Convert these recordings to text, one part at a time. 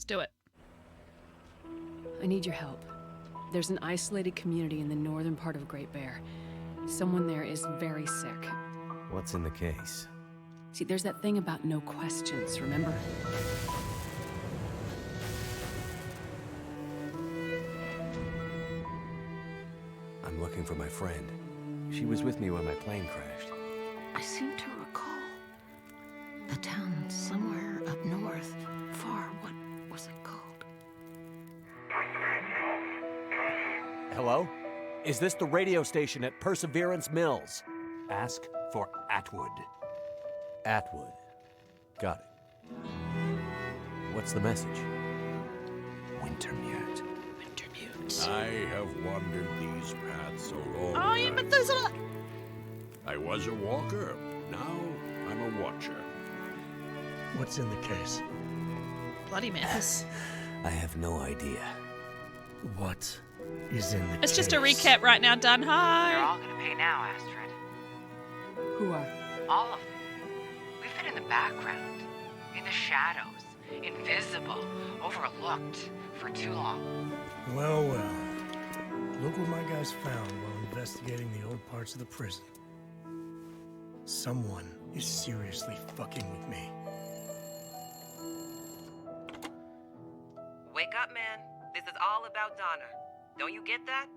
do it. I need your help. There's an isolated community in the northern part of Great Bear. Someone there is very sick. What's in the case? See, there's that thing about no questions, remember? I'm looking for my friend. She was with me when my plane crashed. I seem to recall a town somewhere up north, far. What was it called? Hello? Is this the radio station at Perseverance Mills? Ask for Atwood. Atwood. Got it. What's the message? Wintermute. Wintermute. I have wandered these paths a long Oh, yeah, time. Methuselah! I was a walker. Now I'm a watcher. What's in the case? Bloody mess. I have no idea. What is in the It's case? just a recap right now, done. They're Hi! all gonna pay now, Astrid. Who are? All of them. We fit in the background, in the shadows, invisible, overlooked for too long. Well, well. Look what my guys found while investigating the old parts of the prison. Someone is seriously fucking with me. Wake up, man. This is all about Donna. Don't you get that?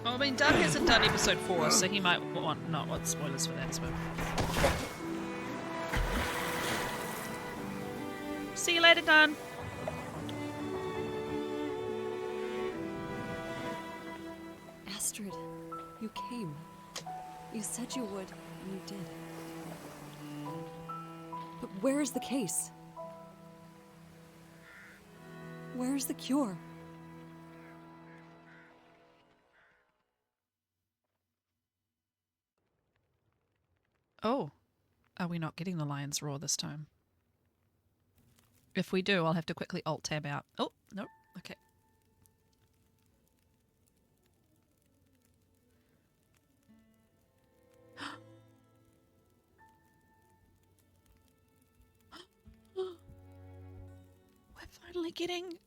Well, I mean, Doug hasn't done episode 4, so he might not want spoilers for that as well. See you later, Dunn. Astrid, you came. You said you would, and you did. But where is the case? Where is the cure? Oh, are we not getting the lion's roar this time? If we do, I'll have to quickly alt-tab out. Oh, nope. Okay. We're finally getting...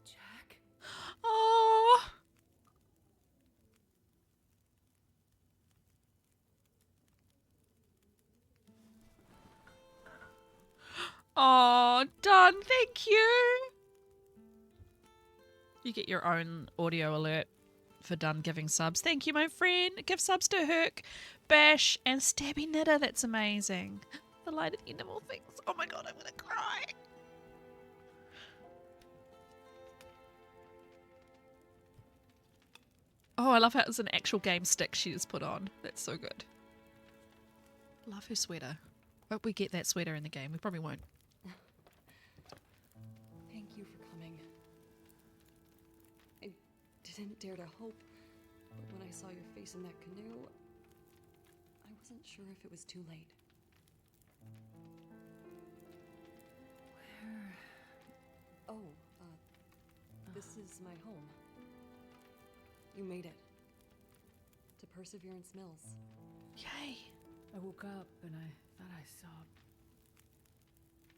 Jack? Oh! Oh, done. Thank you. You get your own audio alert for done giving subs. Thank you, my friend. Give subs to Herc, Bash, and Stabby Knitter. That's amazing. The light at the end of all things. Oh my god, I'm gonna cry. Oh, I love how it's an actual game stick she just put on. That's so good. Love her sweater. Hope we get that sweater in the game. We probably won't. Thank you for coming. I didn't dare to hope, but when I saw your face in that canoe, I wasn't sure if it was too late. Where? Oh, this is my home. You made it. To Perseverance Mills. Yay. I woke up and I thought I saw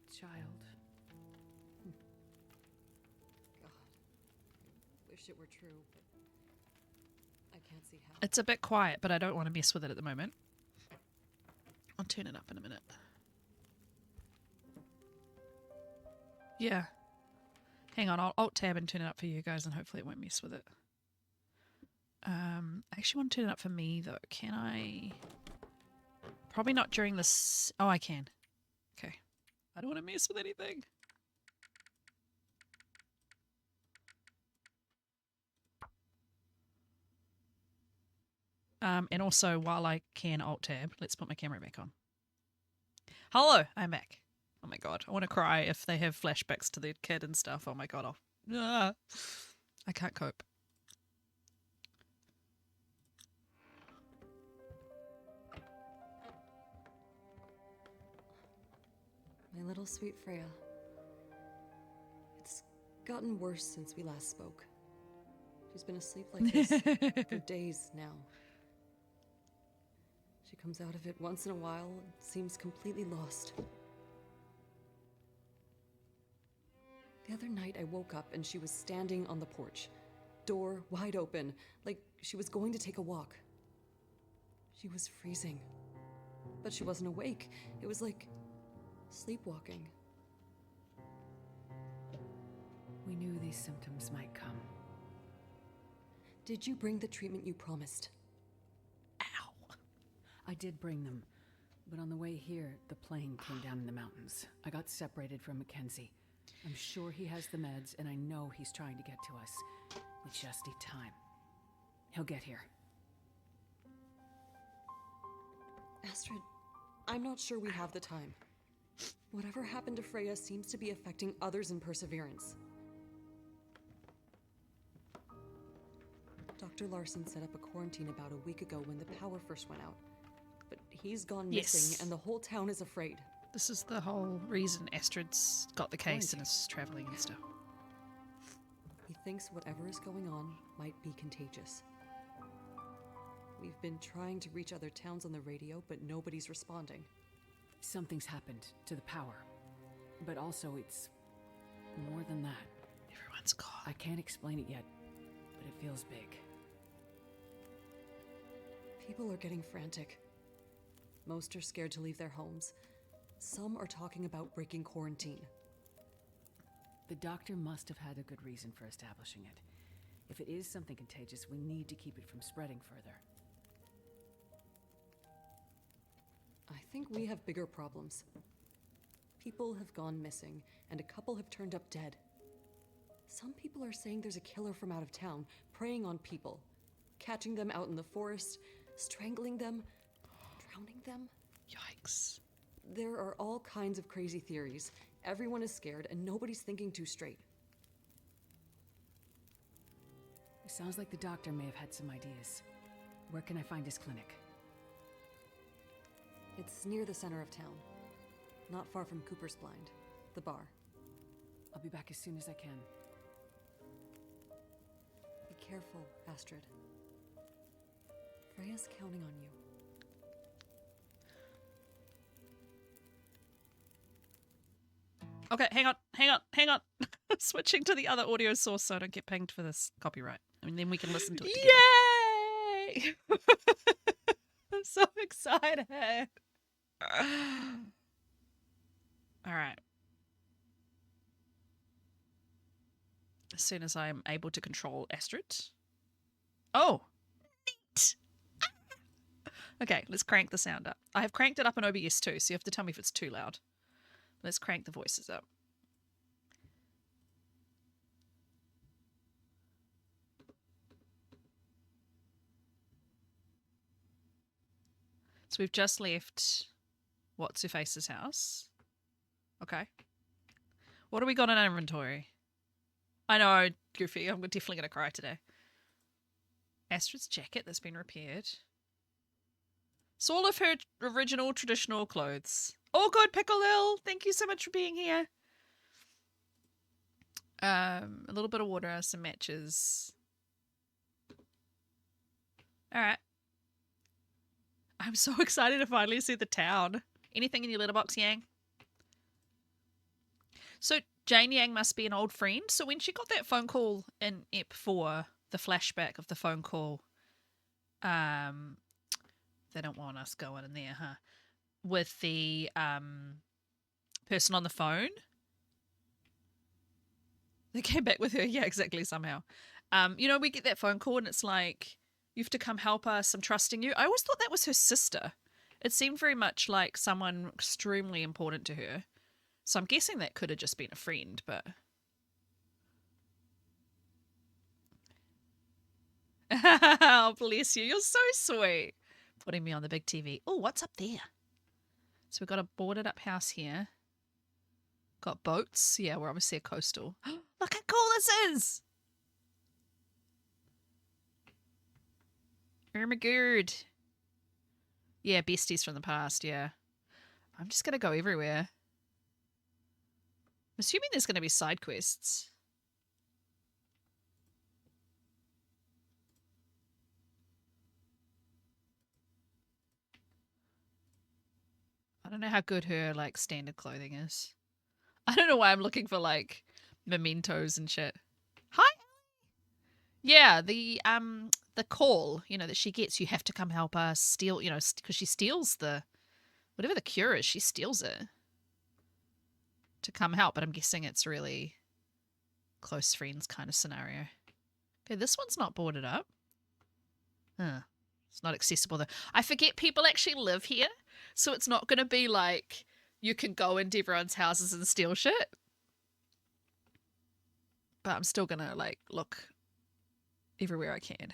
a child. God. I wish it were true, but I can't see how. It's a bit quiet, but I don't want to mess with it at the moment. I'll turn it up in a minute. Yeah. Hang on, I'll alt-tab and turn it up for you guys, and hopefully it won't mess with it. I actually want to turn it up for me, though. Can I? Probably not during this. Oh, I can. Okay. I don't want to mess with anything. And also, while I can alt-tab, let's put my camera back on. Hello, I'm back. Oh my god, I want to cry if they have flashbacks to their kid and stuff. Oh my god, I can't cope. My little sweet Freya. gotten worse since we last spoke. She's been asleep like this for days now. She comes out of it once in a while and seems completely lost. The other night I woke up and she was standing on the porch, door wide open, like she was going to take a walk. She was freezing, but she wasn't awake. It was like sleepwalking. We knew these symptoms might come. Did you bring the treatment you promised? Ow. I did bring them, but on the way here, the plane came down in the mountains. I got separated from Mackenzie. I'm sure he has the meds, and I know he's trying to get to us. We just need time. He'll get here. Astrid, I'm not sure we have the time. Whatever happened to Freya seems to be affecting others in Perseverance. Dr. Larson set up a quarantine about a week ago when the power first went out. But he's gone missing, and the whole town is afraid. This is the whole reason Astrid's got the case and is traveling and stuff. He thinks whatever is going on might be contagious. We've been trying to reach other towns on the radio, but nobody's responding. Something's happened to the power. But also, it's more than that. Everyone's gone. I can't explain it yet, but it feels big. People are getting frantic. Most are scared to leave their homes. Some are talking about breaking quarantine. The doctor must have had a good reason for establishing it. If it is something contagious, we need to keep it from spreading further. I think we have bigger problems. People have gone missing, and a couple have turned up dead. Some people are saying there's a killer from out of town, preying on people, catching them out in the forest, strangling them, drowning them. Yikes. There are all kinds of crazy theories. Everyone is scared, and nobody's thinking too straight. It sounds like the doctor may have had some ideas. Where can I find his clinic? It's near the center of town. Not far from Cooper's Blind, the bar. I'll be back as soon as I can. Be careful, Astrid. Freya's counting on you. Okay, hang on. Switching to the other audio source so I don't get pinged for this copyright. I mean, then we can listen to it together. Yay! I'm so excited. All right. As soon as I'm able to control Astrid. Oh, neat. Okay, let's crank the sound up. I have cranked it up in OBS too, so you have to tell me if it's too loud. Let's crank the voices up. So we've just left What's-Her-Face's house. Okay. What do we got in our inventory? I know, Goofy, I'm definitely going to cry today. Astrid's jacket that's been repaired. It's all of her original traditional clothes. All good, Pickle Lil. Thank you so much for being here. A little bit of water, some matches. All right. I'm so excited to finally see the town. Anything in your letterbox, Yang? So Jane Yang must be an old friend. So when she got that phone call in Ep 4, the flashback of the phone call, they don't want us going in there, huh? With the person on the phone. They came back with her. Yeah, exactly, somehow. You know, we get that phone call and it's like, you have to come help us. I'm trusting you. I always thought that was her sister. It seemed very much like someone extremely important to her. So I'm guessing that could have just been a friend, but... Oh, bless you. You're so sweet. Putting me on the big TV. Oh, what's up there? So we've got a boarded up house here. Got boats. Yeah, we're obviously a coastal. Look how cool this is! Oh my god. Yeah, besties from the past, yeah. I'm just going to go everywhere. I'm assuming there's going to be side quests. don't know how good her like standard clothing is. I don't know why I'm looking for like mementos and shit. Hi. Yeah, the call, you know, that she gets, you have to come help us steal, you know, because she steals the whatever the cure is, she steals it to come help, but I'm guessing it's really close friends kind of scenario. Okay, this one's not boarded up. Huh. It's not accessible though. I forget people actually live here, so it's not going to be like you can go into everyone's houses and steal shit. But I'm still going to like look everywhere I can.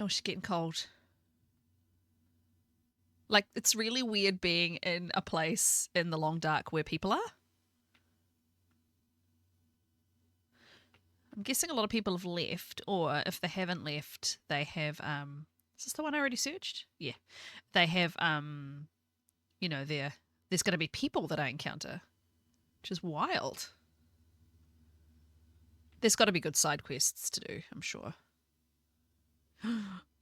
Oh, she's getting cold. Like, it's really weird being in a place in the long dark where people are. I'm guessing a lot of people have left, or if they haven't left, they have, is this the one I already searched? Yeah. They have, you know, there's going to be people that I encounter, which is wild. There's got to be good side quests to do, I'm sure.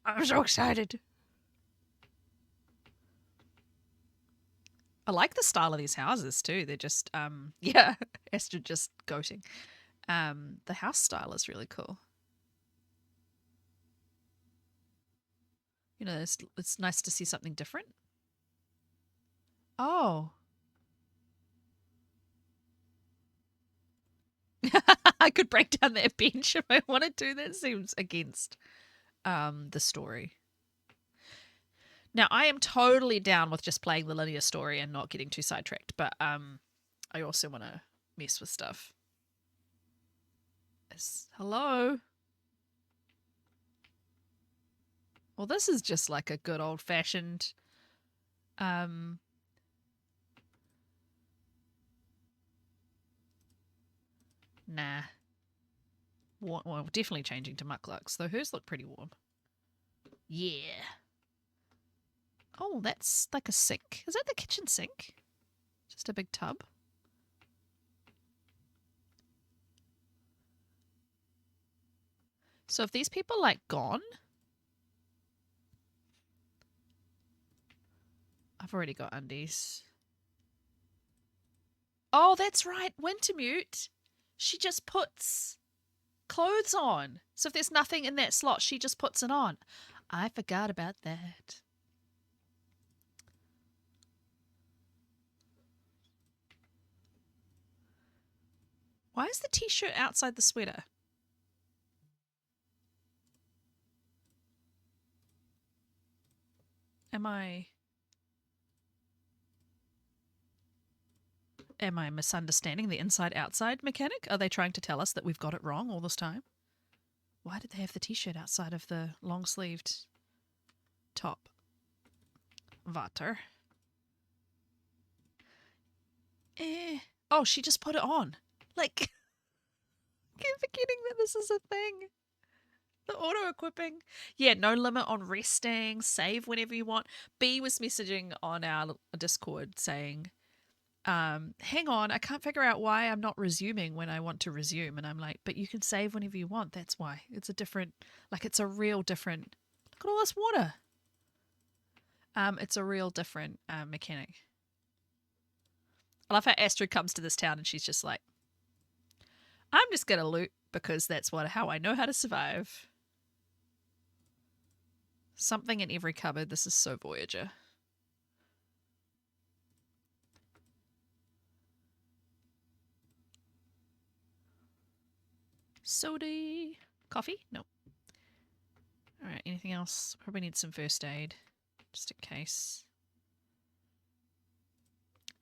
I'm so excited. I like the style of these houses too. They're just, yeah, Esther just goating. The house style is really cool. You know, it's nice to see something different. Oh. I could break down that bench if I wanted to. That seems against the story. Now, I am totally down with just playing the linear story and not getting too sidetracked, but I also want to mess with stuff. Hello? Well, this is just like a good old-fashioned nah. Well, definitely changing to mucklucks, though hers look pretty warm. Yeah. Oh, that's like a sink. Is that the kitchen sink? Just a big tub? So if these people like gone, I've already got undies. Oh, that's right. Wintermute. She just puts clothes on. So if there's nothing in that slot, she just puts it on. I forgot about that. Why is the t-shirt outside the sweater? Am I misunderstanding the inside-outside mechanic? Are they trying to tell us that we've got it wrong all this time? Why did they have the t-shirt outside of the long-sleeved top? Water. Oh, she just put it on. Like, I keep forgetting that this is a thing. The auto-equipping. Yeah, no limit on resting. Save whenever you want. B was messaging on our Discord saying, hang on, I can't figure out why I'm not resuming when I want to resume. And I'm like, but you can save whenever you want. That's why. It's a different, like, it's a real different, look at all this water. It's a real different mechanic. I love how Astrid comes to this town and she's just like, I'm just going to loot because that's how I know how to survive. Something in every cupboard. This is so Voyager. Soda. Coffee? No. Alright, anything else? Probably need some first aid. Just in case.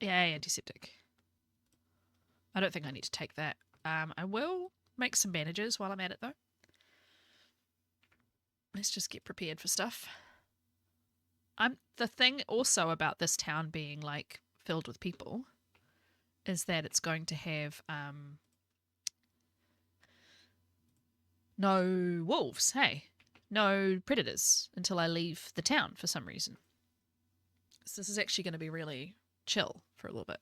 Yeah, antiseptic. I don't think I need to take that. I will make some bandages while I'm at it, though. Let's just get prepared for stuff. The thing also about this town being, like, filled with people is that it's going to have, no wolves, hey? No predators until I leave the town for some reason. So this is actually going to be really chill for a little bit.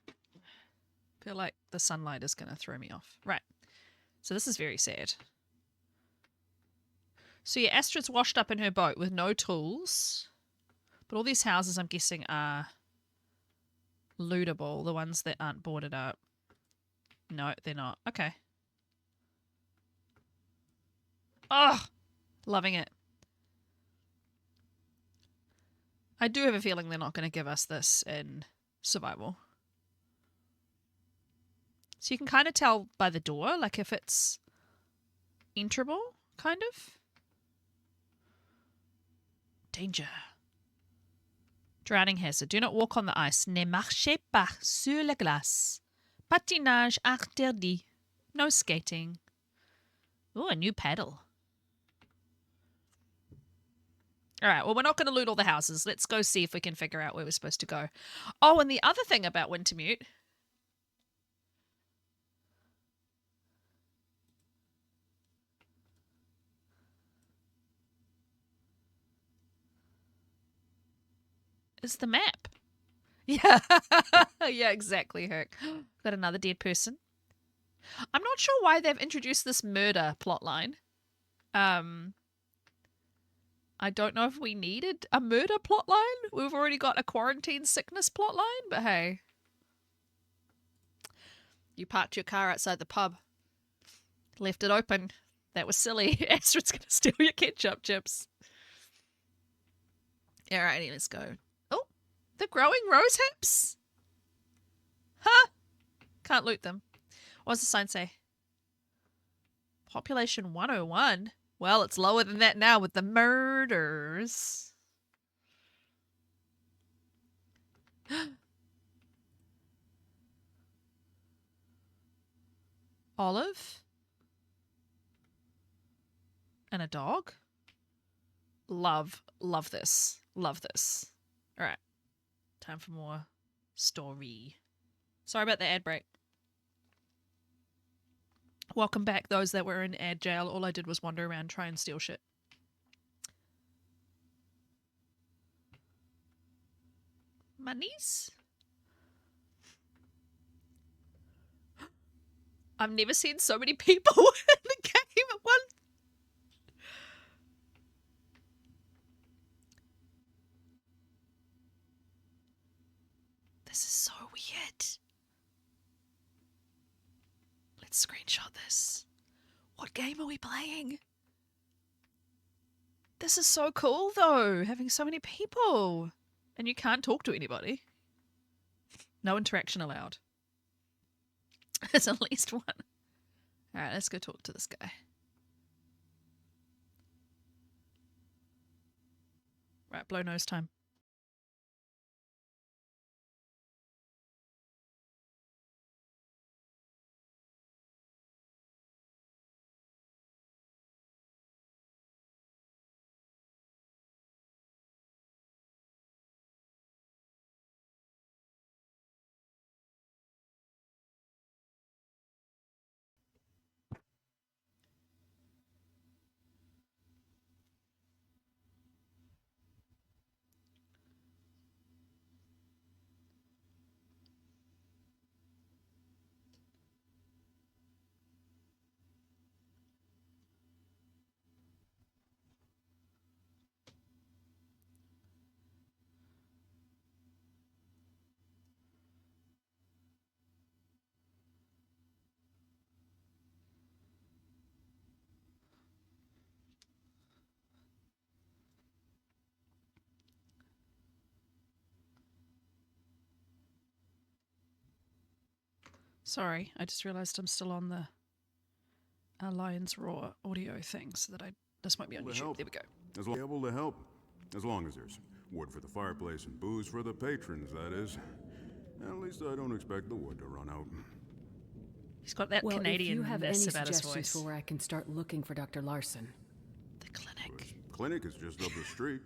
I feel like the sunlight is going to throw me off. Right. So this is very sad. So yeah, Astrid's washed up in her boat with no tools. But all these houses, I'm guessing, are lootable. The ones that aren't boarded up. No, they're not. Okay. Oh, loving it. I do have a feeling they're not going to give us this in survival. So you can kind of tell by the door, like if it's enterable, kind of. Danger. Drowning hazard. Do not walk on the ice. Ne marchez pas sur la glace. Patinage interdit. No skating. Oh, a new paddle. All right, well, we're not going to loot all the houses. Let's go see if we can figure out where we're supposed to go. Oh, and the other thing about Wintermute... is the map. Yeah. Yeah, exactly, Herc. Got another dead person. I'm not sure why they've introduced this murder plotline. I don't know if we needed a murder plotline. We've already got a quarantine sickness plotline, but hey. You parked your car outside the pub. Left it open. That was silly. Astrid's going to steal your ketchup chips. Alrighty, let's go. Oh, they're growing rose hips. Huh? Can't loot them. What does the sign say? Population 101. Well, it's lower than that now with the murders. Olive? And a dog? Love this. Love this. Alright. Time for more story. Sorry about the ad break. Welcome back, those that were in ad jail. All I did was wander around, try and steal shit. Monies? I've never seen so many people in the game at once. This is so weird. Let's screenshot this. What game are we playing? This is so cool, though, having so many people. And you can't talk to anybody. No interaction allowed. There's at least one. Alright, let's go talk to this guy. Right, blow nose time. Sorry, I just realized I'm still on the Lions Roar audio thing, so that this might be on YouTube. There we go. Able to help, as long as there's wood for the fireplace and booze for the patrons, that is. At least I don't expect the wood to run out. He's got that Well, if you have any Canadian-ness about his suggestions voice. for where I can start looking for Dr. Larson. The clinic. His clinic is just up the street.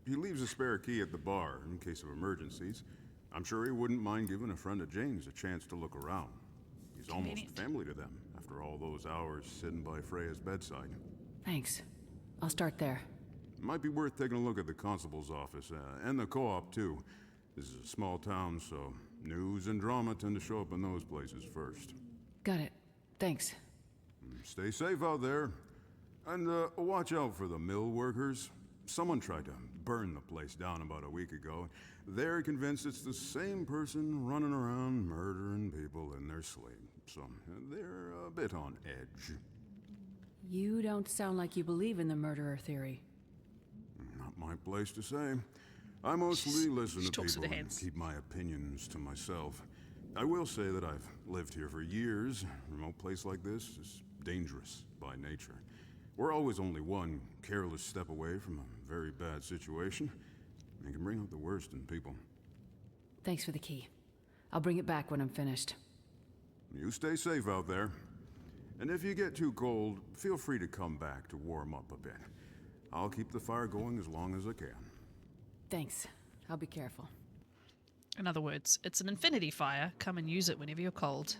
He leaves a spare key at the bar in case of emergencies. I'm sure he wouldn't mind giving a friend of Jane's a chance to look around. He's almost family to them after all those hours sitting by Freya's bedside. Thanks. I'll start there. Might be worth taking a look at the constable's office and the co-op too. This is a small town, so news and drama tend to show up in those places first. Got it. Thanks. Stay safe out there. And watch out for the mill workers. Someone tried to burn the place down about a week ago. They're convinced it's the same person running around murdering people in their sleep. So they're a bit on edge. You don't sound like you believe in the murderer theory. Not my place to say. I mostly listen to talks people with the and hands. keep my opinions to myself. I will say that I've lived here for years. A remote place like this is dangerous by nature. We're always only one careless step away from a very bad situation. It can bring out the worst in people. Thanks for the key. I'll bring it back when I'm finished. You stay safe out there. And if you get too cold, feel free to come back to warm up a bit. I'll keep the fire going as long as I can. Thanks. I'll be careful. In other words, it's an infinity fire. Come and use it whenever you're cold.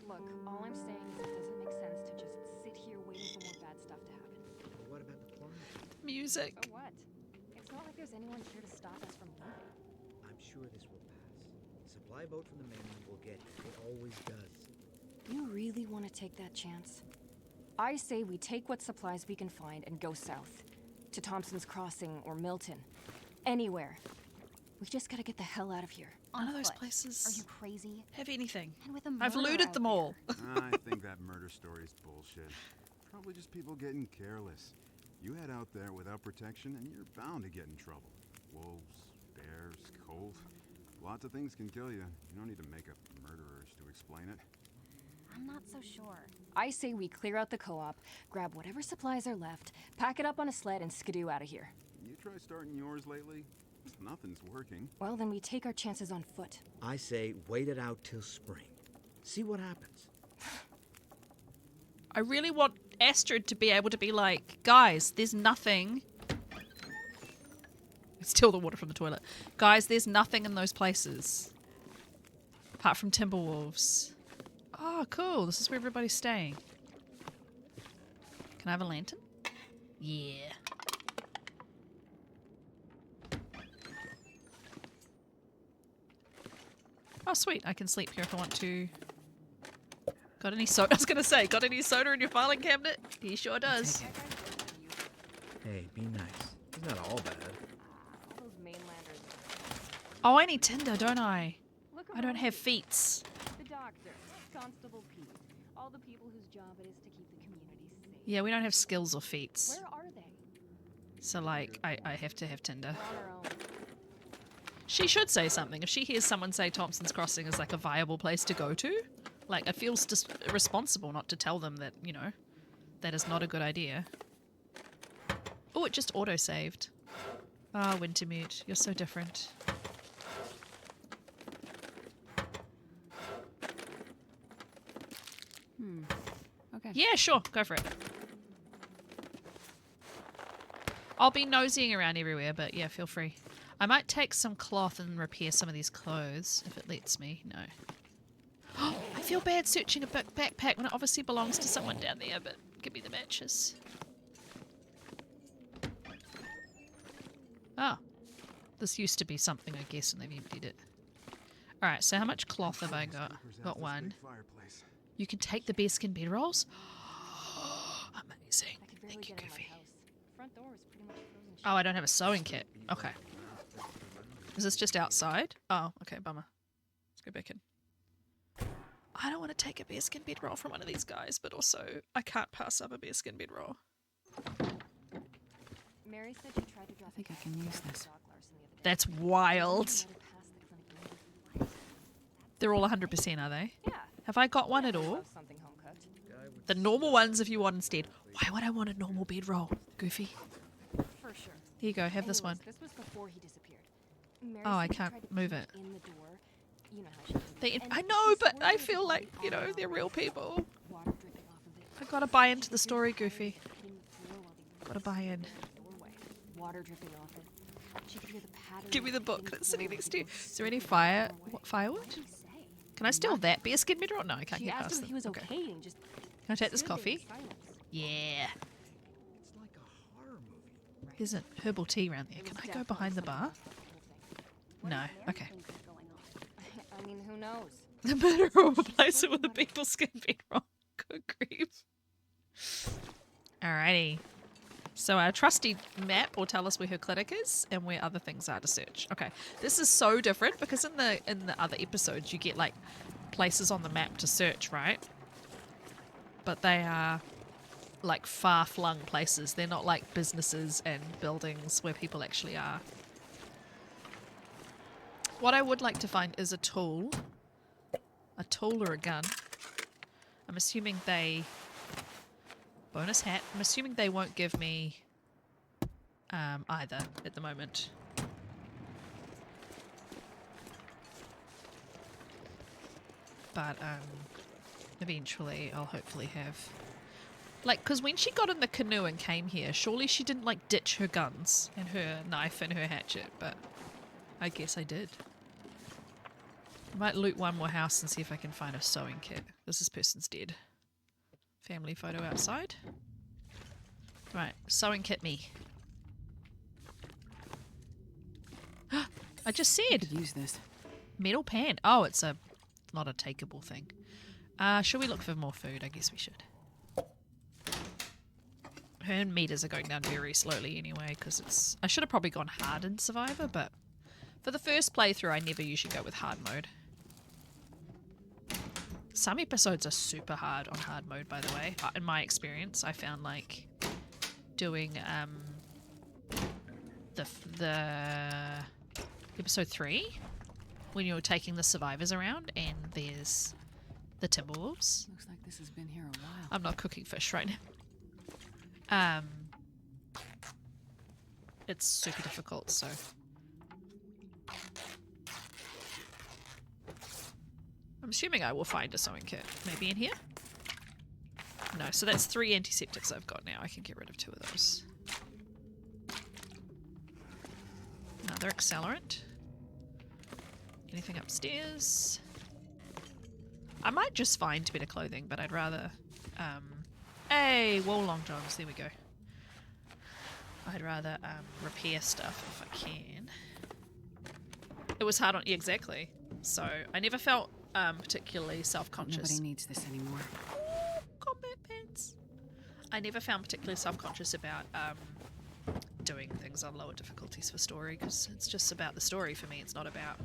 Look, all I'm saying is it doesn't make sense to just sit here waiting for more bad stuff to happen. What about the climate? Music. So what? It's not like there's anyone here to stop us from leaving. I'm sure this will pass. The supply boat from the mainland will get here. It always does. You really want to take that chance? I say we take what supplies we can find and go south. To Thompson's Crossing or Milton. Anywhere. We just gotta get the hell out of here. None of those foot. places Are you crazy? have anything. And with a I've murderer looted out them there. all. I think that murder story's bullshit. Probably just people getting careless. You head out there without protection and you're bound to get in trouble. Wolves, bears, cold. Lots of things can kill you. You don't need to make up murderers to explain it. I'm not so sure. I say we clear out the co-op, grab whatever supplies are left, pack it up on a sled, and skidoo out of here. You try starting yours lately? Nothing's working. Well, then we take our chances on foot. I say wait it out till spring. See what happens. I really want Astrid to be able to be like, guys, there's nothing. Steal the water from the toilet. Guys, there's nothing in those places. Apart from Timberwolves. Oh, cool. This is where everybody's staying. Can I have a lantern? Yeah. Oh, sweet. I can sleep here if I want to. Got any soda? I was going to say, got any soda in your filing cabinet? He sure does. Hey, be nice. It's not all bad. All those mainlanders. Oh, I need Tinder, don't I? Look I don't around have you. feats. The doctor, Constable Pete, all the people whose job it is to keep the community safe. Yeah, we don't have skills or feats. Where are they? So, like, I have to have Tinder. We're on our own. She should say something. If she hears someone say Thompson's Crossing is like a viable place to go to, like, it feels just responsible not to tell them that, you know, that is not a good idea. Oh, it just auto-saved. Ah, Wintermute, you're so different. Okay. Yeah, sure, go for it. I'll be nosying around everywhere, but yeah, feel free. I might take some cloth and repair some of these clothes, if it lets me. No. I feel bad searching a backpack when it obviously belongs to someone down there, but give me the matches. Oh. This used to be something, I guess, and they've emptied it. Alright, so how much cloth have I got? Got one. You can take the bearskin bedrolls? Amazing. I could barely Thank you, get in my Goofy. house. Front door is pretty much frozen shut. Oh, I don't have a sewing kit. Okay. Is this just outside? Oh, okay, bummer. Let's go back in. I don't want to take a bearskin bedroll from one of these guys, but also I can't pass up a bearskin bedroll. Mary said she tried to drop I think I can use this. dog Larson the other day. That's wild. Let her pass the clinic window. They're all 100%, are they? Yeah. Have I got one at all? Love something home cooked. The normal ones if you want instead. Why would I want a normal bedroll, Goofy? For sure. Here you go, have this one. Anyways, this was before he disappeared. Mary Oh, I said she can't tried to move peek it. in the door. You know how she can They, be. And I know, she but swore I it feel was like, you know, all they're real people. water dripping off of it. I gotta buy into the story, Goofy. Hitting the floor while they Gotta buy in. doorway. Water dripping off it. She could hear the pattern. Give me the of book hitting that's floor sitting while next they to you. were Is there any sitting fire? far away. What, firewood? What did he say? Can I steal that bearskin bedroll? No, I can't She get asked past him them. if he was Okay. okay and just Can I take this stood there in coffee? silence. Yeah. It's like a horror movie. There's a herbal tea around there. It Can was I go definitely behind the something bar? about the whole thing. No. Okay. I mean, who knows? The murderer will replace it with a beagle skin bedroll. Good grief. Alrighty. So our trusty map will tell us where her clinic is and where other things are to search. Okay, this is so different because in the other episodes you get like places on the map to search, right? But they are like far-flung places. They're not like businesses and buildings where people actually are. What I would like to find is a tool or a gun. I'm assuming they... Bonus hat. I'm assuming they won't give me either at the moment. But eventually I'll hopefully have... Like, because when she got in the canoe and came here, surely she didn't, like, ditch her guns and her knife and her hatchet, but I guess I did. I might loot one more house and see if I can find a sewing kit. This person's dead. Family photo outside. Right, sewing kit me. I just said. Use this. Metal pan. Oh, it's not a takeable thing. Should we look for more food? I guess we should. Her meters are going down very slowly anyway, because it's... I should have probably gone hard in Survivor, but for the first playthrough, I never usually go with hard mode. Some episodes are super hard on hard mode, by the way. In my experience, I found like doing the episode 3 when you're taking the survivors around and there's the Timberwolves. Looks like this has been here a while. I'm not cooking fish right now. It's super difficult, so... I'm assuming I will find a sewing kit. Maybe in here? No, so that's 3 antiseptics I've got now. I can get rid of 2 of those. Another accelerant. Anything upstairs? I might just find a bit of clothing, but I'd rather... Hey, wool long johns. There we go. I'd rather repair stuff if I can. It was hard on... Yeah, exactly. So I never felt particularly self-conscious. Nobody needs this anymore. Combat pants. I never found particularly self-conscious about doing things on lower difficulties for story, because it's just about the story for me. It's not about,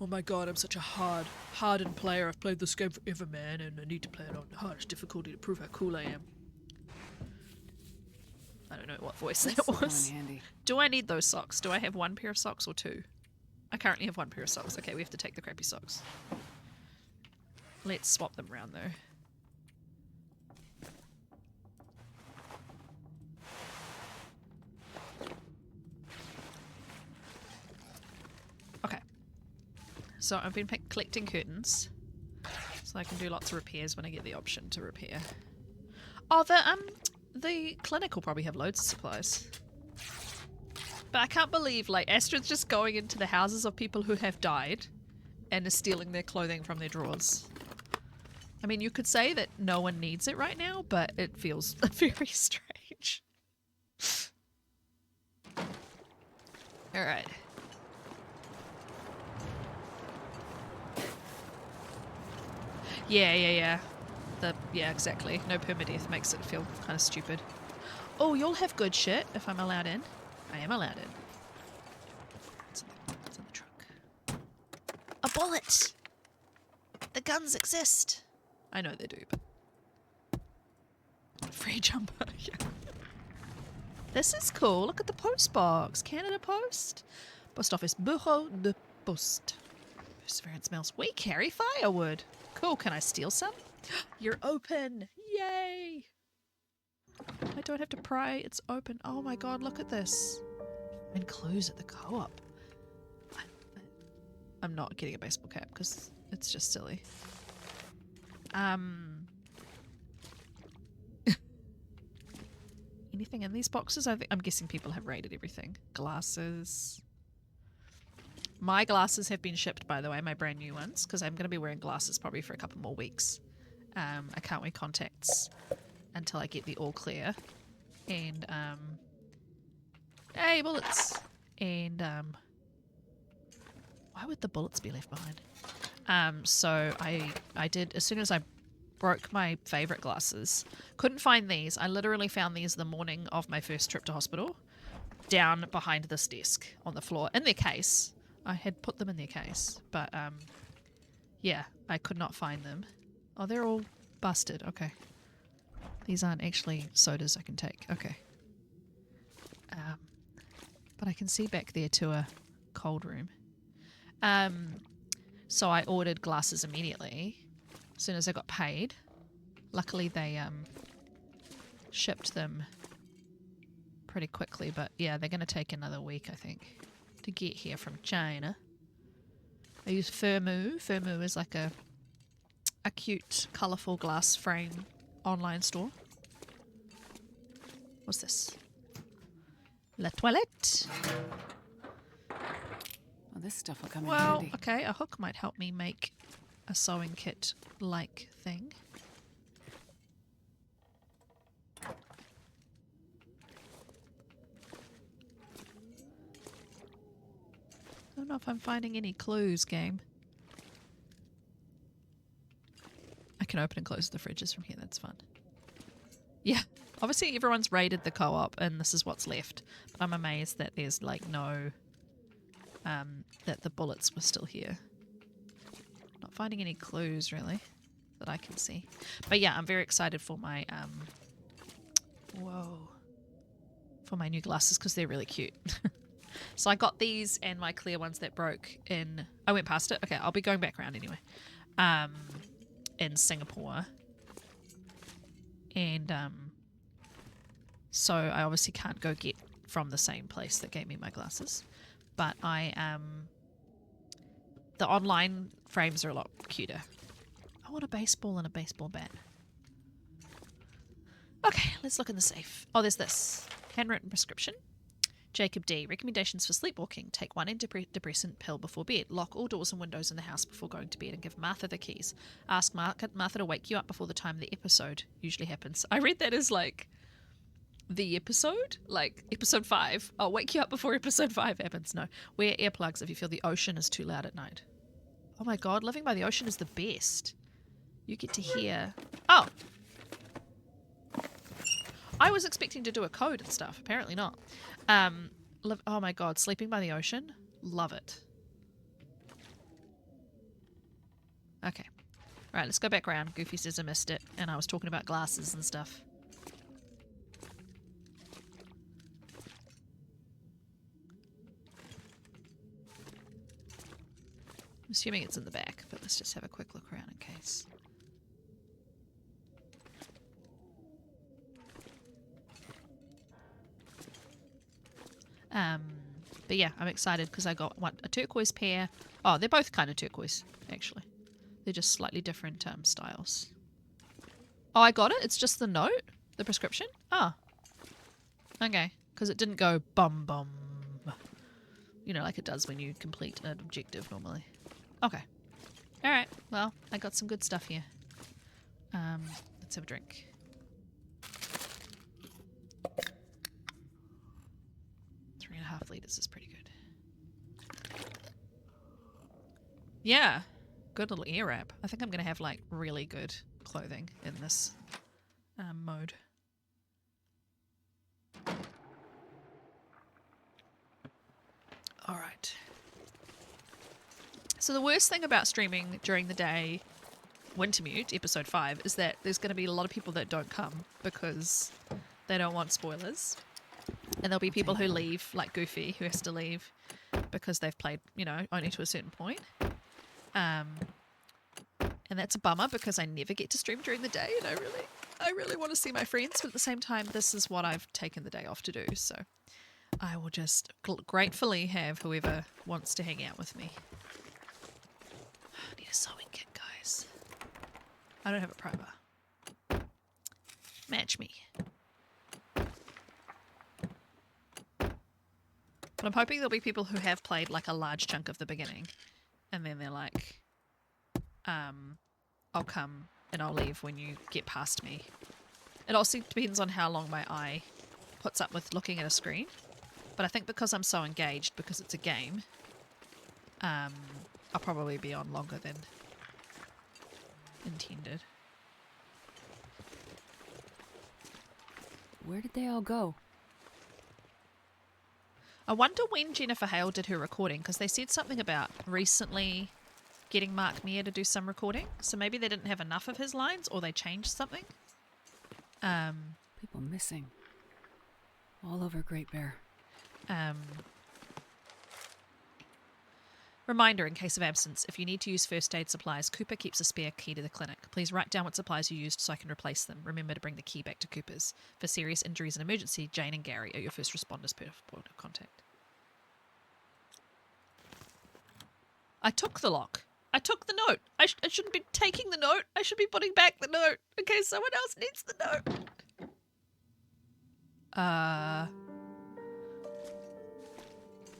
oh my god, I'm such a hardened player. I've played this game forever, man, and I need to play it on the hardest difficulty to prove how cool I am. I don't know what voice that was. Do I need those socks? Do I have 1 pair of socks or 2? I currently have 1 pair of socks. Okay, we have to take the crappy socks. Let's swap them around though. Okay. So I've been collecting curtains, so I can do lots of repairs when I get the option to repair. Oh, the clinic will probably have loads of supplies. But I can't believe, like, Astrid's just going into the houses of people who have died and is stealing their clothing from their drawers. I mean, you could say that no one needs it right now, but it feels very strange. Alright. Yeah. Yeah, exactly. No permadeath makes it feel kind of stupid. Oh, you'll have good shit if I'm allowed in. I am allowed in. It's in the trunk. A bullet! The guns exist! I know they do, but... Free jumper, yeah. This is cool. Look at the post box. Canada Post. Post Office Bureau de Poste. Perseverance Mills. We carry firewood. Cool. Can I steal some? You're open. Yay! I don't have to pry. It's open. Oh my god, look at this. And clues at the co-op. I'm not getting a baseball cap because it's just silly. Anything in these boxes? I'm guessing people have raided everything. Glasses. My glasses have been shipped, by the way, my brand new ones, because I'm going to be wearing glasses probably for a couple more weeks. I can't wear contacts until I get the all clear. And, hey, bullets! And, why would the bullets be left behind? So I did, as soon as I broke my favorite glasses. Couldn't find these. I literally found these the morning of my first trip to hospital, down behind this desk on the floor in their case. I had put them in their case, but yeah, I could not find them. Oh, they're all busted. Okay. These aren't actually sodas I can take. Okay. But I can see back there to a cold room. So I ordered glasses immediately as soon as I got paid. Luckily they shipped them pretty quickly, but yeah, they're going to take another week, I think, to get here from China. I use Firmoo. Firmoo is like a cute, colourful glass frame online store. What's this? La toilette. Well, this stuff will come in Well, handy. okay, a hook might help me make a sewing kit-like thing. I don't know if I'm finding any clues, game. I can open and close the fridges from here, that's fun. Yeah, obviously everyone's raided the co-op and this is what's left. But I'm amazed that there's like no... that the bullets were still here. Not finding any clues, really, that I can see. But yeah, I'm very excited for my... whoa. For my new glasses because they're really cute. So I got these and my clear ones that broke in... I went past it. Okay, I'll be going back around anyway. In Singapore. And so I obviously can't go get from the same place that gave me my glasses. But the online frames are a lot cuter. I want a baseball and a baseball bat. Okay, let's look in the safe. Oh, there's this. Handwritten prescription. Jacob D. Recommendations for sleepwalking. Take one antidepressant pill before bed. Lock all doors and windows in the house before going to bed and give Martha the keys. Ask Martha to wake you up before the time the episode usually happens. I read that as like the episode? Like episode 5. I'll wake you up before episode 5 happens. No. Wear earplugs if you feel the ocean is too loud at night. Oh my god, living by the ocean is the best. You get to hear... Oh! I was expecting to do a code and stuff. Apparently not. Oh my god, sleeping by the ocean? Love it. Okay. Alright, let's go back around. Goofy says I missed it. And I was talking about glasses and stuff. I'm assuming it's in the back, but let's just have a quick look around in case. But yeah, I'm excited because I got a turquoise pair. Oh, they're both kind of turquoise, actually. They're just slightly different styles. Oh, I got it? It's just the note? The prescription? Oh. Okay. Because it didn't go bum bum. You know, like it does when you complete an objective normally. Okay. Alright. Well, I got some good stuff here. Let's have a drink. Liters is pretty good. Yeah, good little ear wrap. I think I'm gonna have like really good clothing in this mode. All right. So the worst thing about streaming during the day, Wintermute episode 5, is that there's going to be a lot of people that don't come because they don't want spoilers. And there'll be people who leave, like Goofy, who has to leave because they've played, you know, only to a certain point. And that's a bummer because I never get to stream during the day, and I really want to see my friends, but at the same time, this is what I've taken the day off to do, so I will just gratefully have whoever wants to hang out with me. I need a sewing kit, guys. I don't have a proper. Match me. But I'm hoping there'll be people who have played like a large chunk of the beginning. And then they're like, I'll come and I'll leave when you get past me. It also depends on how long my eye puts up with looking at a screen. But I think because I'm so engaged, because it's a game, I'll probably be on longer than intended. Where did they all go? I wonder when Jennifer Hale did her recording, because they said something about recently getting Mark Meir to do some recording. So maybe they didn't have enough of his lines, or they changed something. People missing. All over Great Bear. Reminder, in case of absence, if you need to use first aid supplies, Cooper keeps a spare key to the clinic. Please write down what supplies you used so I can replace them. Remember to bring the key back to Cooper's. For serious injuries and emergency, Jane and Gary are your first responders per point of contact. I took the lock. I took the note. I shouldn't be taking the note. I should be putting back the note. Okay, someone else needs the note.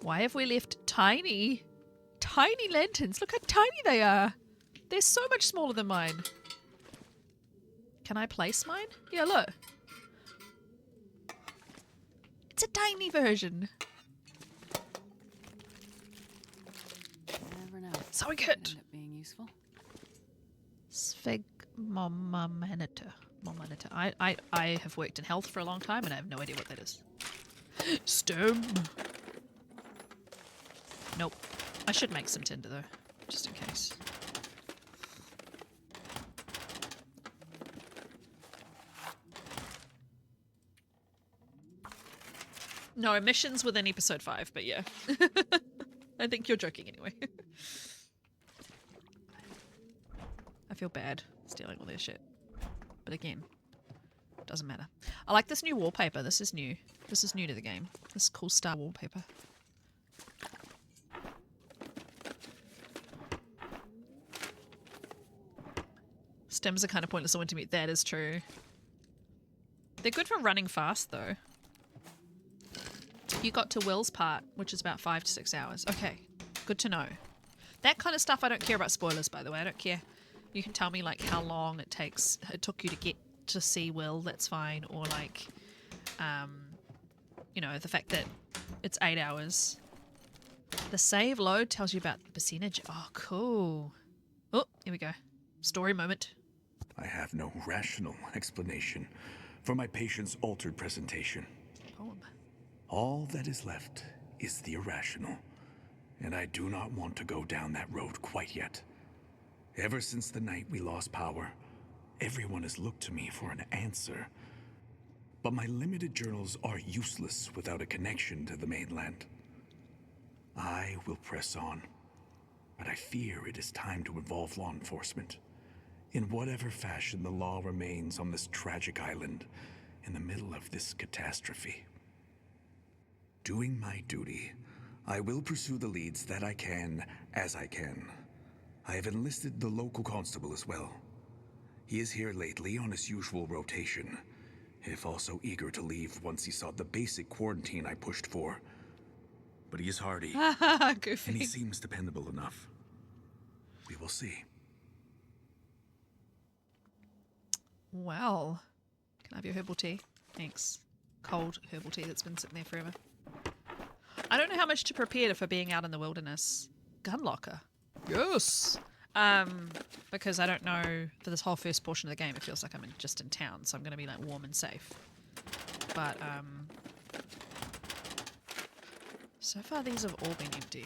Why have we left tiny lanterns? Look how tiny they are. They're so much smaller than mine. Can I place mine? Yeah, look. It's a tiny version. Never know. So good. End up being useful. Sphygmomanometer. I have worked in health for a long time and I have no idea what that is. Stem. Nope. I should make some tinder though, just in case. No emissions within episode 5, but yeah. I think you're joking anyway. I feel bad stealing all their shit. But again, doesn't matter. I like this new wallpaper. This is new. This is new to the game. This cool star wallpaper. Stems are kind of pointless in Wintermute. That is true. They're good for running fast, though. You got to Will's part, which is about 5 to 6 hours. Okay, good to know. That kind of stuff, I don't care about spoilers, by the way. I don't care. You can tell me, like, how long it took you to get to see Will. That's fine. Or, like, you know, the fact that it's 8 hours. The save load tells you about the percentage. Oh, cool. Oh, here we go. Story moment. I have no rational explanation for my patient's altered presentation. Poem. All that is left is the irrational, and I do not want to go down that road quite yet. Ever since the night we lost power, everyone has looked to me for an answer. But my limited journals are useless without a connection to the mainland. I will press on, but I fear it is time to involve law enforcement. In whatever fashion the law remains on this tragic island in the middle of this catastrophe. Doing my duty, I will pursue the leads that I can as I can. I have enlisted the local constable as well. He is here lately on his usual rotation, if also eager to leave once he saw the basic quarantine I pushed for. But he is hardy, Goofy. and he seems dependable enough. We will see. Well, can I have your herbal tea? Thanks. Cold herbal tea that's been sitting there forever. I don't know how much to prepare for being out in the wilderness. Gun locker. Yes. Because I don't know, for this whole first portion of the game, it feels like I'm just in town, so I'm going to be like warm and safe. But, so far these have all been empty.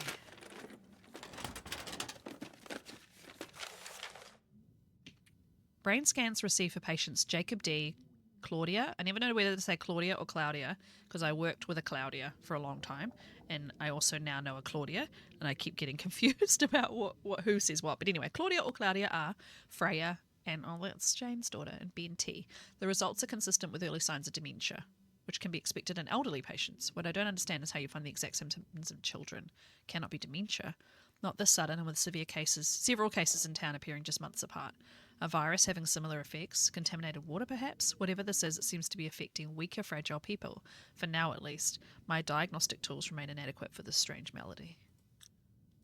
Brain scans received for patients Jacob D, Claudia. I never know whether to say Claudia or Claudia because I worked with a Claudia for a long time, and I also now know a Claudia, and I keep getting confused about who says what. But anyway, Claudia or Claudia are Freya and that's Jane's daughter, and Ben T. The results are consistent with early signs of dementia, which can be expected in elderly patients. What I don't understand is how you find the exact symptoms in children. Cannot be dementia. Not this sudden, and with several cases in town appearing just months apart. A virus having similar effects? Contaminated water, perhaps? Whatever this is, it seems to be affecting weaker, fragile people. For now, at least. My diagnostic tools remain inadequate for this strange malady.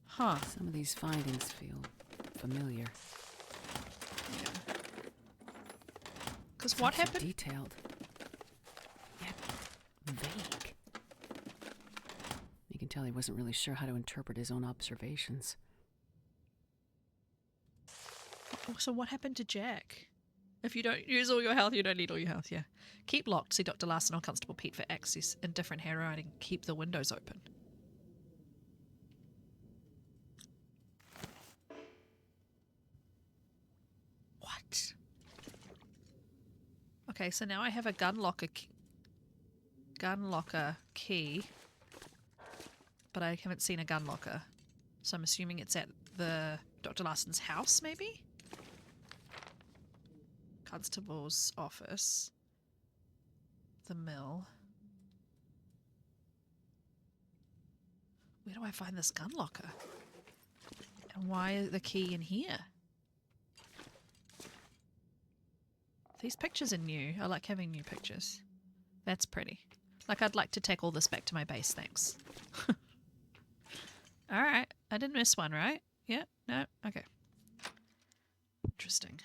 Huh. Some of these findings feel familiar. Yeah. Because what happened? Detailed. Yet vague. You can tell he wasn't really sure how to interpret his own observations. So what happened to Jack? If you don't use all your health, you don't need all your health, yeah. Keep locked. See Dr. Larson or Constable Pete for access in different handwriting. Keep the windows open. What? Okay, so now I have a gun locker key, but I haven't seen a gun locker. So I'm assuming it's at the Dr. Larson's house, maybe? Constable's office. The mill. Where do I find this gun locker? And why is the key in here? These pictures are new. I like having new pictures. That's pretty. Like, I'd like to take all this back to my base, thanks. Alright. I didn't miss one, right? Yeah? No? Okay. Interesting.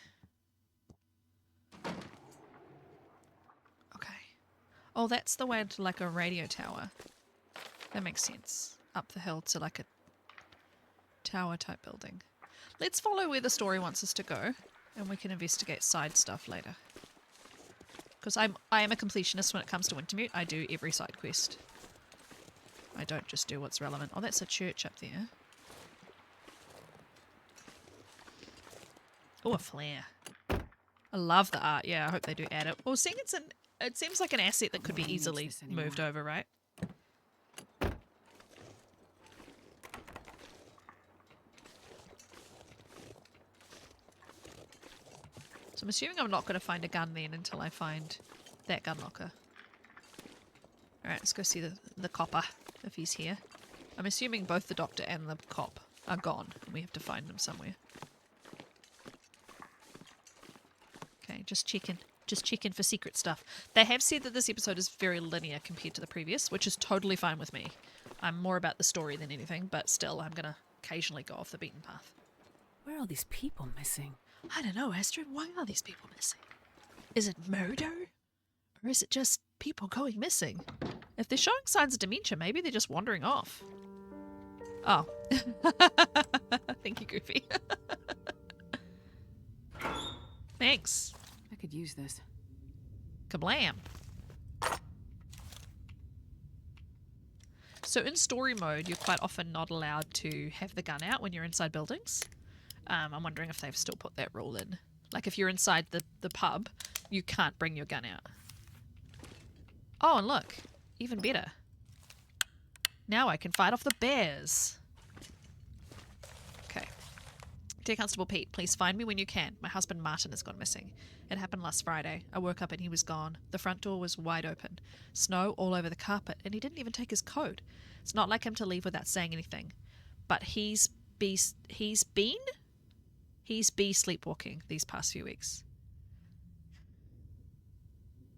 Okay. Oh, that's the way to, like, a radio tower. That makes sense. Up the hill to, like, a tower-type building. Let's follow where the story wants us to go, and we can investigate side stuff later. Because I am a completionist when it comes to Wintermute. I do every side quest. I don't just do what's relevant. Oh, that's a church up there. Oh, a flare. I love the art. Yeah, I hope they do add it. Well, seeing it seems like an asset that could be easily moved over, right? So I'm assuming I'm not going to find a gun then until I find that gun locker. Alright, let's go see the copper, if he's here. I'm assuming both the doctor and the cop are gone. We have to find them somewhere. Okay, just checking. Just checking for secret stuff. They have said that this episode is very linear compared to the previous, which is totally fine with me. I'm more about the story than anything, but still, I'm going to occasionally go off the beaten path. Where are all these people missing? I don't know, Astrid. Why are these people missing? Is it murder? Or is it just people going missing? If they're showing signs of dementia, maybe they're just wandering off. Oh. Thank you, Goofy. Thanks. I could use this. Kablam. So in story mode, you're quite often not allowed to have the gun out when you're inside buildings. I'm wondering if they've still put that rule in. Like if you're inside the pub, you can't bring your gun out. Oh, and look. Even better. Now I can fight off the bears. Okay. Dear Constable Pete, please find me when you can. My husband Martin has gone missing. It happened last Friday. I woke up and he was gone. The front door was wide open. Snow all over the carpet, and he didn't even take his coat. It's not like him to leave without saying anything. But he's been sleepwalking these past few weeks.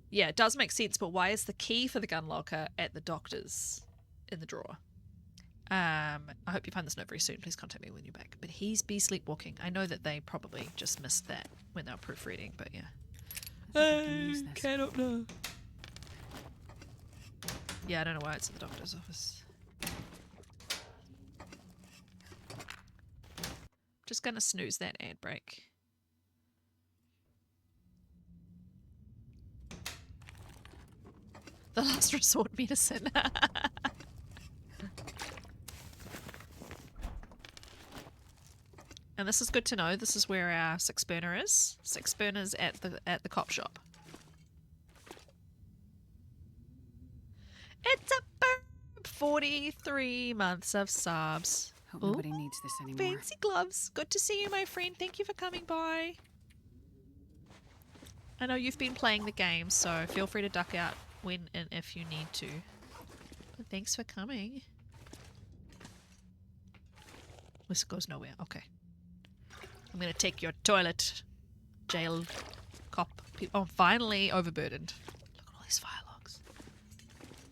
Yeah, it does make sense, but why is the key for the gun locker at the doctor's in the drawer? I hope you find this note very soon. Please contact me when you're back. But he's be sleepwalking. I know that they probably just missed that when they were proofreading, but yeah. I cannot know. Yeah, I don't know why it's in the doctor's office. Just gonna snooze that ad break. The last resort medicine. And this is good to know. This is where our 6 burner is. 6 burners at the cop shop. It's a burp. 43 months of subs. Hope nobody needs this anymore. Fancy gloves. Good to see you, my friend. Thank you for coming by. I know you've been playing the game, so feel free to duck out when and if you need to. But thanks for coming. This goes nowhere. Okay. I'm going to take your toilet, jail, cop. Oh, I'm finally overburdened. Look at all these fire logs.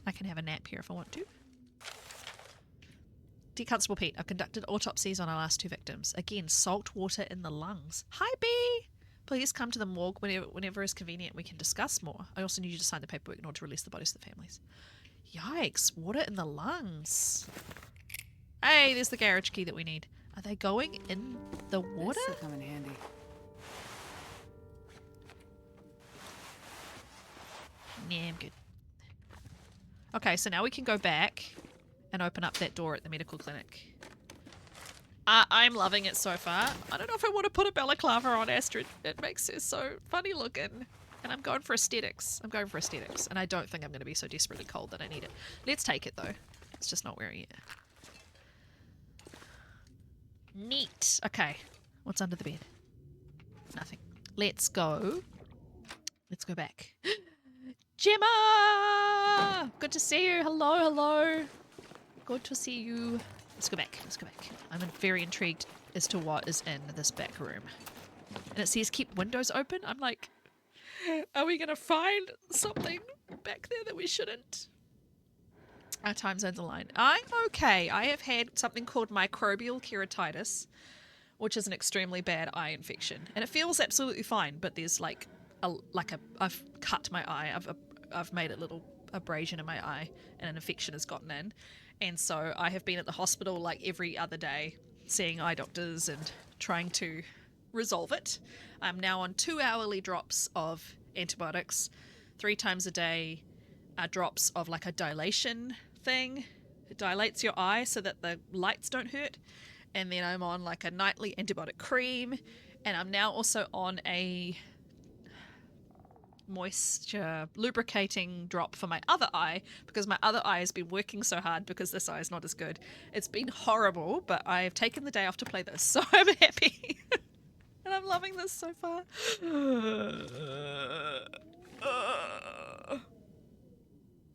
I can have a nap here if I want to. Dear Constable Pete, I've conducted autopsies on our last 2 victims. Again, salt water in the lungs. Hi, B! Please come to the morgue whenever is convenient. We can discuss more. I also need you to sign the paperwork in order to release the bodies to the families. Yikes, water in the lungs. Hey, there's the garage key that we need. Are they going in the water? This will come in handy. Yeah, I'm good. Okay, so now we can go back and open up that door at the medical clinic. I'm loving it so far. I don't know if I want to put a balaclava on Astrid. It makes her so funny looking. And I'm going for aesthetics. I'm going for aesthetics. And I don't think I'm going to be so desperately cold that I need it. Let's take it, though. It's just not wearing it. Neat. Okay. What's under the bed? Nothing. Let's go. Let's go back. Gemma! Good to see you. Hello, hello. Good to see you. Let's go back. Let's go back. I'm very intrigued as to what is in this back room. And it says keep windows open. I'm like, are we going to find something back there that we shouldn't? Our time zone's aligned. I'm okay. I have had something called microbial keratitis, which is an extremely bad eye infection. And it feels absolutely fine, but there's I've cut my eye. I've made a little abrasion in my eye and an infection has gotten in. And so I have been at the hospital like every other day, seeing eye doctors and trying to resolve it. I'm now on 2 hourly drops of antibiotics, 3 times a day, drops of like a dilation thing. It dilates your eye so that the lights don't hurt. And then I'm on like a nightly antibiotic cream. And I'm now also on a moisture lubricating drop for my other eye because my other eye has been working so hard because this eye is not as good. It's been horrible, but I've taken the day off to play this, so I'm happy. And I'm loving this so far.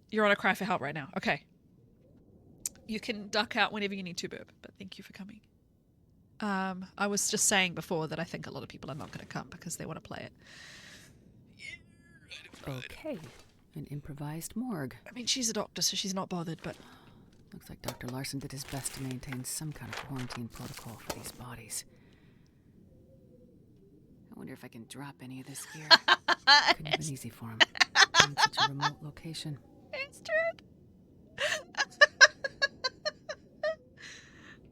You're on a cry for help right now. Okay. You can duck out whenever you need to, Burb, but thank you for coming. I was just saying before that I think a lot of people are not going to come because they want to play it. Okay, an improvised morgue. I mean, she's a doctor, so she's not bothered, but... Looks like Dr. Larson did his best to maintain some kind of quarantine protocol for these bodies. I wonder if I can drop any of this gear. Couldn't have been easy for him. In such a remote location. Astrid!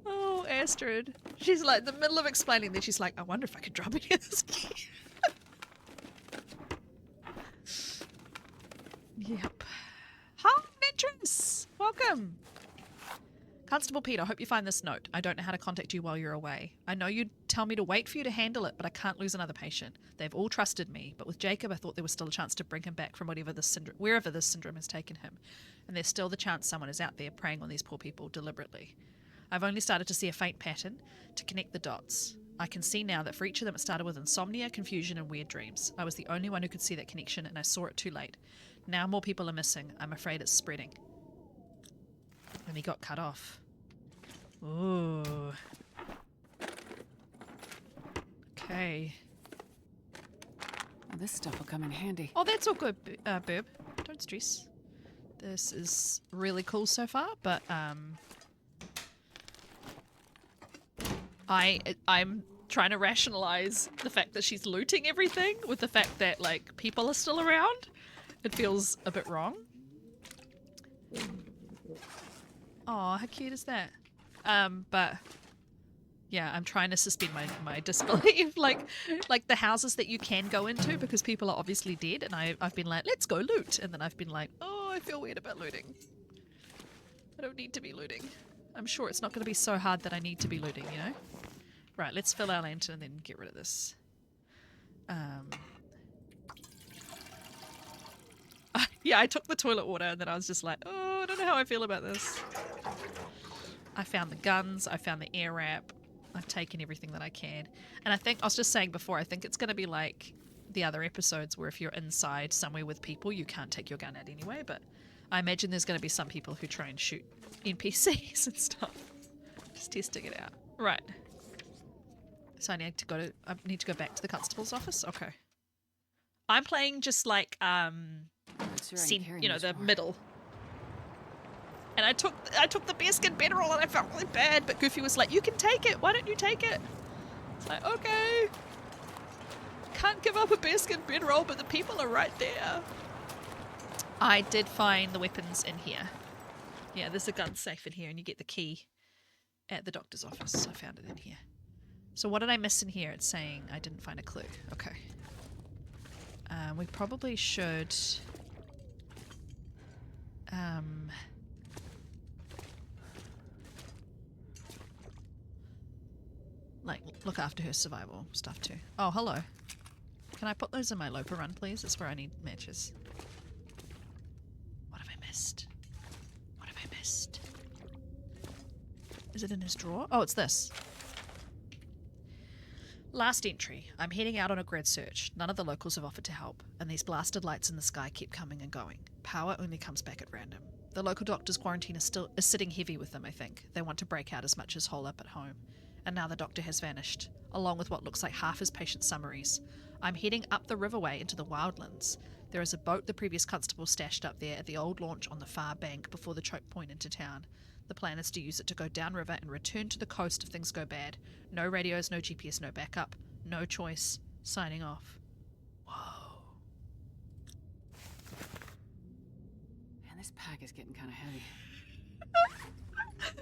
Oh, Astrid. She's like, in the middle of explaining this, she's like, I wonder if I could drop any of this gear. Yep. Hi, Nitrous! Welcome! Constable Pete, I hope you find this note. I don't know how to contact you while you're away. I know you'd tell me to wait for you to handle it, but I can't lose another patient. They've all trusted me, but with Jacob I thought there was still a chance to bring him back from wherever this syndrome has taken him. And there's still the chance someone is out there preying on these poor people deliberately. I've only started to see a faint pattern to connect the dots. I can see now that for each of them it started with insomnia, confusion and weird dreams. I was the only one who could see that connection and I saw it too late. Now more people are missing. I'm afraid it's spreading. And he got cut off. Ooh. Okay. Well, this stuff will come in handy. Oh, that's all good, Burb. Don't stress. This is really cool so far, but I'm trying to rationalize the fact that she's looting everything with the fact that like people are still around. It feels a bit wrong. Oh, how cute is that? But yeah, I'm trying to suspend my disbelief. like the houses that you can go into because people are obviously dead, and I've been like, let's go loot, and then I've been like, oh, I feel weird about looting. I don't need to be looting. I'm sure it's not going to be so hard that I need to be looting, you know? Right, let's fill our lantern and then get rid of this. Yeah, I took the toilet water and then I was just like, oh, I don't know how I feel about this. I found the guns, I found the air wrap, I've taken everything that I can. And I think, I was just saying before, I think it's going to be like the other episodes where if you're inside somewhere with people, you can't take your gun out anyway, but I imagine there's going to be some people who try and shoot NPCs and stuff. Just testing it out. Right. So I need to go back to the constable's office? Okay. I'm playing just like, the middle. And I took the bearskin bedroll and I felt really bad, but Goofy was like, you can take it, why don't you take it? It's like, okay. Can't give up a bearskin bedroll, but the people are right there. I did find the weapons in here. Yeah, there's a gun safe in here and you get the key at the doctor's office. I found it in here. So what did I miss in here? It's saying I didn't find a clue. Okay. We probably should Like, look after her survival stuff too. Oh, hello. Can I put those in my Loper run, please? It's where I need matches. What have I missed? What have I missed? Is it in his drawer? Oh, it's this. Last entry. I'm heading out on a grad search. None of the locals have offered to help, and these blasted lights in the sky keep coming and going. Power only comes back at random. The local doctor's quarantine is sitting heavy with them, I think. They want to break out as much as hole up at home. And now the doctor has vanished, along with what looks like half his patient summaries. I'm heading up the riverway into the wildlands. There is a boat the previous constable stashed up there at the old launch on the far bank before the choke point into town. The plan is to use it to go downriver and return to the coast if things go bad. No radios, no GPS, no backup. No choice. Signing off. Whoa. Man, this pack is getting kind of heavy.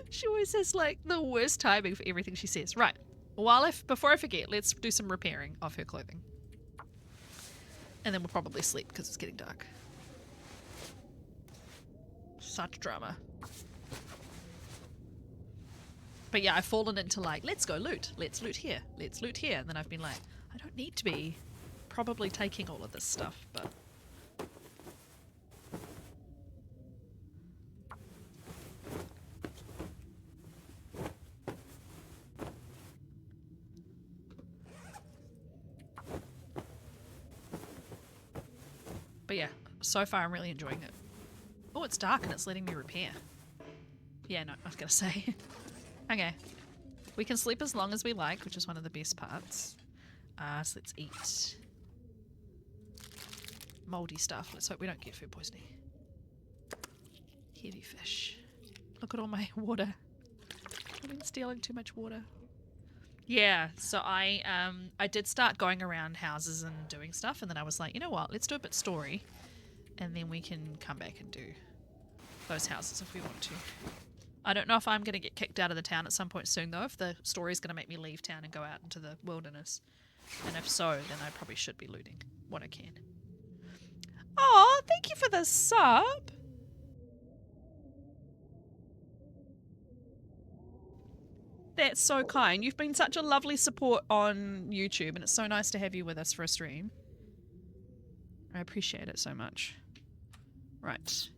She always has like the worst timing for everything she says. Right. Before I forget, let's do some repairing of her clothing. And then we'll probably sleep because it's getting dark. Such drama. But yeah, I've fallen into like, let's go loot. Let's loot here. Let's loot here. And then I've been like, I don't need to be probably taking all of this stuff, but... But yeah, so far I'm really enjoying it. Oh, it's dark and it's letting me repair. Yeah, no, I was gonna say. Okay. We can sleep as long as we like, which is one of the best parts. So let's eat moldy stuff. Let's hope we don't get food poisoning. Heavy fish. Look at all my water. I've been stealing too much water. Yeah, so I did start going around houses and doing stuff, and then I was like, you know what, let's do a bit story, and then we can come back and do those houses if we want to. I don't know if I'm going to get kicked out of the town at some point soon, though, if the story is going to make me leave town and go out into the wilderness. And if so, then I probably should be looting what I can. Oh, thank you for the sub! That's so kind. You've been such a lovely support on YouTube, and it's so nice to have you with us for a stream. I appreciate it so much. Right.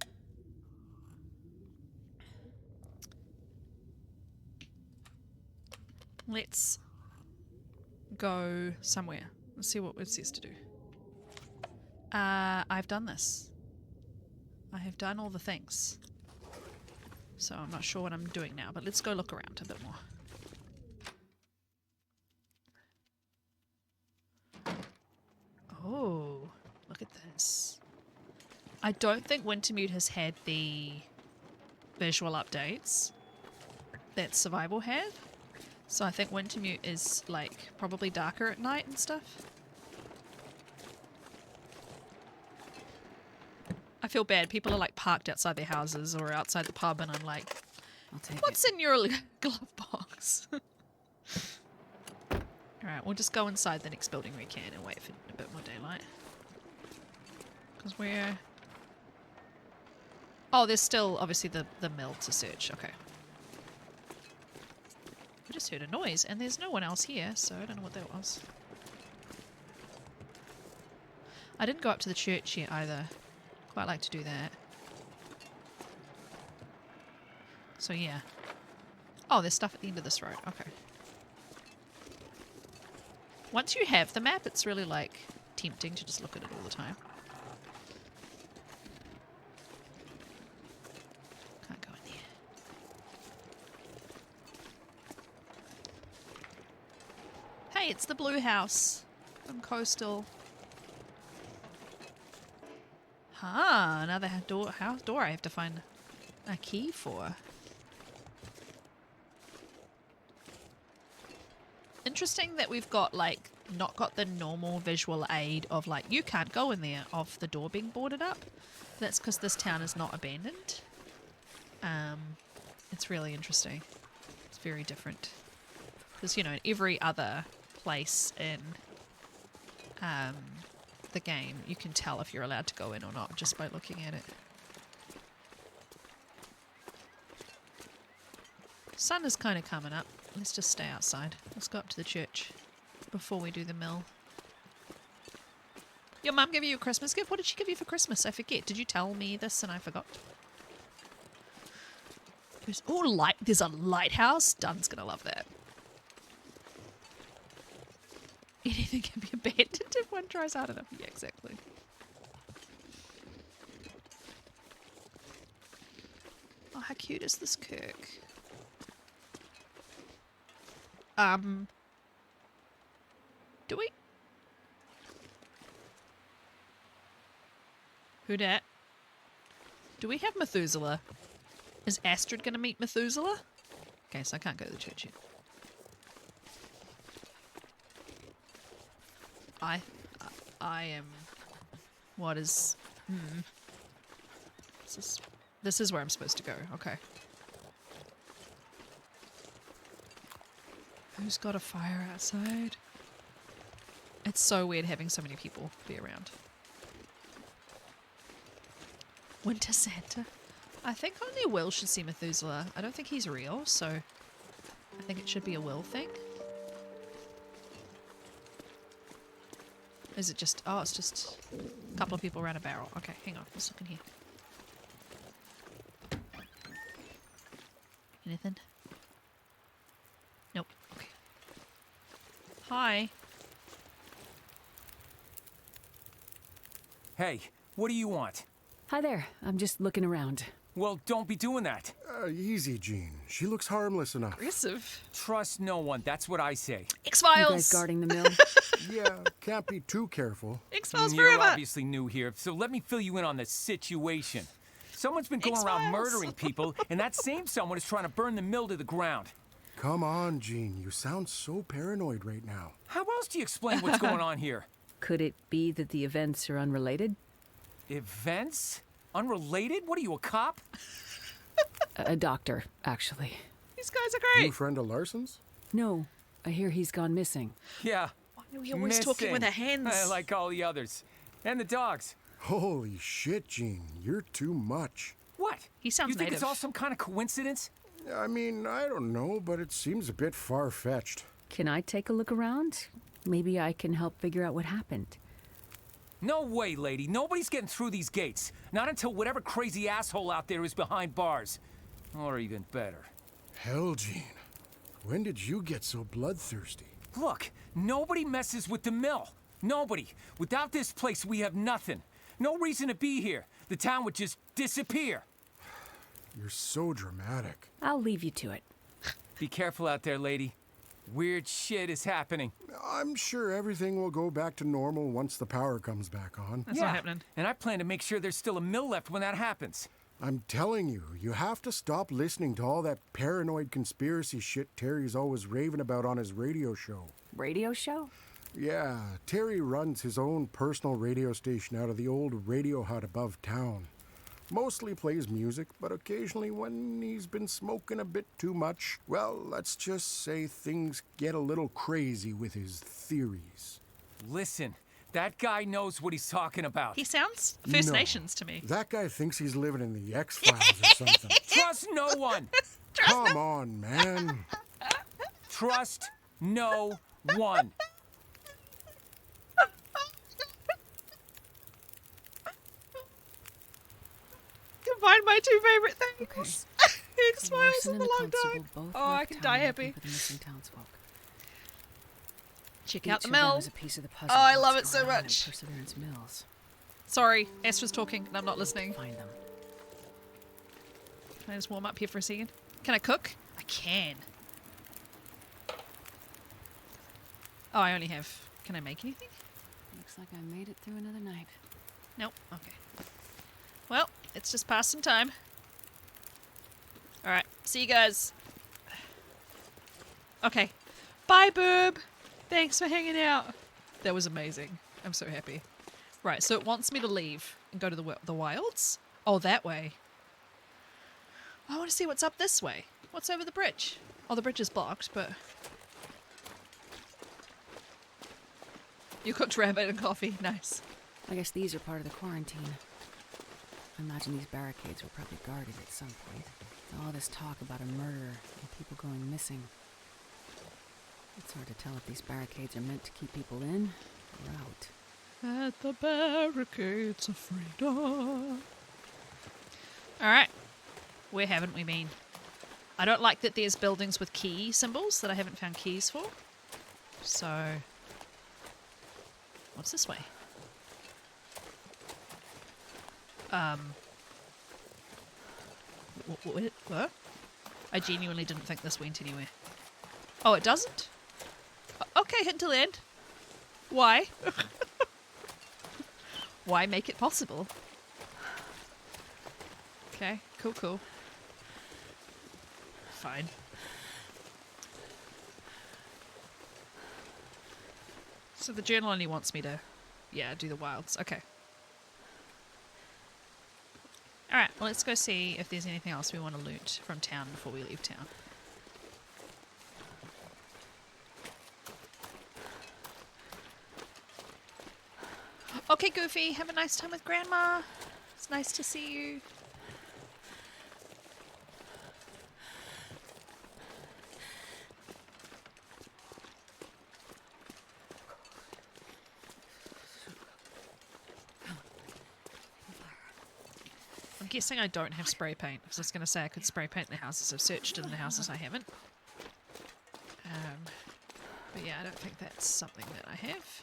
Let's go somewhere. Let's see what it says to do. I've done this. I have done all the things. So I'm not sure what I'm doing now, but let's go look around a bit more. Oh, look at this. I don't think Wintermute has had the visual updates that Survival had. So I think Wintermute is like probably darker at night and stuff. I feel bad. People are like parked outside their houses or outside the pub, and I'm like, what's in your glove box? Alright, we'll just go inside the next building we can and wait for a bit more daylight. Because we're... Oh, there's still obviously the mill to search. Okay. I just heard a noise and there's no one else here, so I don't know what that was. I didn't go up to the church yet either. Quite like to do that. So yeah. Oh, there's stuff at the end of this road. Okay. Once you have the map, it's really like tempting to just look at it all the time. Can't go in there. Hey, it's the blue house from Coastal. Ah, another house door I have to find a key for. Interesting that we've got like not got the normal visual aid of like you can't go in there of the door being boarded up. That's because this town is not abandoned. It's really interesting. It's very different because you know in every other place in the game you can tell if you're allowed to go in or not just by looking at it. sun is kind of coming up. Let's just stay outside. Let's go up to the church before we do the mill. Your mum gave you a Christmas gift? What did she give you for Christmas? I forget. Did you tell me this and I forgot? There's a lighthouse. Dun's gonna love that. Anything can be abandoned if one tries hard enough. Yeah, exactly. Oh, how cute is this kirk? Do we? Who dat? Do we have Methuselah? Is Astrid gonna meet Methuselah? Okay, so I can't go to the church yet. I am... What is... This is where I'm supposed to go. Okay. Who's got a fire outside? It's so weird having so many people be around. Winter Santa? I think only Will should see Methuselah. I don't think he's real, so I think it should be a Will thing. Is it just... Oh, it's just a couple of people around a barrel. Okay, hang on. Let's look in here. Anything? Nope. Okay. Hi. Hey, what do you want? Hi there. I'm just looking around. Well, don't be doing that. Easy, Jean. She looks harmless enough. Aggressive. Trust no one. That's what I say. X-Files. You guys guarding the mill? Yeah, can't be too careful. X-Files You're forever. obviously new here, so let me fill you in on the situation. Someone's been going around murdering people, and that same someone is trying to burn the mill to the ground. Come on, Jean. You sound so paranoid right now. How else do you explain what's going on here? Could it be that the events are unrelated? Events? Unrelated? What are you, a cop? A doctor, actually. These guys are great. New friend of Larson's? No, I hear he's gone missing. Yeah. Why are we always talking with our hands? Like all the others. And the dogs. Holy shit, Jean. You're too much. What? He sounds You think native. it's all some kind of coincidence? I mean, I don't know, but it seems a bit far-fetched. Can I take a look around? Maybe I can help figure out what happened. No way, lady. Nobody's getting through these gates. Not until whatever crazy asshole out there is behind bars. Or even better. Hell, Jean. When did you get so bloodthirsty? Look, nobody messes with the mill. Nobody. Without this place, we have nothing. No reason to be here. The town would just disappear. You're so dramatic. I'll leave you to it. Be careful out there, lady. Weird shit is happening. I'm sure everything will go back to normal once the power comes back on. That's not happening. And I plan to make sure there's still a mill left when that happens. I'm telling you, you have to stop listening to all that paranoid conspiracy shit Terry's always raving about on his radio show. Radio show? Yeah, Terry runs his own personal radio station out of the old radio hut above town. Mostly plays music, but occasionally when he's been smoking a bit too much, well, let's just say things get a little crazy with his theories. Listen, that guy knows what he's talking about. He sounds First No. Nations to me. That guy thinks he's living in the X-Files or something. Trust no one. Come on, man. Trust no one. Combine my two favorite things. X-Files Larson and and the the Long constable Dog. both Oh, I left can town die looking happy. for the missing townsfolk. Check out Each the of them mill. is a piece of the puzzle Oh, I of love what's it so going on in much. Perseverance Mills. Sorry, Astra's talking and I'm not listening. Find them. Can I just warm up here for a second? Can I cook? I can. Oh, I only have... Can I make anything? Looks like I made it through another night. Nope. Okay. Well, it's just pass some time. Alright, see you guys. Okay. Bye, boob! Thanks for hanging out. That was amazing. I'm so happy. Right, so it wants me to leave and go to the wilds? Oh, that way. I want to see what's up this way. What's over the bridge? Oh, the bridge is blocked, but... You cooked rabbit and coffee. Nice. I guess these are part of the quarantine. I imagine these barricades were probably guarded at some point. All this talk about a murder and people going missing. It's hard to tell if these barricades are meant to keep people in or out. At the barricades of freedom. Alright. Where haven't we been? I don't like that there's buildings with key symbols that I haven't found keys for. So... what's this way? What? I genuinely didn't think this went anywhere. Oh, it doesn't? Okay, hint to land. Why? Why make it possible? Okay, cool. Fine. So the journal only wants me to, yeah, do the wilds. Okay. Alright, well, let's go see if there's anything else we want to loot from town before we leave town. Okay, Goofy, have a nice time with Grandma. It's nice to see you. I'm guessing I don't have spray paint, because I was going to say I could spray paint the houses I've searched and the houses I haven't. But yeah, I don't think that's something that I have.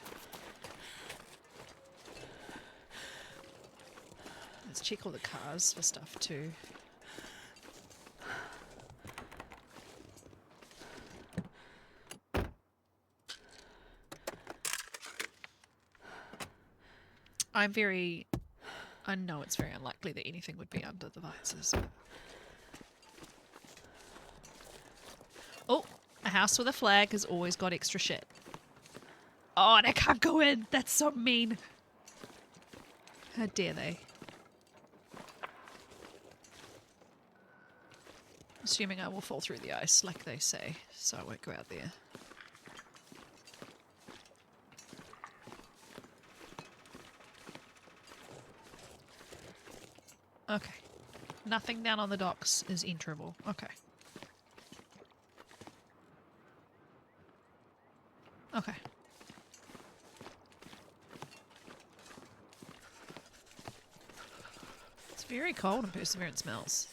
Let's check all the cars for stuff too. I know it's very unlikely that anything would be under the visors. Oh, a house with a flag has always got extra shit. Oh, and I can't go in. That's so mean. How dare they? Assuming I will fall through the ice, like they say, so I won't go out there. Okay. Nothing down on the docks is enterable. Okay. Okay. It's very cold in Perseverance Mills.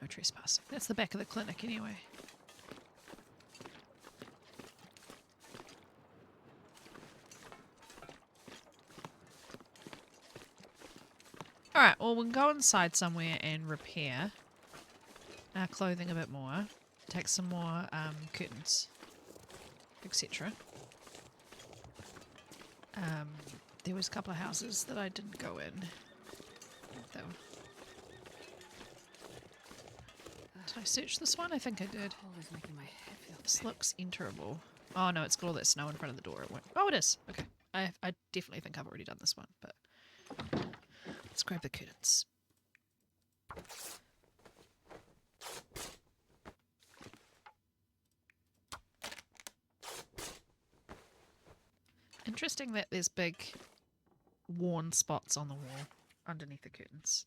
No trespassing. That's the back of the clinic anyway. Alright, well we can go inside somewhere and repair our clothing a bit more. Take some more curtains, etc. There was a couple of houses that I didn't go in. Though. Did I search this one? I think I did. This looks enterable. Oh no, it's got all that snow in front of the door. It won't. Oh, it is. Okay. I definitely think I've already done this one, but let's grab the curtains. Interesting that there's big worn spots on the wall underneath the curtains.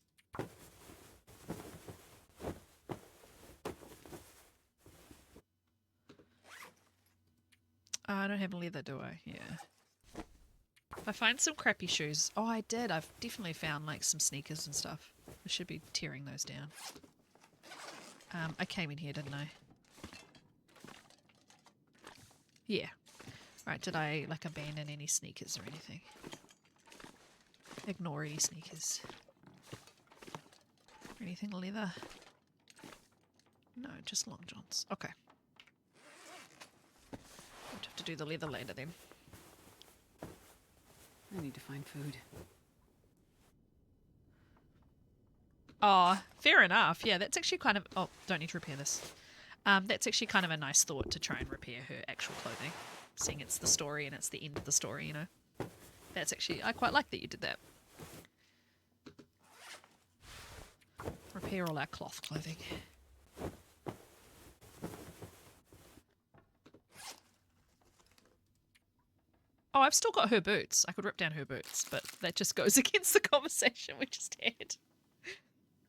I don't have leather, do I? Yeah. If I find some crappy shoes... Oh, I did. I've definitely found, like, some sneakers and stuff. I should be tearing those down. I came in here, didn't I? Yeah. Right, did I, like, abandon any sneakers or anything? Ignore any sneakers. Anything leather? No, just long johns. Okay. I'd have to do the leather later then. I need to find food. Oh, fair enough. Yeah, that's actually kind of... Oh, don't need to repair this. That's actually kind of a nice thought to try and repair her actual clothing. Seeing it's the story and it's the end of the story, you know. That's actually... I quite like that you did that. Repair all our cloth clothing. Oh, I've still got her boots. I could rip down her boots, but that just goes against the conversation we just had.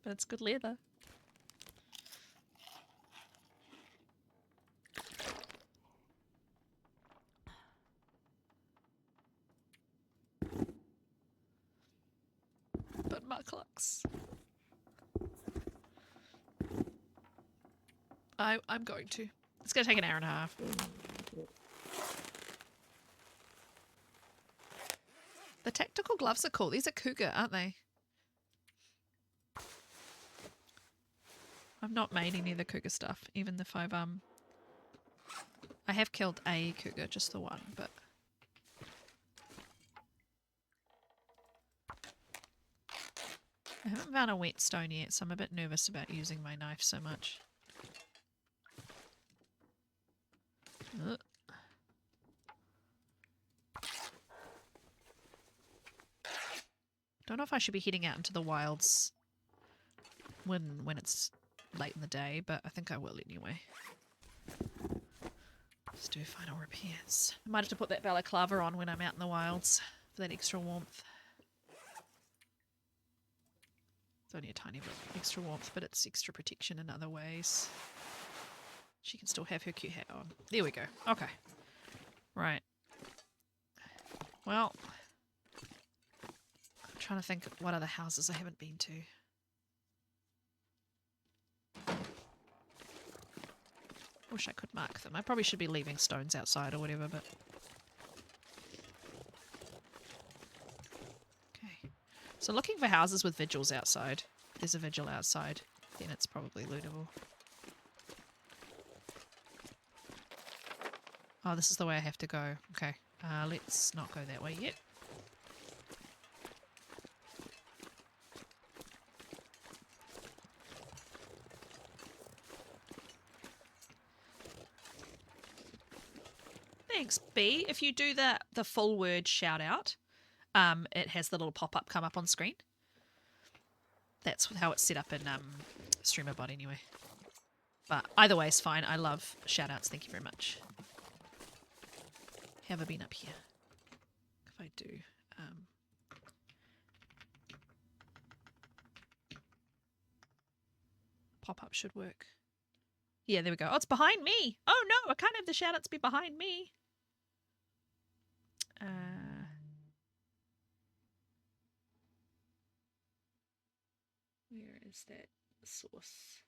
But it's good leather. But mucklux. I'm going to. It's going to take an hour and a half. The tactical gloves are cool. These are cougar, aren't they? I've not made any of the cougar stuff, even if I have killed a cougar, just the one, but I haven't found a whetstone yet, so I'm a bit nervous about using my knife so much. Ugh. Don't know if I should be heading out into the wilds when it's late in the day, but I think I will anyway. Let's do final repairs. I might have to put that balaclava on when I'm out in the wilds for that extra warmth. It's only a tiny bit extra warmth, but it's extra protection in other ways. She can still have her cute hat on. There we go. Okay. Right. Well, I'm trying to think of what other houses I haven't been to. Wish I could mark them. I probably should be leaving stones outside or whatever, but... Okay. So looking for houses with vigils outside. If there's a vigil outside, then it's probably lootable. Oh, this is the way I have to go. Okay. Let's not go that way yet. Thanks, B. If you do the full word shout out, it has the little pop-up come up on screen. That's how it's set up in StreamerBot anyway. But either way is fine. I love shout outs. Thank you very much. Have I been up here? If I do. Pop-up should work. Yeah, there we go. Oh, it's behind me. Oh no, I can't have the shout outs be behind me. Where is that source?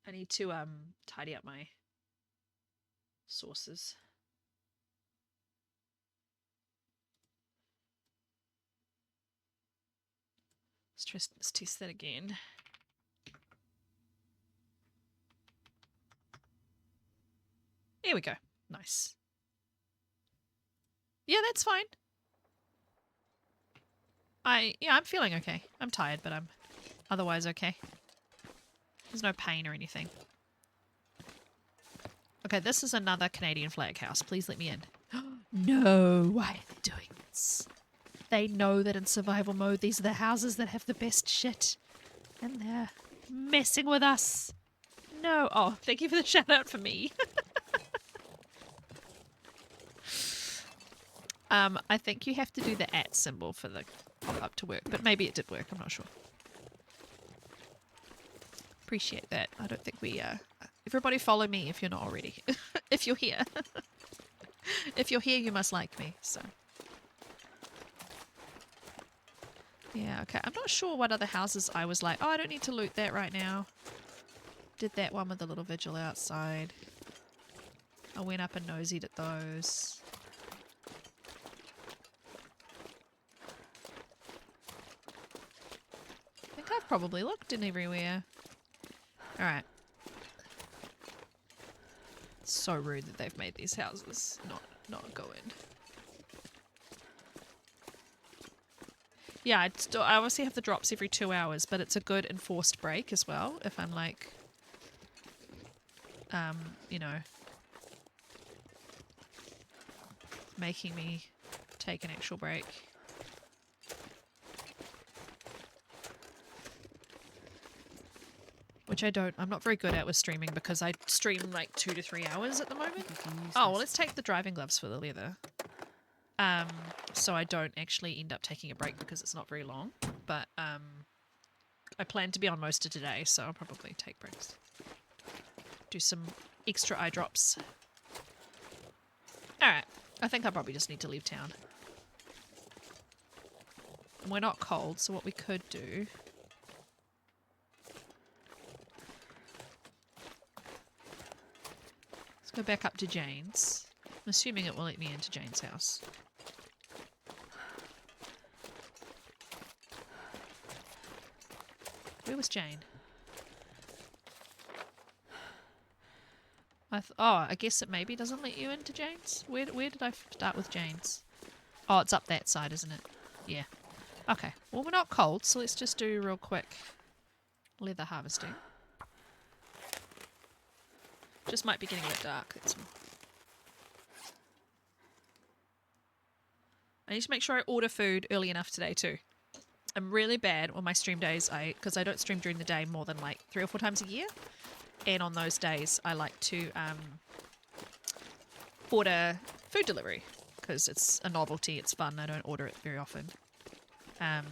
I need to tidy up my sources. Let's test that again. Here we go. Nice. Yeah, that's fine. I'm feeling okay. I'm tired, but I'm otherwise okay. There's no pain or anything. Okay, this is another Canadian flag house. Please let me in. No, why are they doing this? They know that in survival mode, these are the houses that have the best shit. And they're messing with us. No. Oh, thank you for the shout out for me. I think you have to do the @ symbol for the pop-up to work, but maybe it did work, I'm not sure. Appreciate that. I don't think we, everybody follow me if you're not already. If you're here. If you're here, you must like me, so. Yeah, okay. I'm not sure what other houses I was like, oh, I don't need to loot that right now. Did that one with the little vigil outside. I went up and nosied at those. I think I've probably looked in everywhere. Alright. It's so rude that they've made these houses not go in. Yeah, I obviously have the drops every 2 hours, but it's a good enforced break as well. If I'm like, you know, making me take an actual break. Which I'm not very good at with streaming because I stream like 2 to 3 hours at the moment. Oh, well, let's take the driving gloves for the leather. So I don't actually end up taking a break because it's not very long. But I plan to be on most of today, so I'll probably take breaks. Do some extra eye drops. Alright, I think I probably just need to leave town. We're not cold, so what we could do... Let's go back up to Jane's. I'm assuming it will let me into Jane's house. Where was Jane? I guess it maybe doesn't let you into Jane's. Where did I start with Jane's? Oh, it's up that side, isn't it? Yeah. Okay. Well, we're not cold, so let's just do real quick leather harvesting. Just might be getting a bit dark. That's all. I need to make sure I order food early enough today too. I'm really bad on my stream days because I don't stream during the day more than like 3 or 4 times a year. And on those days, I like to order food delivery because it's a novelty. It's fun. I don't order it very often. I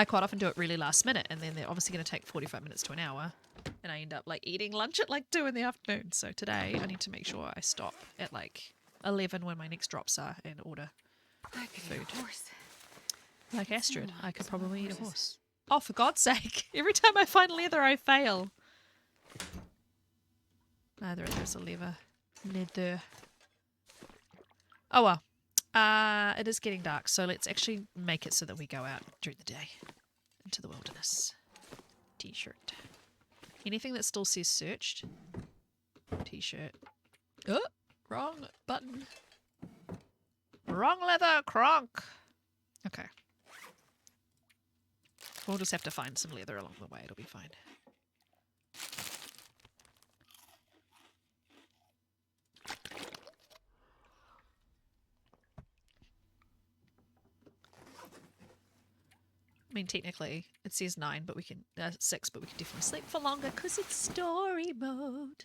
quite often do it really last minute, and then they're obviously going to take 45 minutes to an hour, and I end up like eating lunch at like 2 in the afternoon. So today I need to make sure I stop at like 11 when my next drops are and order food. Like Astrid, I could probably eat a horse. Oh, for God's sake. Every time I find leather, I fail. Neither of those are leather. Leather. Oh, well. It is getting dark, so let's actually make it so that we go out during the day. Into the wilderness. T-shirt. Anything that still says searched. T-shirt. Oh, wrong button. Wrong leather, cronk. Okay. We'll just have to find some leather along the way. It'll be fine. I mean, technically, it says 9, but we can 6, but we can definitely sleep for longer because it's story mode.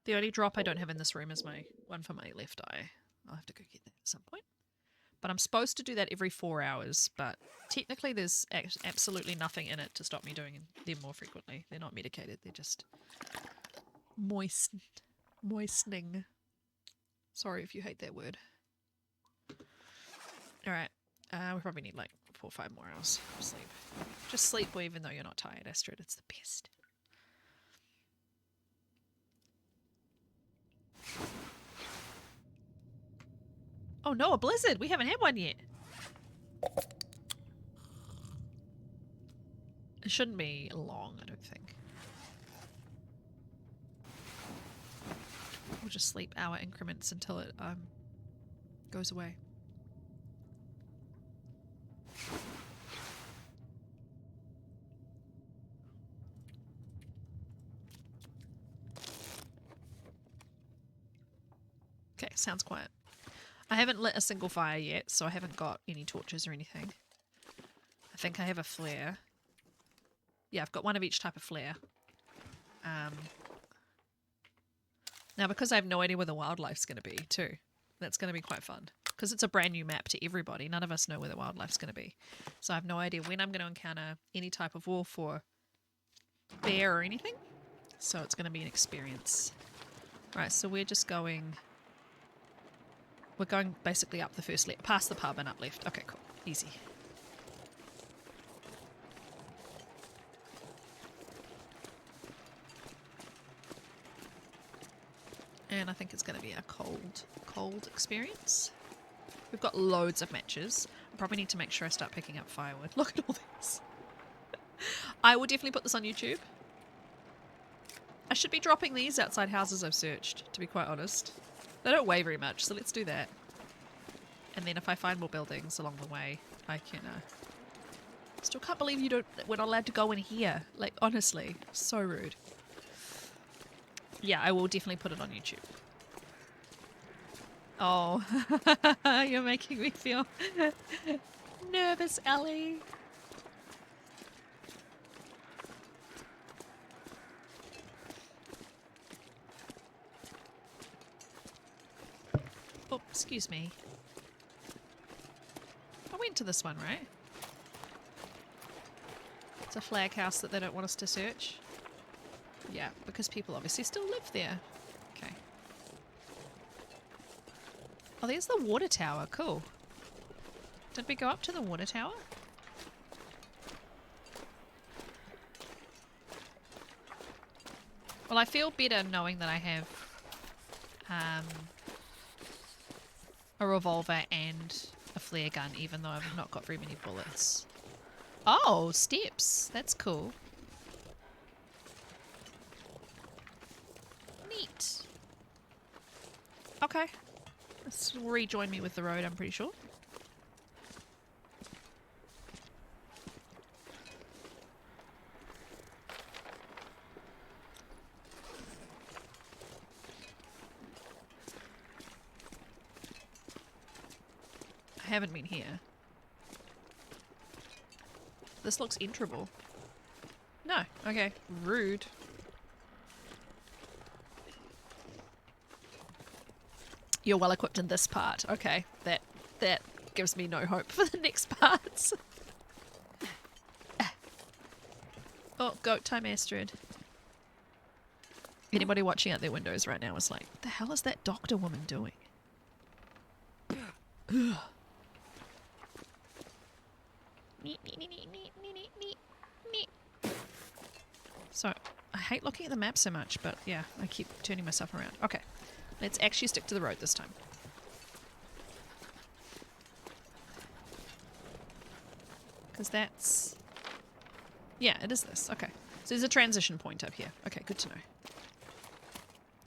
The only drop I don't have in this room is my one for my left eye. I'll have to go get that at some point. But I'm supposed to do that every 4 hours, but technically there's absolutely nothing in it to stop me doing them more frequently. They're not medicated, they're just moistening. Sorry if you hate that word. Alright, we probably need like 4 or 5 more hours of sleep. Just sleep even though you're not tired, Astrid. It's the best. Oh no, a blizzard! We haven't had one yet. It shouldn't be long, I don't think. We'll just sleep hour increments until it goes away. Okay, sounds quiet. I haven't lit a single fire yet, so I haven't got any torches or anything. I think I have a flare. Yeah, I've got one of each type of flare. Now, because I have no idea where the wildlife's going to be, too, that's going to be quite fun. Because it's a brand new map to everybody. None of us know where the wildlife's going to be. So I have no idea when I'm going to encounter any type of wolf or bear or anything. So it's going to be an experience. Right, so we're just going... We're going basically up the first left, past the pub and up left. Okay, cool. Easy. And I think it's going to be a cold experience. We've got loads of matches. I probably need to make sure I start picking up firewood. Look at all this. I will definitely put this on YouTube. I should be dropping these outside houses I've searched, to be quite honest. They don't weigh very much, so let's do that. And then if I find more buildings along the way, I can Still can't believe we're not allowed to go in here. Like, honestly, so rude. Yeah, I will definitely put it on YouTube. Oh, you're making me feel nervous, Ellie. Oh, excuse me. I went to this one, right? It's a flag house that they don't want us to search. Yeah, because people obviously still live there. Okay. Oh, there's the water tower. Cool. Did we go up to the water tower? Well, I feel better knowing that I have a revolver and a flare gun, even though I've not got very many bullets. Oh, steps. That's cool. Neat. Okay. This will rejoin me with the road, I'm pretty sure. I haven't been here. This looks enterable. No. Okay. Rude. You're well equipped in this part. Okay. That gives me no hope for the next parts. Oh, goat time, Astrid. Anybody watching out their windows right now is like, what the hell is that doctor woman doing? So, I hate looking at the map so much, but yeah, I keep turning myself around. Okay, let's actually stick to the road this time. Because that's... Yeah, it is this. Okay. So there's a transition point up here. Okay, good to know.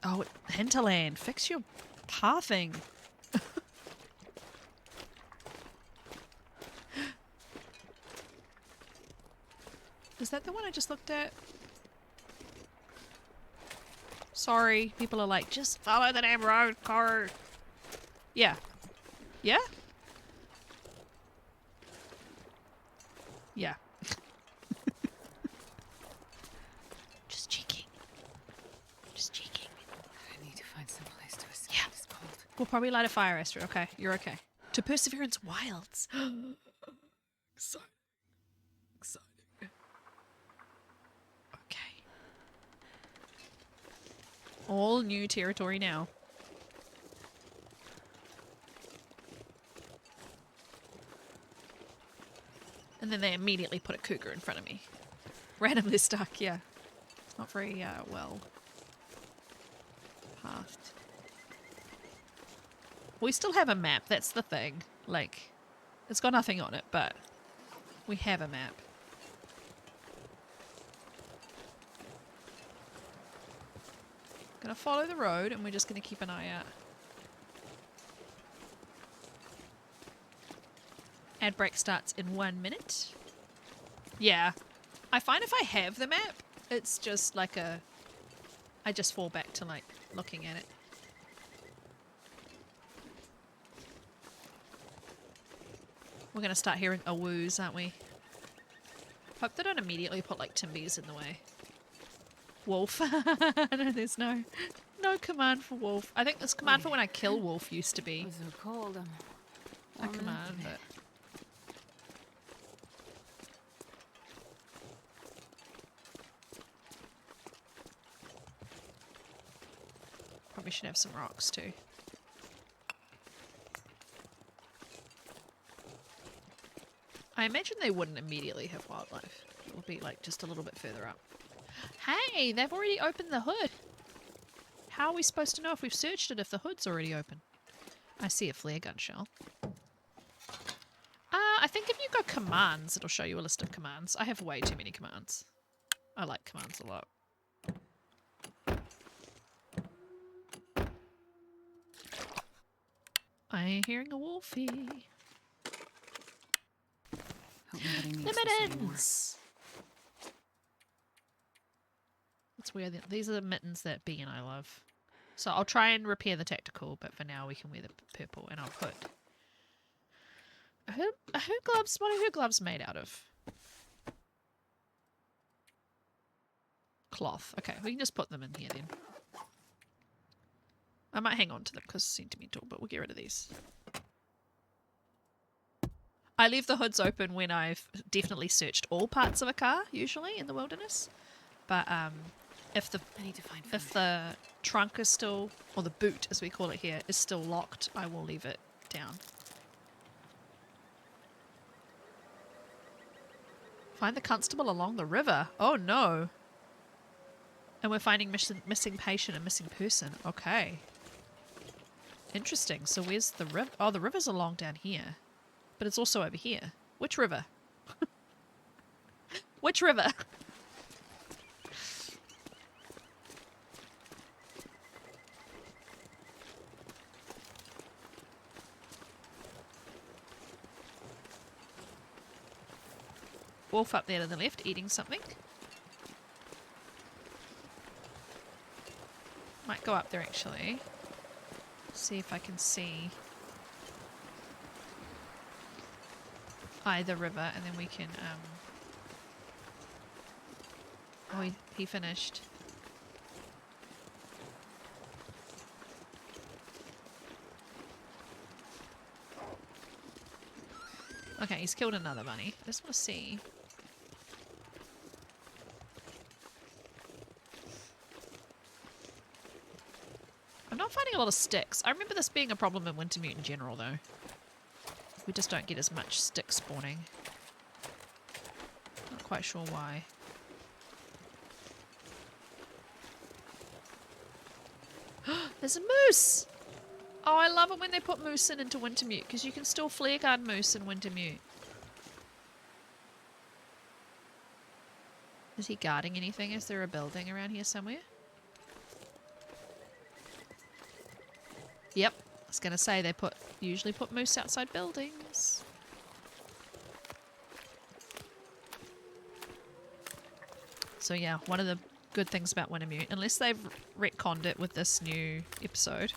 Oh, Hinterland. Fix your pathing. Is that the one I just looked at? Sorry, people are like, just follow the damn road, car. Yeah. Yeah? Yeah. Just checking. Just checking. I need to find some place to escape this cold. We'll probably light a fire, Esther. Okay, you're okay. To Perseverance Wilds. Exciting. Exciting. Okay. All new territory now. And then they immediately put a cougar in front of me. Randomly stuck, yeah. It's not very well pathed. We still have a map, that's the thing. Like, it's got nothing on it, but we have a map. Gonna follow the road and we're just gonna keep an eye out. Ad break starts in 1 minute. Yeah. I find if I have the map, it's just like a... I just fall back to like looking at it. We're gonna start hearing awoos, aren't we? Hope they don't immediately put like Timbies in the way. Wolf. No, there's no command for wolf. I think this command for when I kill wolf used to be It's so cold. a command, but... Probably should have some rocks too. I imagine they wouldn't immediately have wildlife. It would be like just a little bit further up. Hey, they've already opened the hood. How are we supposed to know if we've searched it if the hood's already open? I see a flare gun shell. I think if you go commands, it'll show you a list of commands. I have way too many commands. I like commands a lot. I'm hearing a wolfie. Nobody needs The this anymore. mittens! That's weird. These are the mittens that B and I love. So I'll try and repair the tactical, but for now we can wear the purple, and I'll put... Are her gloves... What are her gloves made out of? Cloth. Okay, we can just put them in here then. I might hang on to them because sentimental, but we'll get rid of these. I leave the hoods open when I've definitely searched all parts of a car, usually, in the wilderness. But if the trunk is still, or the boot as we call it here, is still locked, I will leave it down. Find the constable along the river. Oh no. And we're finding missing patient and missing person. Okay. Interesting. So where's the river? Oh, the river's along down here. But it's also over here. Which river? Which river? Wolf up there to the left eating something. Might go up there actually. See if I can see the river, and then we can oh, he finished. Okay, he's killed another bunny. I just want to see. I'm not finding a lot of sticks. I remember this being a problem in Wintermute in general, though. We just don't get as much stick spawning. Not quite sure why. There's a moose! Oh, I love it when they put moose into Wintermute, because you can still flare guard moose in Wintermute. Is he guarding anything? Is there a building around here somewhere? Yep. I was going to say they usually put moose outside buildings. So yeah, one of the good things about Wintermute, unless they've retconned it with this new episode,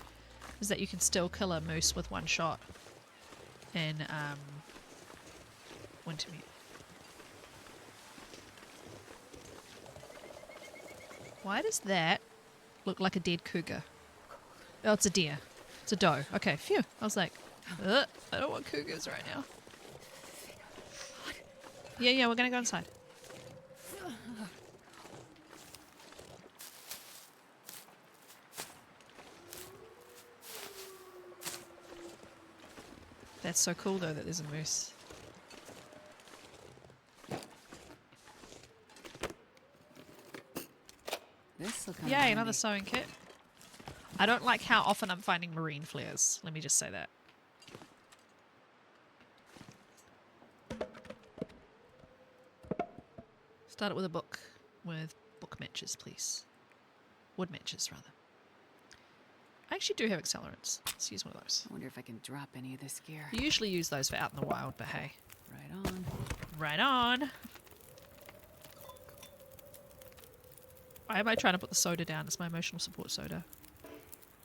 is that you can still kill a moose with one shot in Wintermute. Why does that look like a dead cougar? Oh, it's a deer. It's a doe. Okay, phew. I was like, I don't want cougars right now. Yeah, we're gonna go inside. That's so cool though that there's a moose. Yay, another sewing kit. I don't like how often I'm finding marine flares. Let me just say that. Start it with a book. With book matches, please. Wood matches, rather. I actually do have accelerants. Let's use one of those. I wonder if I can drop any of this gear. You usually use those for out in the wild, but hey. Right on. Right on. Why am I trying to put the soda down? It's my emotional support soda.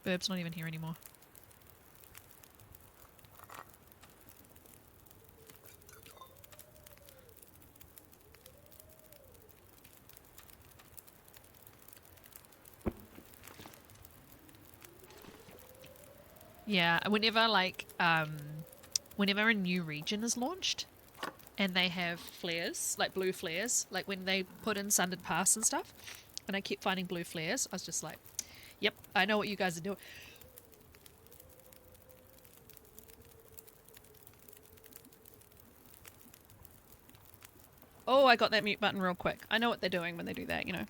Burb's not even here anymore. Yeah, whenever whenever a new region is launched and they have flares, like blue flares, like when they put in Sundered Pass and stuff, and I keep finding blue flares, I was just like, yep, I know what you guys are doing. Oh, I got that mute button real quick. I know what they're doing when they do that, you know.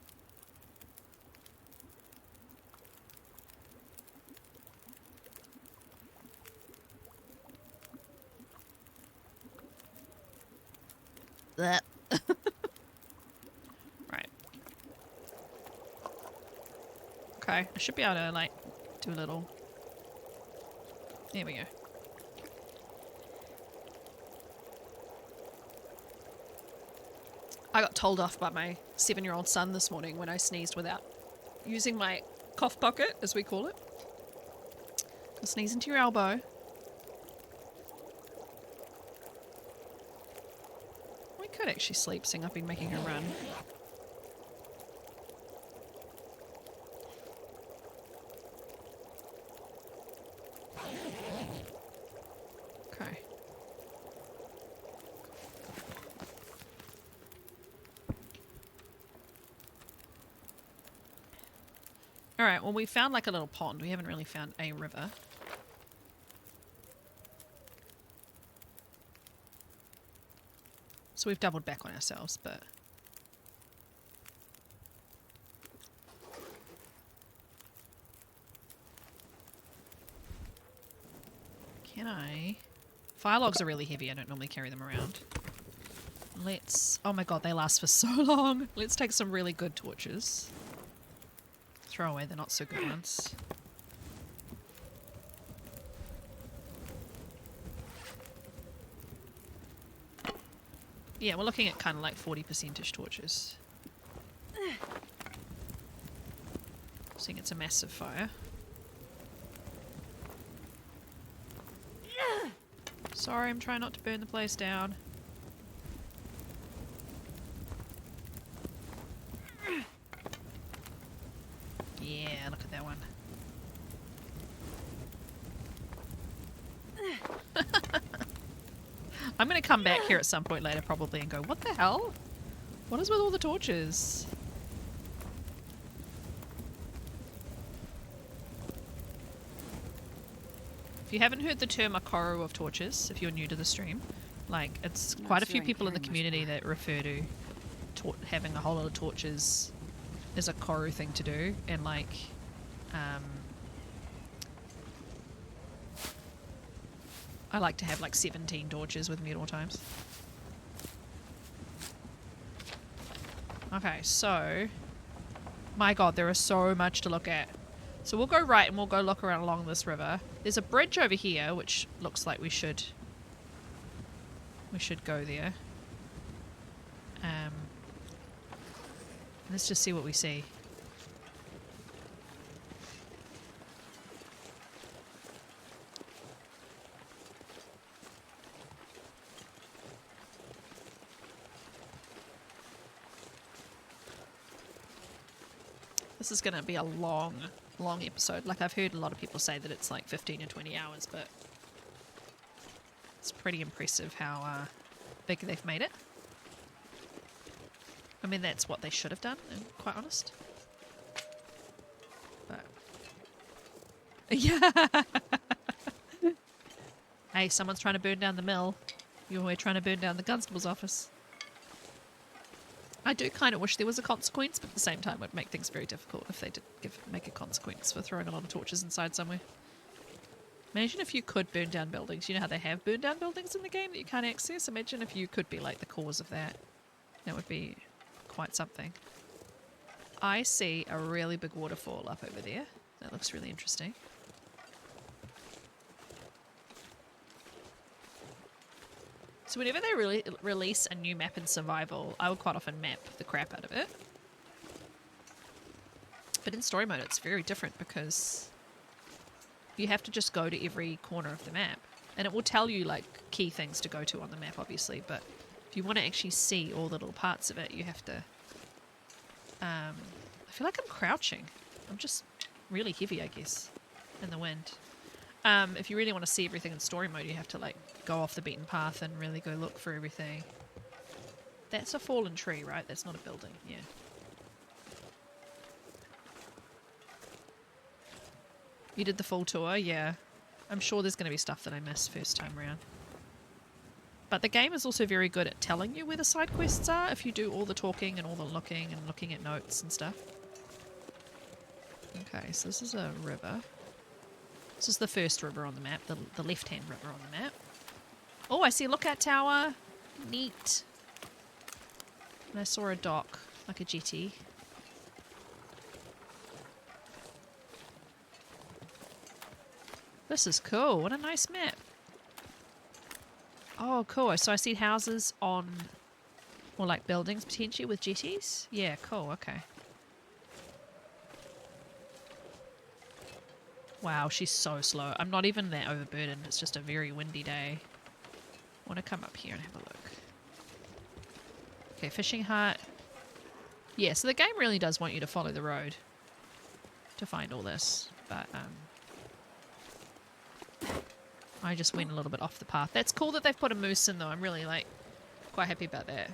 That. Right. Okay, I should be able to, like, do a little... There we go. I got told off by my 7-year-old son this morning when I sneezed without using my cough pocket, as we call it. You'll sneeze into your elbow. I could actually sleep, seeing I've been making her run. Okay. Alright, well we found like a little pond. We haven't really found a river. So we've doubled back on ourselves, but... Can I... Fire logs are really heavy. I don't normally carry them around. Let's... Oh my god, they last for so long. Let's take some really good torches. Throw away the not so good ones. Yeah, we're looking at kind of like 40%-ish torches. Seeing it's a massive fire. Sorry, I'm trying not to burn the place down. Yeah, look at that one. I'm going to come back here at some point later probably and go, what the hell? What is with all the torches? If you haven't heard the term a koru of torches, if you're new to the stream, like, it's quite a few people in the community that refer to having a whole lot of torches as a koru thing to do, and like, I like to have like 17 torches with me at all times. Okay, so, my god, there is so much to look at. So we'll go right and we'll go look around along this river. There's a bridge over here, which looks like we should go there. Let's just see what we see. This is going to be a long episode. Like, I've heard a lot of people say that it's like 15 or 20 hours, but it's pretty impressive how big they've made it. I mean, that's what they should have done, I'm quite honest. But yeah. Hey, someone's trying to burn down the mill. We're trying to burn down the constable's office. I do kind of wish there was a consequence, but at the same time it would make things very difficult if they did make a consequence for throwing a lot of torches inside somewhere. Imagine if you could burn down buildings. You know how they have burned down buildings in the game that you can't access? Imagine if you could be like the cause of that. That would be quite something. I see a really big waterfall up over there. That looks really interesting. So whenever they release a new map in survival, I would quite often map the crap out of it. But in story mode it's very different because you have to just go to every corner of the map. And it will tell you like key things to go to on the map obviously, but if you want to actually see all the little parts of it, you have to... I feel like I'm crouching. I'm just really heavy, I guess, in the wind. If you really want to see everything in story mode, you have to like go off the beaten path and really go look for everything. That's a fallen tree, right? That's not a building, yeah. You did the full tour? Yeah. I'm sure there's going to be stuff that I missed first time around. But the game is also very good at telling you where the side quests are if you do all the talking and all the looking and looking at notes and stuff. Okay, so this is a river. This is the first river on the map, the left-hand river on the map. Oh, I see a lookout tower. Neat. And I saw a dock, like a jetty. This is cool. What a nice map. Oh, cool. So I see houses on Or like buildings potentially with jetties? Yeah, cool, okay. Wow, she's so slow. I'm not even that overburdened. It's just a very windy day. I want to come up here and have a look. Okay, fishing hut. Yeah, so the game really does want you to follow the road to find all this. But, I just went a little bit off the path. That's cool that they've put a moose in, though. I'm really, like, quite happy about that.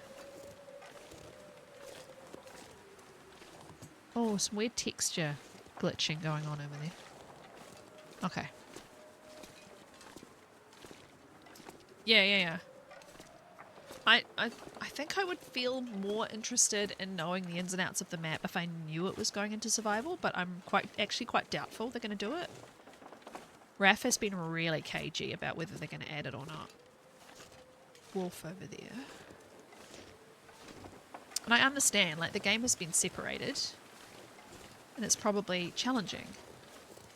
Oh, some weird texture glitching going on over there. Okay. Yeah. I think I would feel more interested in knowing the ins and outs of the map if I knew it was going into survival, but I'm actually quite doubtful they're going to do it. Raph has been really cagey about whether they're going to add it or not. Wolf over there. And I understand, like, the game has been separated, and it's probably challenging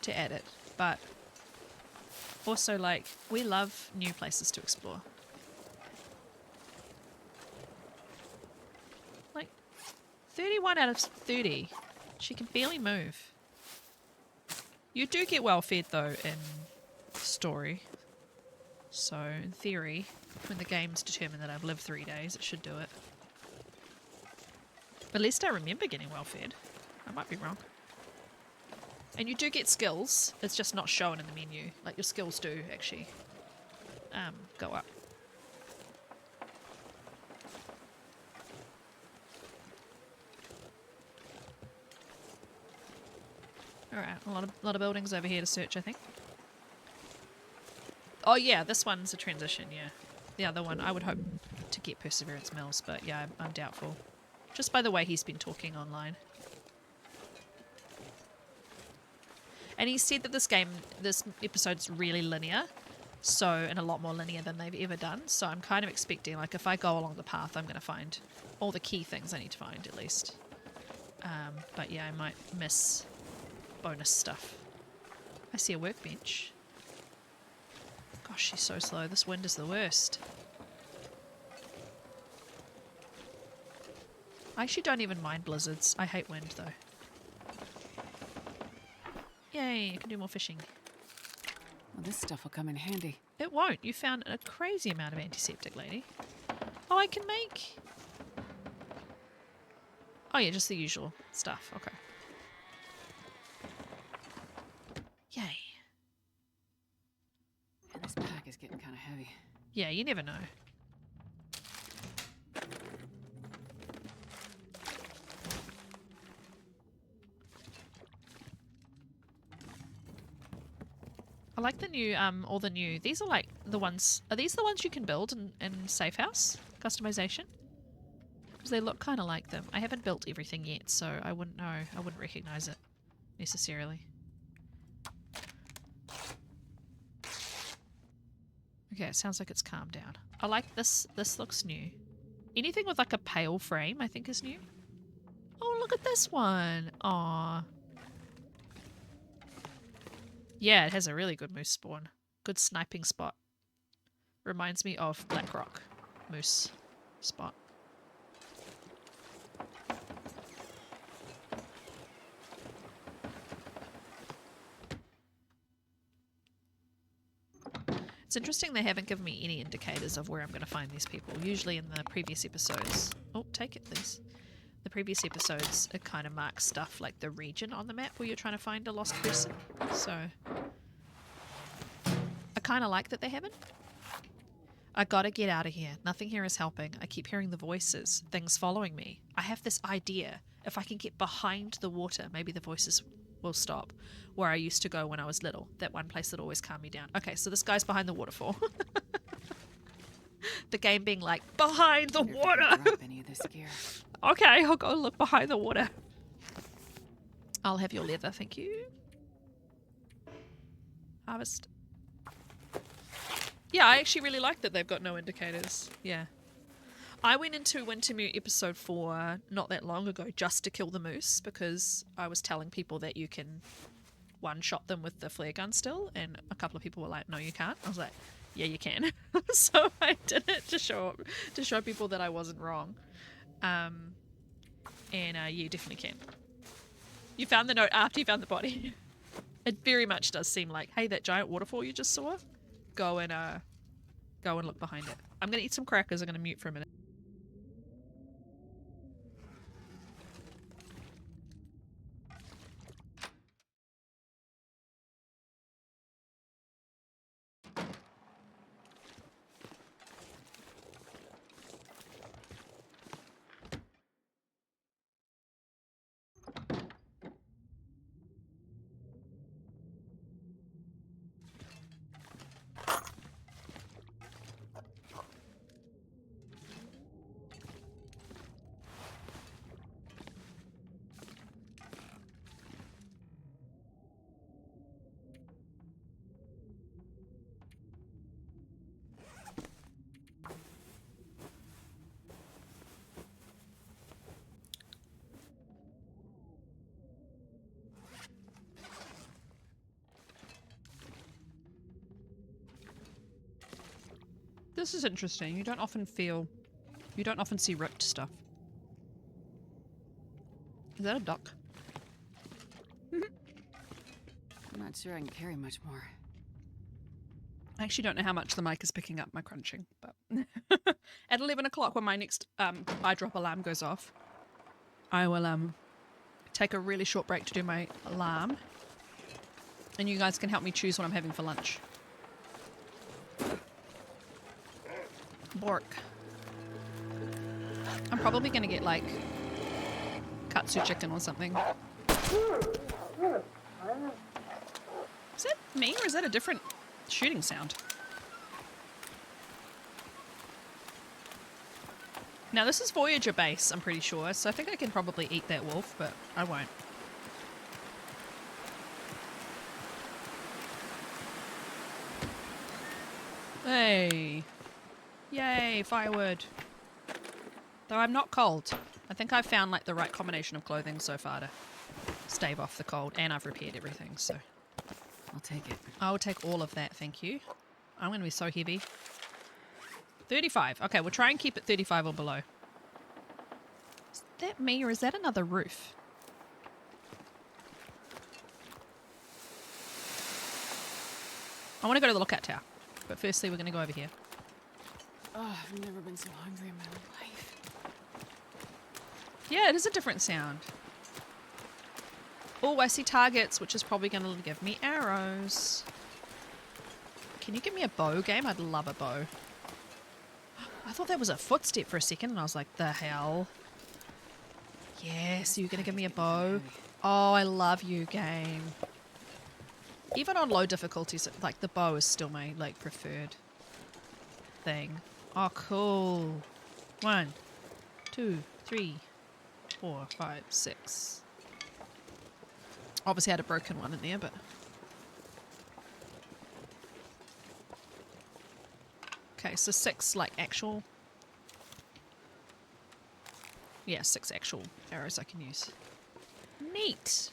to add it, but also, like, we love new places to explore. Like, 31 out of 30. She can barely move. You do get well fed, though, in story. So, in theory, when the game's determined that I've lived 3 days, it should do it. At least I remember getting well fed. I might be wrong. And you do get skills. It's just not shown in the menu. Like, your skills do actually go up. Alright, a lot of buildings over here to search, I think. Oh yeah, this one's a transition, yeah. The other one, I would hope to get Perseverance Mills, but yeah, I'm doubtful. Just by the way he's been talking online. And he said that this episode's really linear, so, and a lot more linear than they've ever done, so I'm kind of expecting, like, if I go along the path, I'm going to find all the key things I need to find, at least. But yeah, I might miss bonus stuff. I see a workbench. Gosh, she's so slow. This wind is the worst. I actually don't even mind blizzards. I hate wind, though. Yay, I can do more fishing. Well, this stuff will come in handy. It won't. You found a crazy amount of antiseptic, lady. Oh, I can make... Oh, yeah, just the usual stuff. Okay. Yay. And this pack is getting kind of heavy. Yeah, you never know. I like the new, all the new, these are like the ones, are these the ones you can build in Safe House? Customization? Because they look kind of like them. I haven't built everything yet, so I wouldn't know, I wouldn't recognize it necessarily. Okay, it sounds like it's calmed down. I like this, this looks new. Anything with like a pale frame I think is new. Oh, look at this one. Aww. Yeah, it has a really good moose spawn. Good sniping spot. Reminds me of Black Rock moose spot. It's interesting they haven't given me any indicators of where I'm going to find these people. Usually in the previous episodes... Oh, take it, please. The previous episodes, it kind of marks stuff like the region on the map where you're trying to find a lost person. So, I kind of like that they haven't. I gotta get out of here. Nothing here is helping. I keep hearing the voices, things following me. I have this idea. If I can get behind the water, maybe the voices will stop. Where I used to go when I was little. That one place that always calmed me down. Okay, so this guy's behind the waterfall. The game being like, behind the water! Drop any of this gear. Okay, I'll go look behind the water. I'll have your leather, thank you. Harvest. Yeah, I actually really like that they've got no indicators. Yeah. I went into Wintermute episode 4 not that long ago just to kill the moose because I was telling people that you can one-shot them with the flare gun still, and a couple of people were like, no, you can't. I was like, yeah, you can. So I did it to show people that I wasn't wrong. And you definitely can. You found the note after you found the body. It very much does seem like, hey, that giant waterfall you just saw, go and look behind it. I'm gonna eat some crackers. I'm gonna mute for a minute. This is interesting. You don't often see ripped stuff. Is that a duck? I'm not sure I can carry much more. I actually don't know how much the mic is picking up my crunching, but at 11 o'clock when my next eye drop alarm goes off, I will take a really short break to do my alarm, and you guys can help me choose what I'm having for lunch. Bork. I'm probably gonna get like katsu chicken or something. Is that me or is that a different shooting sound? Now this is Voyager base, I'm pretty sure, so I think I can probably eat that wolf, but I won't. Hey. Yay, firewood. Though I'm not cold. I think I've found like the right combination of clothing so far to stave off the cold, and I've repaired everything, so I'll take it. I'll take all of that, thank you. I'm going to be so heavy. 35. Okay, we'll try and keep it 35 or below. Is that me or is that another roof? I want to go to the lookout tower, but firstly we're going to go over here. Oh, I've never been so hungry in my life. Yeah, it is a different sound. Oh, I see targets, which is probably going to give me arrows. Can you give me a bow, game? I'd love a bow. I thought that was a footstep for a second, and I was like, the hell? Yes, you're going to give me a bow? Oh, I love you, game. Even on low difficulties, like, the bow is still my, like, preferred thing. Oh, cool. 1, 2, 3, 4, 5, 6. Obviously I had a broken one in there, but... Okay, so 6, like, actual... Yeah, 6 actual arrows I can use. Neat!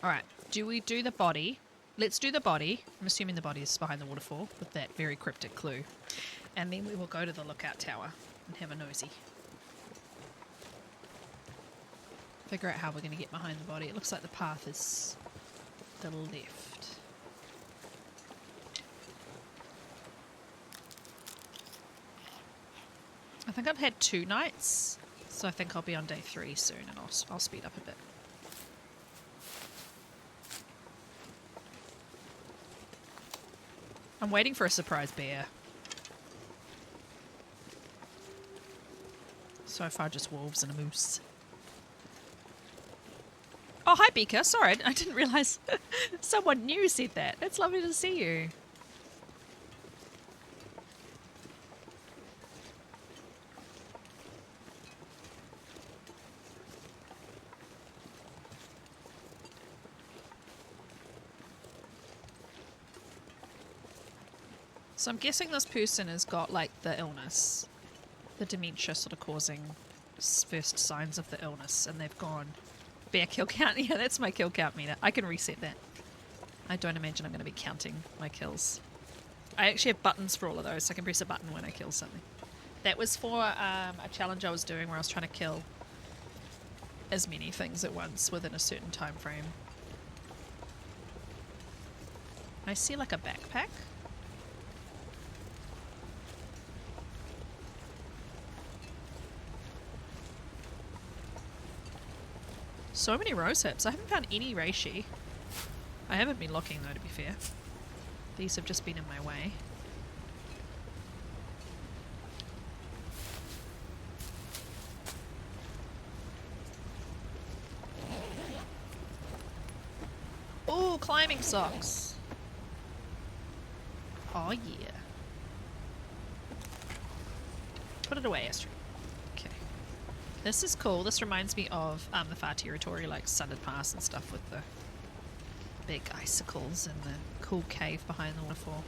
Alright, do we do the body? Let's do the body. I'm assuming the body is behind the waterfall with that very cryptic clue. And then we will go to the lookout tower and have a nosy. Figure out how we're going to get behind the body. It looks like the path is the left. I think I've had 2 nights, so I think I'll be on day 3 soon, and I'll speed up a bit. I'm waiting for a surprise bear. So far just wolves and a moose. Oh, hi, Beaker. Sorry, I didn't realise someone new said that. It's lovely to see you. So I'm guessing this person has got, like, the illness. The dementia sort of causing first signs of the illness, and they've gone... Bear kill count? Yeah, that's my kill count meter. I can reset that. I don't imagine I'm going to be counting my kills. I actually have buttons for all of those, so I can press a button when I kill something. That was for a challenge I was doing where I was trying to kill as many things at once within a certain time frame. I see like a backpack. So many rose hips. I haven't found any reishi. I haven't been looking though, to be fair. These have just been in my way. Oh, climbing socks. Oh yeah. Put it away, Astrid. Okay. This is cool. This reminds me of the Far Territory, like Sundered Pass and stuff with the big icicles and the cool cave behind the waterfall.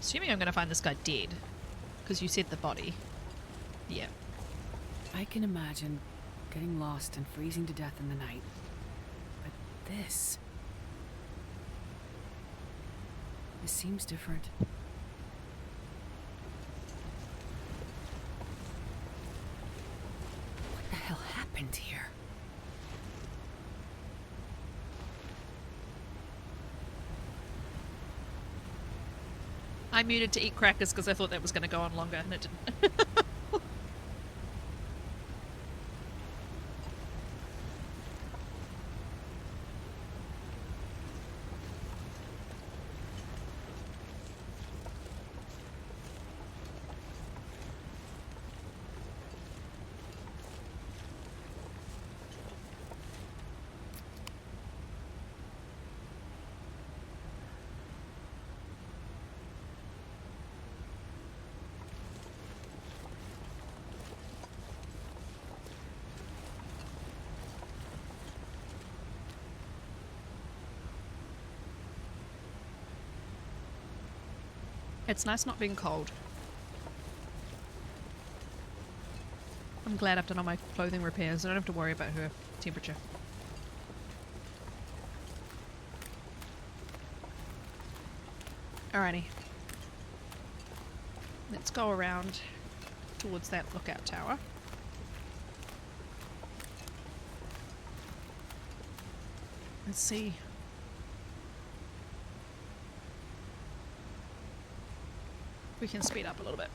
Assuming I'm going to find this guy dead, because you said the body. Yeah. I can imagine getting lost and freezing to death in the night. But this seems different. What the hell happened here? I muted to eat crackers because I thought that was going to go on longer, and it didn't. It's nice not being cold. I'm glad I've done all my clothing repairs. I don't have to worry about her temperature. Alrighty. Let's go around towards that lookout tower. Let's see. We can speed up a little bit.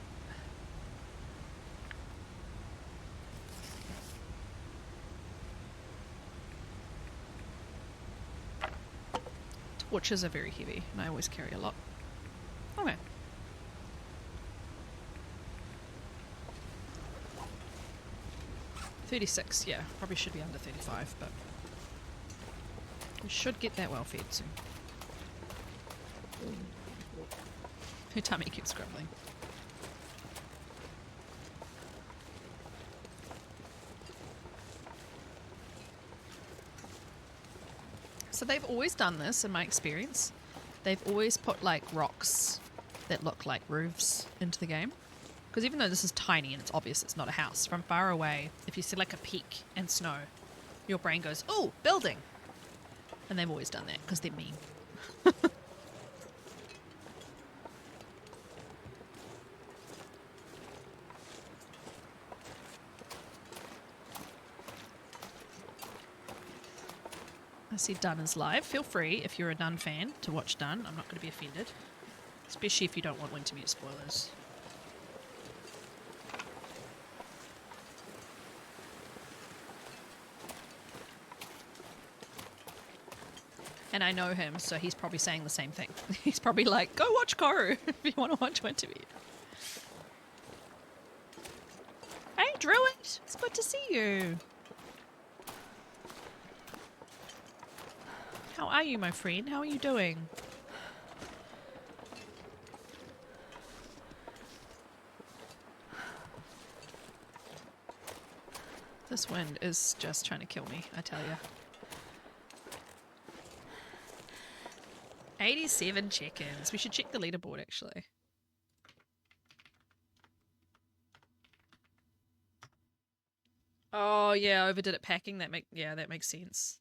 Torches are very heavy, and I always carry a lot. Okay. $36, yeah. Probably should be under 35, but we should get that well fed soon. Her tummy keeps grumbling. So they've always done this, in my experience. They've always put like rocks that look like roofs into the game. Because even though this is tiny and it's obvious it's not a house, from far away, if you see like a peak and snow, your brain goes, "Oh, building!" And they've always done that because they're mean. I see Dun is live. Feel free, if you're a Dun fan, to watch Dun. I'm not going to be offended. Especially if you don't want Wintermute spoilers. And I know him, so he's probably saying the same thing. He's probably like, go watch Koru if you want to watch Wintermute. Hey, Druid! It's good to see you. How are you, my friend? How are you doing? This wind is just trying to kill me, I tell you. 87 check-ins. We should check the leaderboard, actually. Oh, yeah, I overdid it packing. That makes sense.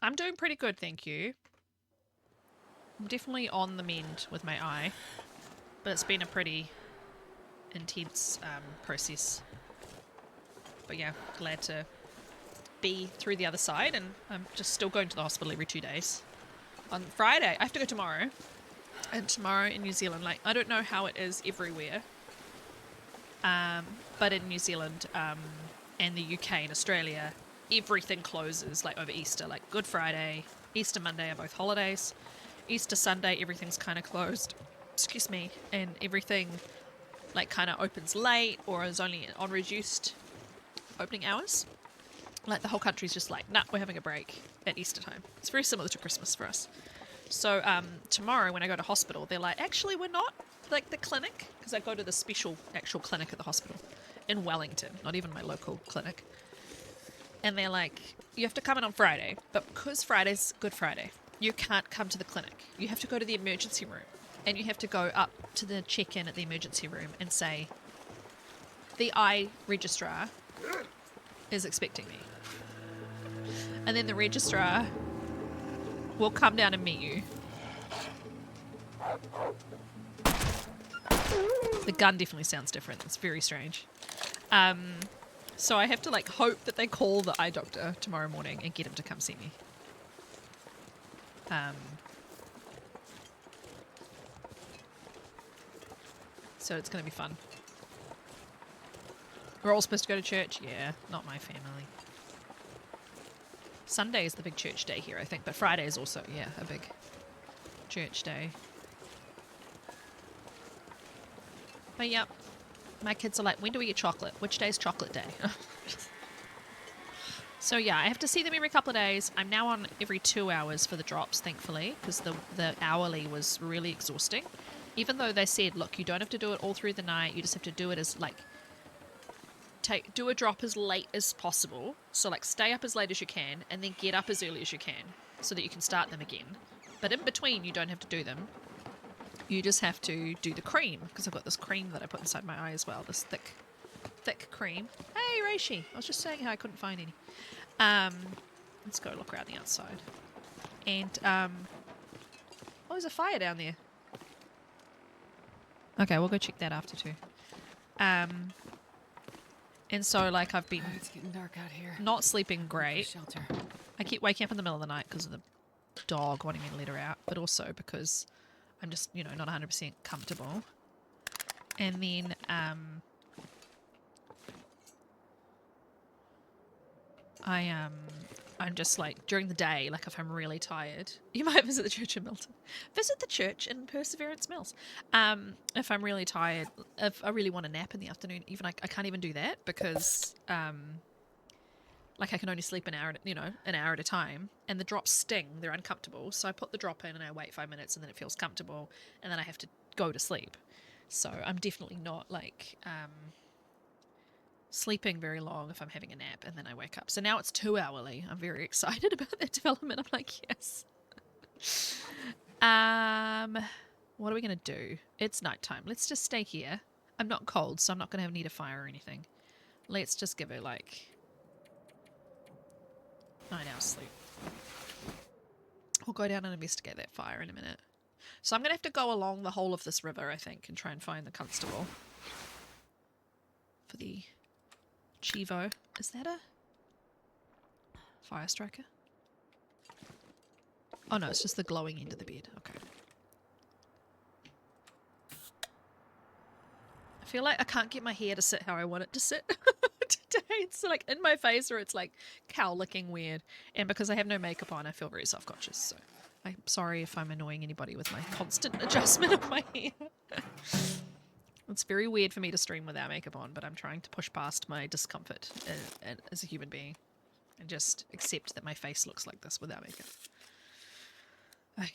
I'm doing pretty good, thank you. I'm definitely on the mend with my eye, but it's been a pretty intense process. But yeah, glad to be through the other side, and I'm just still going to the hospital every 2 days. On Friday, I have to go tomorrow, and tomorrow in New Zealand, like, I don't know how it is everywhere, but in New Zealand and the UK and Australia, everything closes, like, over Easter. Like, Good Friday, Easter Monday are both holidays. Easter Sunday, everything's kind of closed, excuse me, and everything, like, kind of opens late or is only on reduced opening hours. Like, the whole country's just like, nah, we're having a break at Easter time. It's very similar to Christmas for us. So tomorrow when I go to hospital, they're like, actually, we're not, like, the clinic, because I go to the special actual clinic at the hospital in Wellington, not even my local clinic. And they're like, you have to come in on Friday, but because Friday's Good Friday, you can't come to the clinic. You have to go to the emergency room, and you have to go up to the check-in at the emergency room and say, the eye registrar is expecting me. And then the registrar will come down and meet you. The gun definitely sounds different. It's very strange. So I have to, like, hope that they call the eye doctor tomorrow morning and get him to come see me. So it's going to be fun. We're all supposed to go to church? Yeah, not my family. Sunday is the big church day here, I think, but Friday is also, yeah, a big church day. But yeah, my kids are like, when do we get chocolate? Which day is chocolate day? So yeah, I have to see them every couple of days. I'm now on every 2 hours for the drops, thankfully, because the hourly was really exhausting. Even though they said, look, you don't have to do it all through the night, you just have to do it as, like, do a drop as late as possible. So, like, stay up as late as you can and then get up as early as you can so that you can start them again. But in between, you don't have to do them. You just have to do the cream, because I've got this cream that I put inside my eye as well, this thick cream. Hey, Reishi! I was just saying how I couldn't find any. Let's go look around the outside. And, oh, there's a fire down there. Okay, we'll go check that after too. And so, like, I've been it's getting dark out here. Not sleeping great. Shelter. I keep waking up in the middle of the night because of the dog wanting me to let her out, but also because I'm just, you know, not 100% comfortable. And then, I'm just, like, during the day, like, if I'm really tired, you might visit the church in Milton. Visit the church in Perseverance Mills. If I'm really tired, if I really want a nap in the afternoon, even I can't even do that because, like, I can only sleep an hour at a time, and the drops sting. They're uncomfortable. So I put the drop in and I wait 5 minutes, and then it feels comfortable, and then I have to go to sleep. So I'm definitely not, like, sleeping very long if I'm having a nap and then I wake up. So now it's 2 hourly. I'm very excited about that development. I'm like, yes. What are we going to do? It's nighttime. Let's just stay here. I'm not cold, so I'm not going to need a fire or anything. Let's just give her, like, 9 hours sleep. We'll go down and investigate that fire in a minute. So I'm going to have to go along the whole of this river, I think, and try and find the constable. For the Chivo. Is that a fire striker? Oh no, it's just the glowing end of the bed. Okay. I feel like I can't get my hair to sit how I want it to sit today. It's like in my face, or it's like cowlicking weird. And because I have no makeup on, I feel very self-conscious. So I'm sorry if I'm annoying anybody with my constant adjustment of my hair. It's very weird for me to stream without makeup on, but I'm trying to push past my discomfort as a human being and just accept that my face looks like this without makeup. Okay.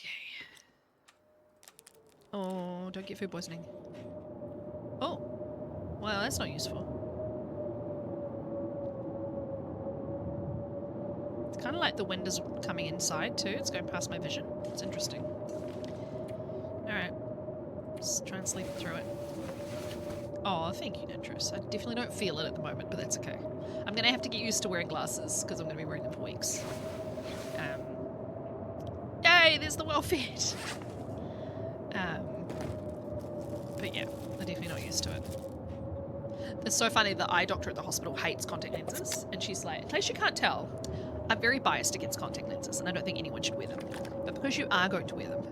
Oh, don't get food poisoning. Oh, well, that's not useful. It's kind of like the wind is coming inside too. It's going past my vision. It's interesting. Alright. Let's try and sleep through it. Oh, thank you, Nitrous. I definitely don't feel it at the moment, but that's okay. I'm going to have to get used to wearing glasses because I'm going to be wearing them for weeks. Yay, there's the well-fed. But yeah, I'm definitely not used to it. It's so funny, the eye doctor at the hospital hates contact lenses, and she's like, in case you can't tell, I'm very biased against contact lenses, and I don't think anyone should wear them. But because you are going to wear them,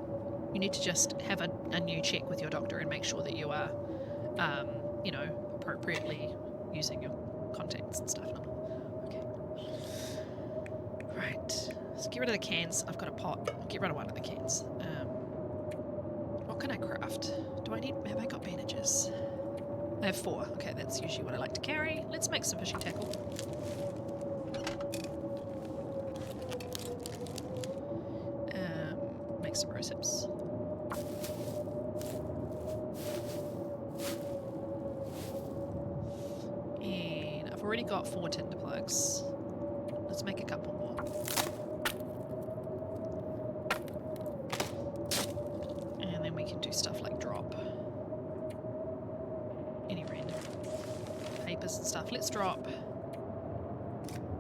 you need to just have a new check with your doctor and make sure that you are, you know, appropriately using your contacts and stuff. Okay. Right. Let's get rid of the cans. I've got a pot. I'll get rid of one of the cans. What can I craft? Have I got bandages? I have 4. Okay, that's usually what I like to carry. Let's make some fishing tackle. Make some rose hips. And I've already got 4 tinder plugs. Let's make a couple more. And then we can do stuff like drop any random papers and stuff. Let's drop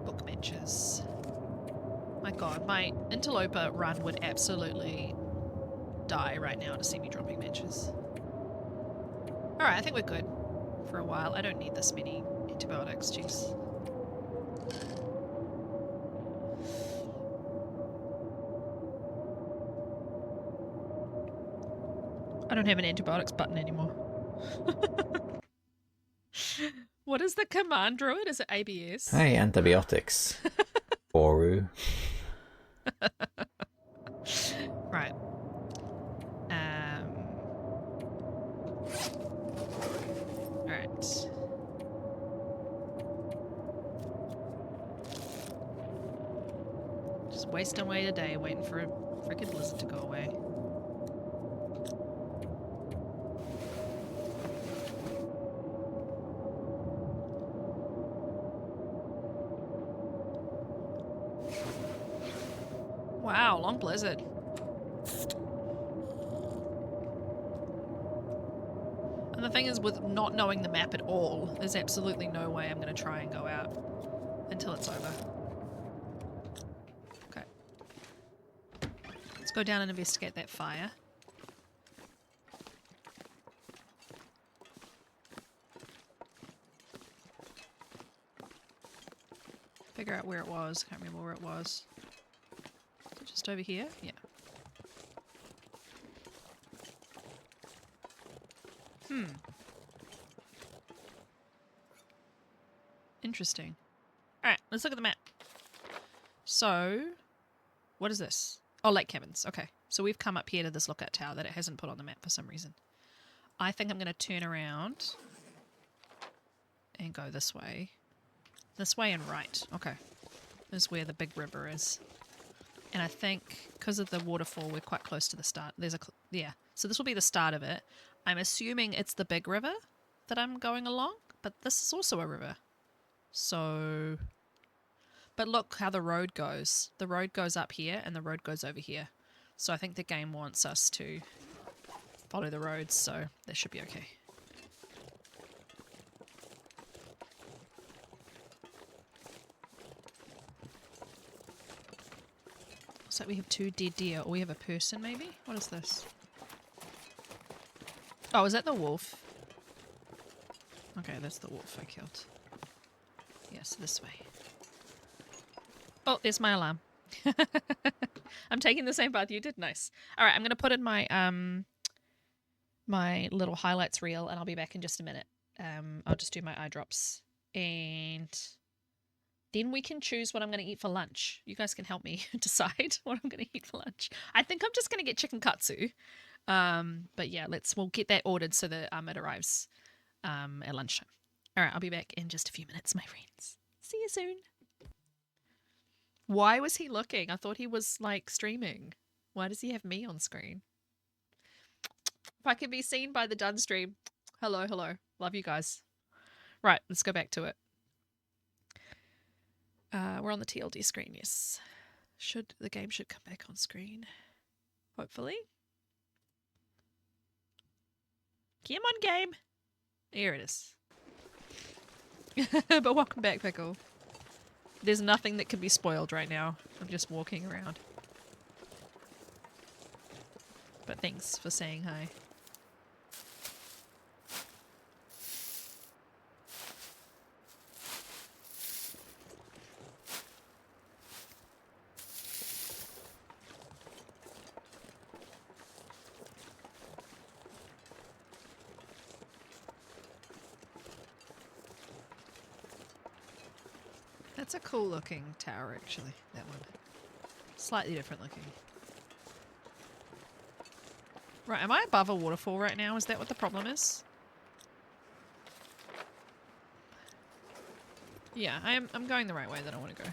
book matches. My god, my interloper run would absolutely die right now to see me dropping matches. Alright, I think we're good for a while. I don't need this many antibiotics, jeez. I don't have an antibiotics button anymore. What is the command druid? Is it ABS? Hey, antibiotics. Boru. Right. Alright. Just wasting away today, waiting for a freaking blizzard to go away. Wow, long blizzard. And the thing is, with not knowing the map at all, there's absolutely no way I'm going to try and go out until it's over. Okay. Let's go down and investigate that fire. Figure out where it was. Can't remember where it was. Just over here? Yeah. Interesting. Alright, let's look at the map. So, what is this? Oh, Lake Cabins. Okay. So we've come up here to this lookout tower that it hasn't put on the map for some reason. I think I'm going to turn around and go this way. This way and right. Okay. This is where the big river is. And I think because of the waterfall, we're quite close to the start. Yeah. So this will be the start of it. I'm assuming it's the big river that I'm going along, but this is also a river. So, but look how the road goes. The road goes up here and the road goes over here. So I think the game wants us to follow the roads, so that should be okay. Looks like we have 2 dead deer, or we have a person maybe? What is this? Oh, is that the wolf? Okay, that's the wolf I killed. Yes, this way. Oh, there's my alarm. I'm taking the same path you did. Nice. All right, I'm going to put in my my little highlights reel, and I'll be back in just a minute. I'll just do my eye drops, and then we can choose what I'm going to eat for lunch. You guys can help me decide what I'm going to eat for lunch. I think I'm just going to get chicken katsu. But yeah, we'll get that ordered so that it arrives at lunchtime. All right, I'll be back in just a few minutes, my friends. See you soon. Why was he looking? I thought he was like streaming. Why does he have me on screen? If I can be seen by the done stream. Hello, hello. Love you guys. Right, let's go back to it. We're on the TLD screen, yes. The game should come back on screen. Hopefully. Come on, game. Here it is. But welcome back, Pickle. There's nothing that can be spoiled right now. I'm just walking around. But thanks for saying hi. That's a cool looking tower, actually, that one. Slightly different looking. Right, am I above a waterfall right now? Is that what the problem is? Yeah, I'm going the right way that I want to go.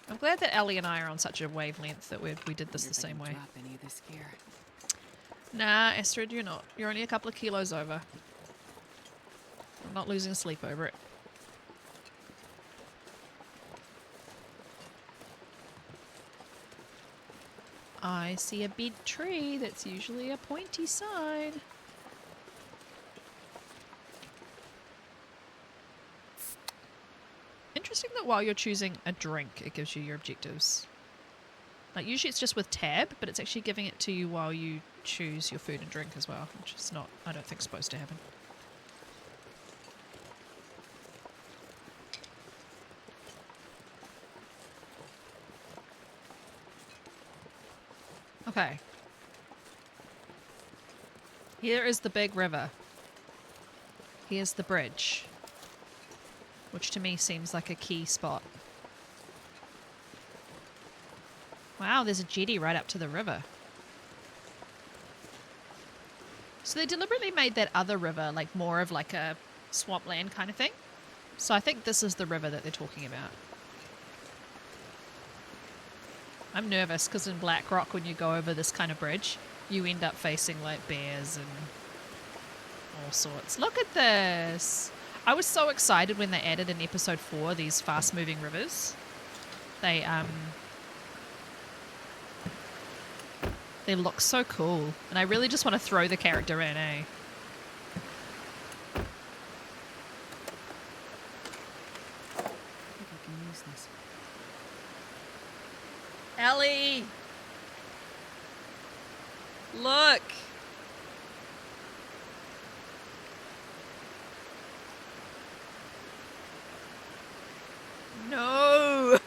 I'm glad that Ellie and I are on such a wavelength that we did this the same way. Drop any of this gear. Nah, Astrid, you're not. You're only a couple of kilos over. I'm not losing sleep over it. I see a big tree that's usually a pointy side. Interesting that while you're choosing a drink, it gives you your objectives. Like, usually it's just with tab, but it's actually giving it to you while you choose your food and drink as well, which is not, I don't think, supposed to happen. Okay. Here is the big river. Here's the bridge. Which to me seems like a key spot. Wow, there's a jetty right up to the river. So they deliberately made that other river like more of like a swampland kind of thing. So I think this is the river that they're talking about. I'm nervous because in Blackrock, when you go over this kind of bridge, you end up facing like bears and all sorts. Look at this! I was so excited when they added in episode 4 these fast-moving rivers. They look so cool, and I really just want to throw the character in, eh? I think I can use this. Ellie! Look! No!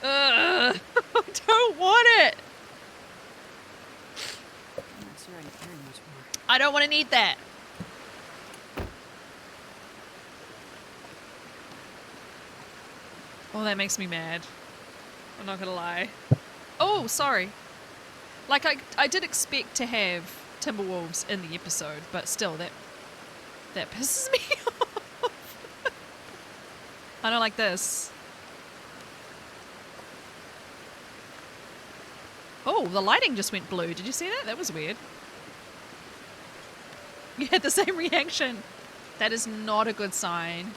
I don't want it! I'm not sure I carry much more. I don't want to need that. Oh, that makes me mad. I'm not gonna lie. Oh, sorry. Like, I did expect to have Timberwolves in the episode, but still, that pisses me off. I don't like this. Oh, the lighting just went blue. Did you see that? That was weird. You had the same reaction. That is not a good sign.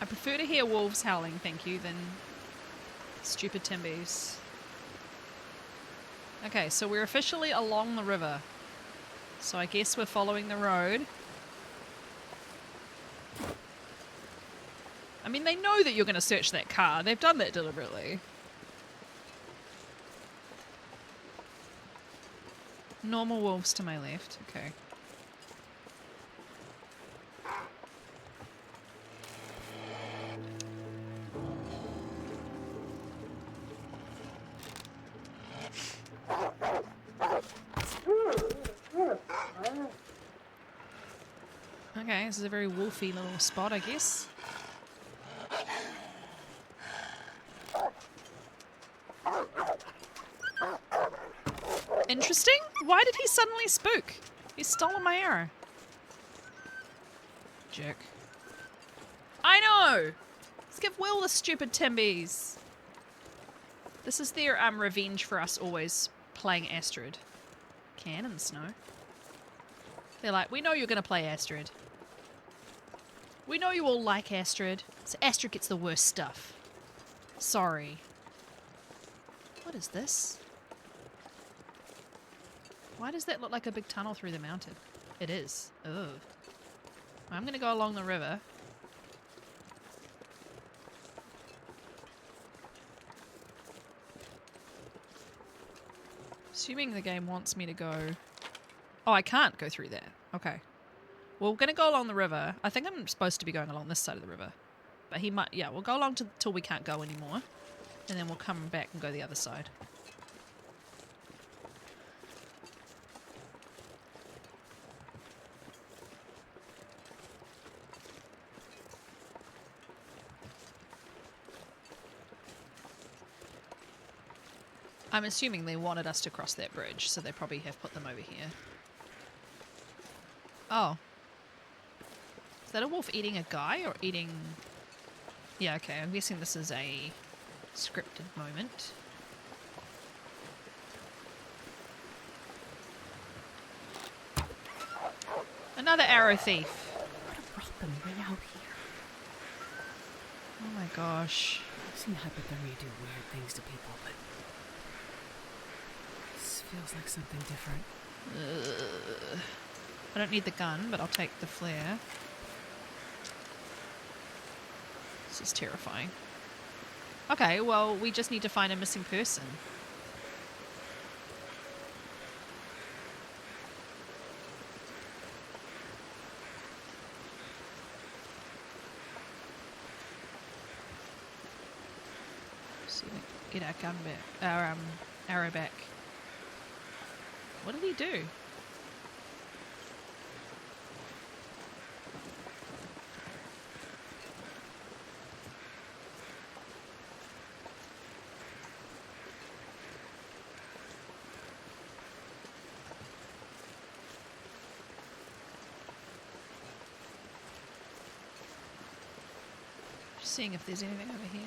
I prefer to hear wolves howling, thank you, than stupid timbies. Okay, so we're officially along the river. So I guess we're following the road. I mean, they know that you're going to search that car. They've done that deliberately. Normal wolves to my left. Okay. Okay, this is a very wolfy little spot, I guess. Interesting. Why did he suddenly spook? He's stolen my arrow. Jerk. I know! Let's give Will the stupid timbies. This is their revenge for us always playing Astrid. Cannon Snow. They're like, we know you're going to play Astrid. We know you all like Astrid. So Astrid gets the worst stuff. Sorry. What is this? Why does that look like a big tunnel through the mountain? It is. Ugh. I'm gonna go along the river. Assuming the game wants me to go... Oh, I can't go through there. Okay. Well, we're gonna go along the river. I think I'm supposed to be going along this side of the river. But he might... Yeah, we'll go along till we can't go anymore. And then we'll come back and go the other side. I'm assuming they wanted us to cross that bridge, so they probably have put them over here. Oh. Is that a wolf eating a guy or eating... Yeah, okay, I'm guessing this is a scripted moment. Another arrow thief. What have brought them way out here? Oh my gosh. I've seen hypothermia do weird things to people, but this feels like something different. I don't need the gun, but I'll take the flare. This is terrifying. Okay, well, we just need to find a missing person. See if we can get our gun back, our arrow back. What did he do? Just seeing if there's anything over here.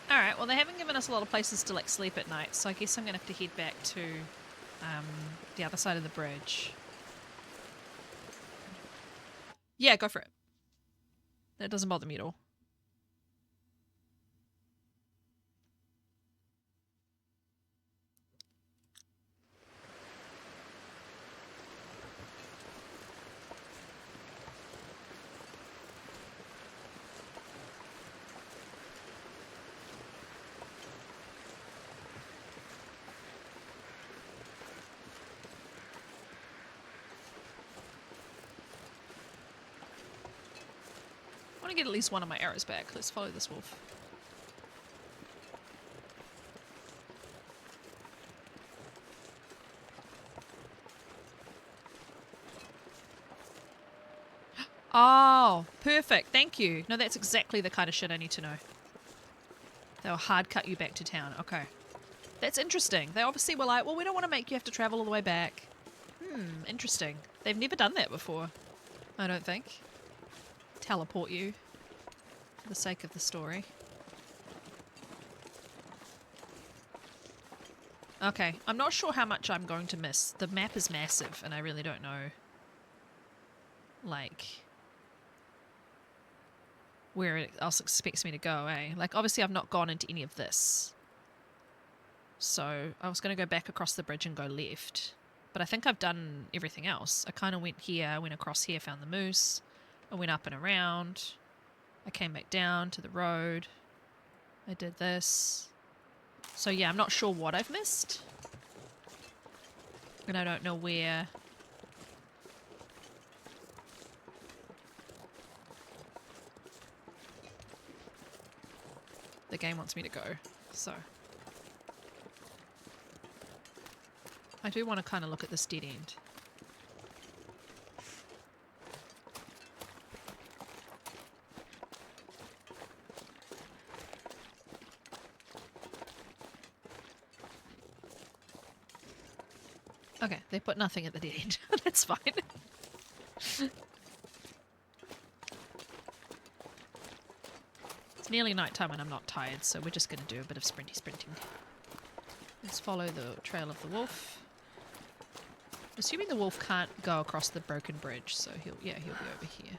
Alright, well they haven't given us a lot of places to like sleep at night, so I guess I'm gonna have to head back to the other side of the bridge. Yeah, go for it. That doesn't bother me at all. I want to get at least one of my arrows back. Let's follow this wolf. Oh, perfect. Thank you. No, that's exactly the kind of shit I need to know. They'll hard cut you back to town. Okay. That's interesting. They obviously were like, well, we don't want to make you have to travel all the way back. Interesting. They've never done that before. I don't think. Teleport you for the sake of the story. Okay, I'm not sure how much I'm going to miss. The map is massive and I really don't know like where it else expects me to go, eh? Like obviously I've not gone into any of this. So I was going to go back across the bridge and go left. But I think I've done everything else. I kind of went here, went across here, found the moose. I went up and around. I came back down to the road. I did this. So yeah, I'm not sure what I've missed. And I don't know where... the game wants me to go. So... I do want to kind of look at this dead end. Okay, they put nothing at the dead end. That's fine. It's nearly nighttime and I'm not tired, so we're just going to do a bit of sprinting. Let's follow the trail of the wolf. Assuming the wolf can't go across the broken bridge, so he'll be over here.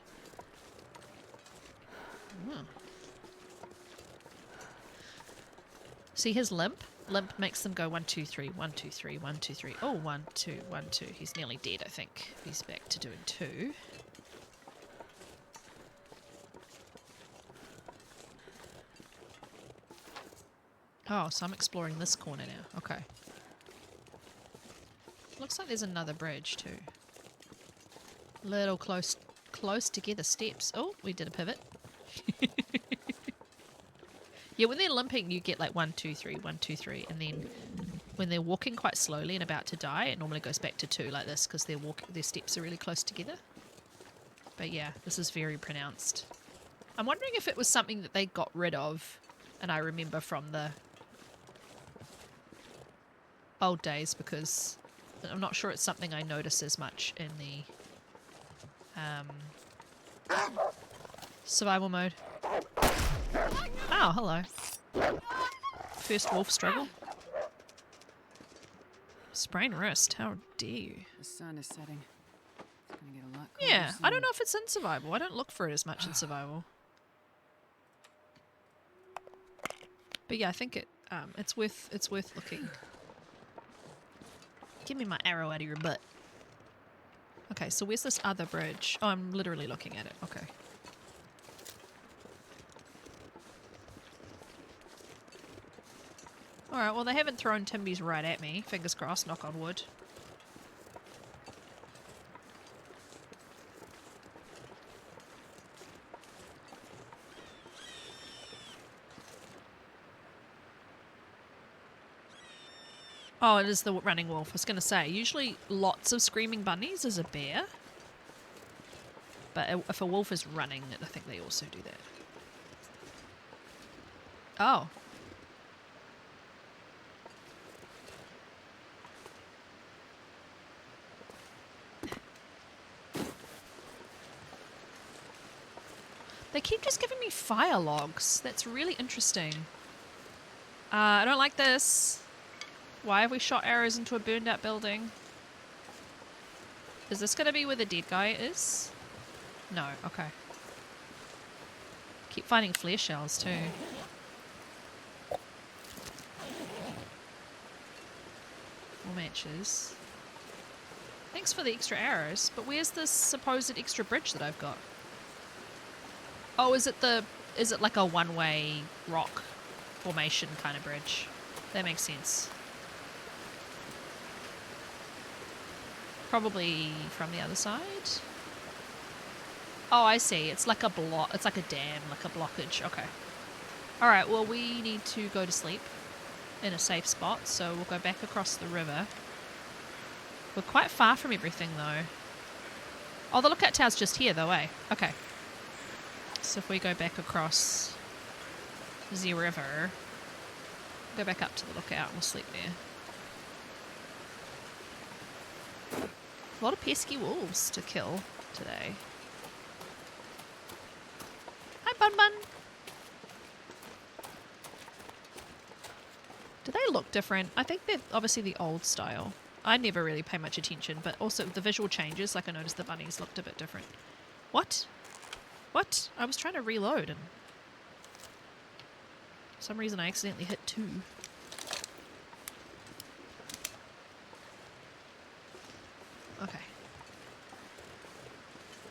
See his limp? Limp makes them go 1, 2, 3, 1, 2, 3, 1, 2, 3. Oh, 1, 2, 1, 2. He's nearly dead, I think. He's back to doing 2. Oh, so I'm exploring this corner now. Okay. Looks like there's another bridge too. Little close together steps. Oh, we did a pivot. Yeah, when they're limping, you get like 1, 2, 3, 1, 2, 3, and then when they're walking quite slowly and about to die, it normally goes back to 2 like this because their steps are really close together. But yeah, this is very pronounced. I'm wondering if it was something that they got rid of, and I remember from the old days, because I'm not sure it's something I notice as much in the survival mode. Oh, hello. First wolf struggle. Sprained wrist, how dare you? The sun is setting. It's gonna get a lot colder Yeah, I don't soon. know if it's in survival. I don't look for it as much in survival. But yeah, I think it's worth looking. Give me my arrow out of your butt. Okay, so where's this other bridge? Oh, I'm literally looking at it. Okay. Alright, well they haven't thrown Timbies right at me. Fingers crossed, knock on wood. Oh, it is the running wolf. I was going to say, usually lots of screaming bunnies is a bear. But if a wolf is running, I think they also do that. Oh. They keep just giving me fire logs. That's really interesting. I don't like this. Why have we shot arrows into a burned out building? Is this going to be where the dead guy is? No, okay. Keep finding flare shells too. More matches. Thanks for the extra arrows, but where's this supposed extra bridge that I've got? Oh, is it like a one-way rock formation kind of bridge? That makes sense. Probably from the other side. Oh, I see. It's like a block. It's like a dam, like a blockage. Okay. All right. Well, we need to go to sleep in a safe spot, so we'll go back across the river. We're quite far from everything, though. Oh, the lookout tower's just here, though, eh? Okay. So if we go back across the river, go back up to the lookout, and we'll sleep there. A lot of pesky wolves to kill today. Hi, Bun Bun. Do they look different? I think they're obviously the old style. I never really pay much attention, but also the visual changes, like I noticed the bunnies looked a bit different. What? What? I was trying to reload and for some reason I accidentally hit 2. Okay.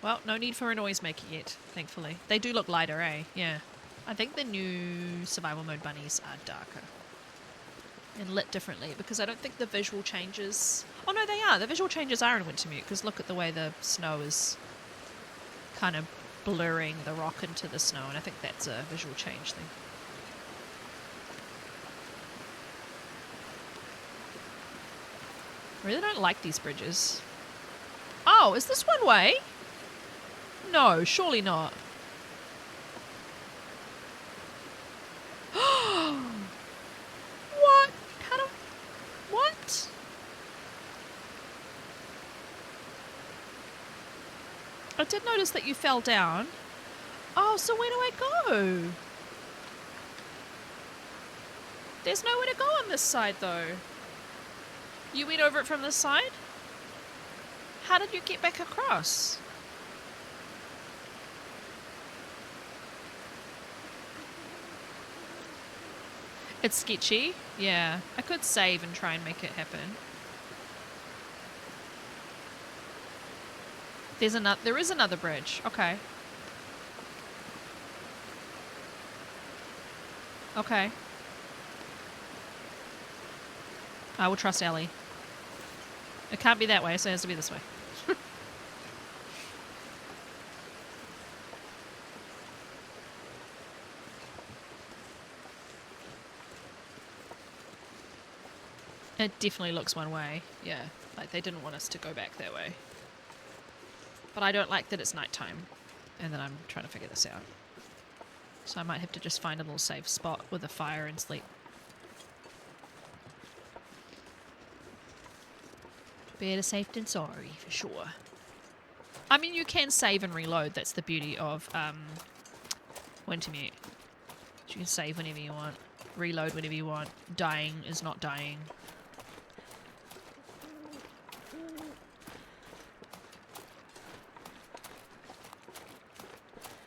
Well, no need for a noisemaker yet, thankfully. They do look lighter, eh? Yeah. I think the new survival mode bunnies are darker. And lit differently, because I don't think the visual changes... Oh no, they are! The visual changes are in Wintermute, because look at the way the snow is kind of blurring the rock into the snow, and I think that's a visual change thing. I really don't like these bridges. Oh, is this one way? No, surely not. What? How do... What? I did notice that you fell down. Oh, so where do I go? There's nowhere to go on this side, though. You went over it from this side? How did you get back across? It's sketchy. Yeah. I could save and try and make it happen. There is another bridge. Okay. Okay. I will trust Ellie. It can't be that way, so it has to be this way. It definitely looks one way. Yeah. Like they didn't want us to go back that way. But I don't like that it's nighttime and that I'm trying to figure this out. So I might have to just find a little safe spot with a fire and sleep. Better safe than sorry, for sure. I mean, you can save and reload. That's the beauty of Wintermute. You can save whenever you want, reload whenever you want. Dying is not dying.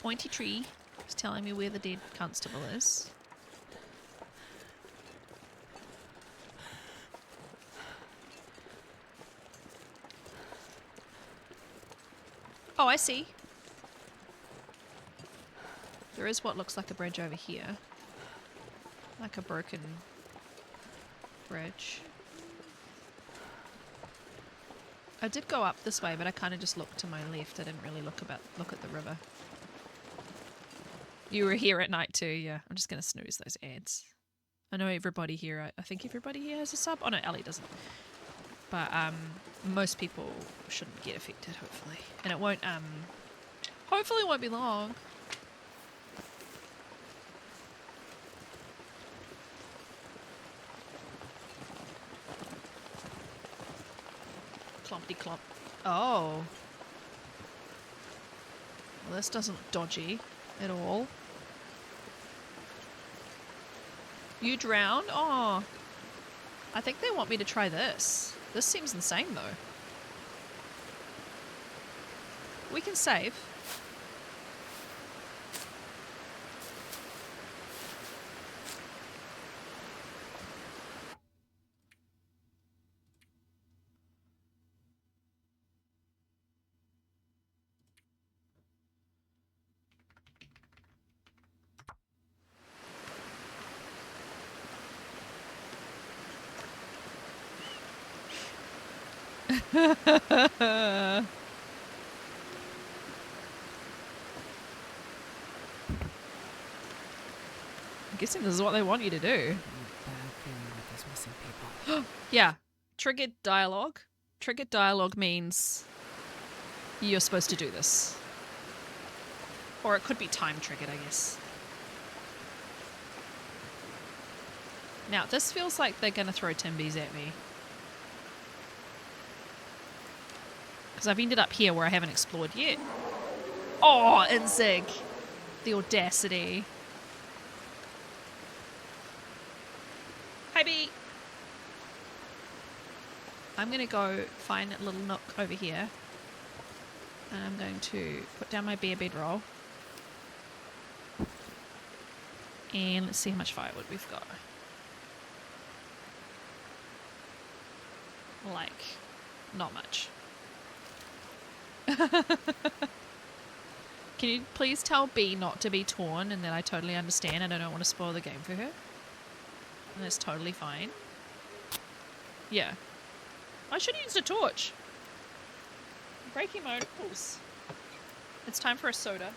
Pointy tree is telling me where the dead constable is. Oh, I see. There is what looks like a bridge over here. Like a broken bridge. I did go up this way, but I kind of just looked to my left. I didn't really look at the river. You were here at night too, yeah. I'm just going to snooze those ads. I know everybody here, I think everybody here has a sub. Oh no, Ellie doesn't. But most people shouldn't get affected, hopefully. And it won't, hopefully it won't be long. Clompty clomp. Oh. Well, this doesn't look dodgy at all. You drowned? Oh. I think they want me to try this. This seems insane, though. We can save. I'm guessing this is what they want you to do. Yeah. Triggered dialogue. Triggered dialogue means you're supposed to do this. Or it could be time triggered, I guess. Now, this feels like they're going to throw Timbies at me. Because I've ended up here where I haven't explored yet. Oh, Inzig. The audacity. Hi, Bee. I'm going to go find a little nook over here. And I'm going to put down my bare bedroll. And let's see how much firewood we've got. Like, not much. Can you please tell B not to be torn and that I totally understand and I don't want to spoil the game for her? And that's totally fine. Yeah. I should have used a torch. Breaking mode, of course. It's time for a soda.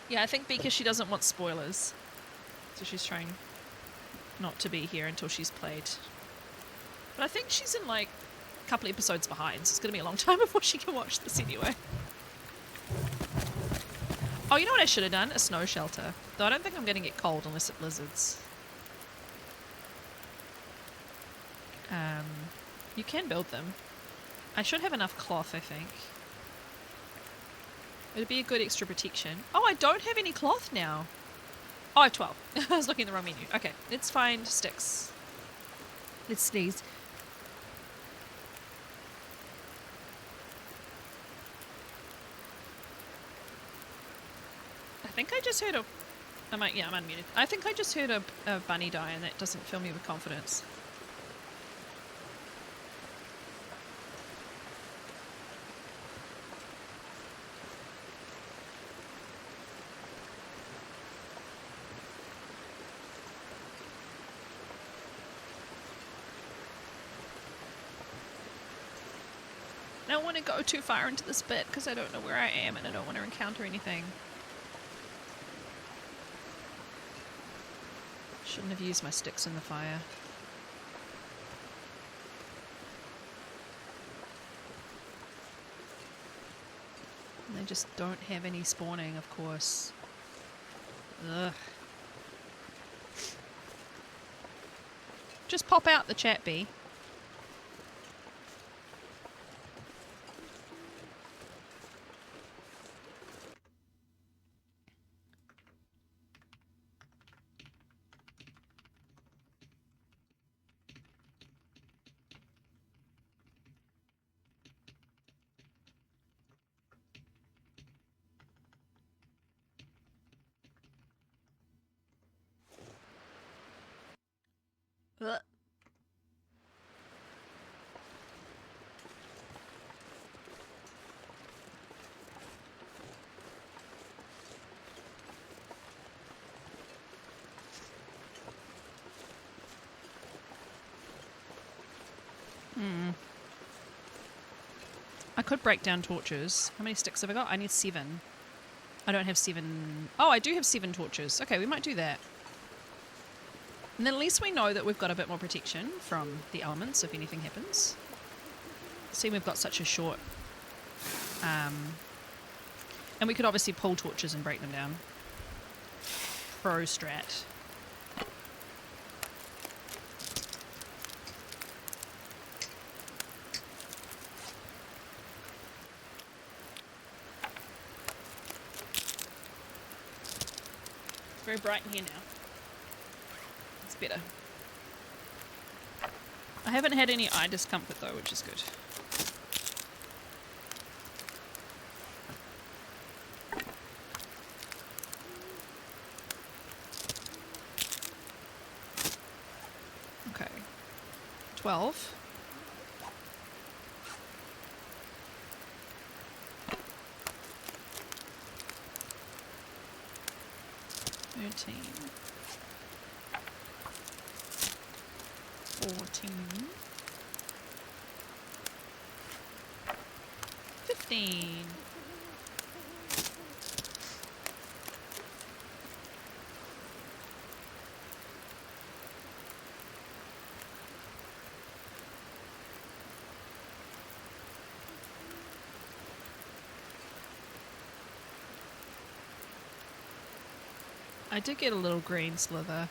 Yeah, I think because she doesn't want spoilers. So she's trying not to be here until she's played. But I think she's in like a couple episodes behind, so it's going to be a long time before she can watch this anyway. Oh, you know what I should have done? A snow shelter. Though I don't think I'm going to get cold unless it blizzards. You can build them. I should have enough cloth, I think. It'd be a good extra protection. Oh, I don't have any cloth now. Oh, I have 12. I was looking at the wrong menu. Okay, let's find sticks. Let's sneeze. I think I just heard a... I'm unmuted. I think I just heard a bunny die, and that doesn't fill me with confidence. I don't want to go too far into this bit because I don't know where I am and I don't want to encounter anything. Shouldn't have used my sticks in the fire. And they just don't have any spawning, of course. Ugh. Just pop out the chat, B. Ugh. I could break down torches. How many sticks have I got? I need 7. I don't have 7. Oh, I do have 7 torches. Okay, we might do that. And then at least we know that we've got a bit more protection from the elements if anything happens. See, we've got such a short... and we could obviously pull torches and break them down. Pro strat. It's very bright in here now. It's better. I haven't had any eye discomfort though, which is good. Okay. 12. $13. 14. 15. I did get a little green slither.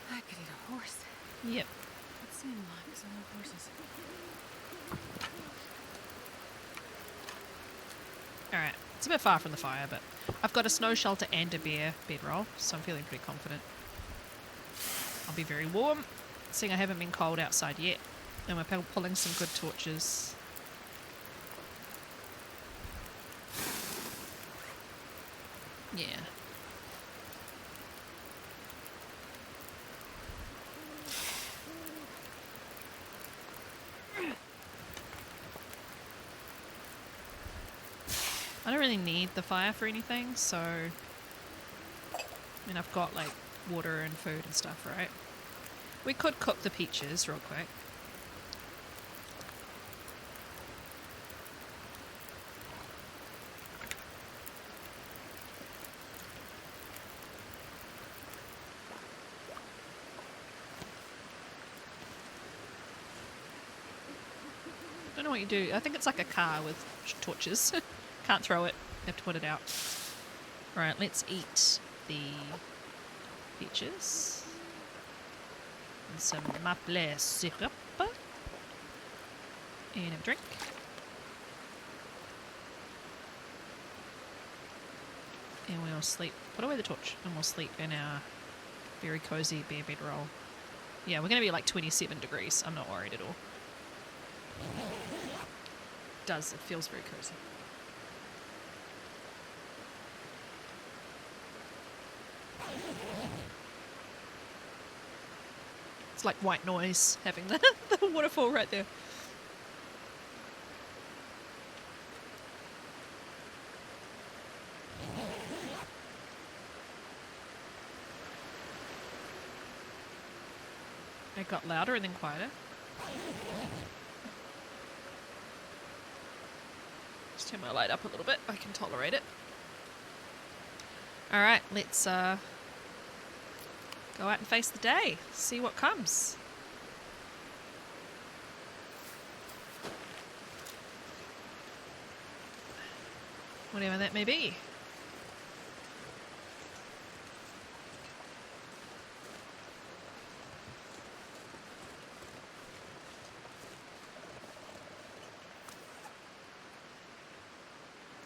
I could eat a horse. Yep. It seemed like some horses. Alright, it's a bit far from the fire, but I've got a snow shelter and a bear bedroll, so I'm feeling pretty confident. I'll be very warm, seeing I haven't been cold outside yet. And we're pulling some good torches. Yeah. I don't really need the fire for anything, so... I mean, I've got, like, water and food and stuff, right? We could cook the peaches real quick. Don't know what you do. I think it's like a car with torches. Can't throw it. Have to put it out. Right, let's eat the peaches. And some maple syrup. And a drink. And we'll sleep. Put away the torch. And we'll sleep in our very cozy bear bedroll. Yeah, we're going to be like 27 degrees. I'm not worried at all. It feels very cozy. It's like white noise having the waterfall right there. It got louder and then quieter. Just turn my light up a little bit. I can tolerate it. Alright, let's go out and face the day. See what comes. Whatever that may be.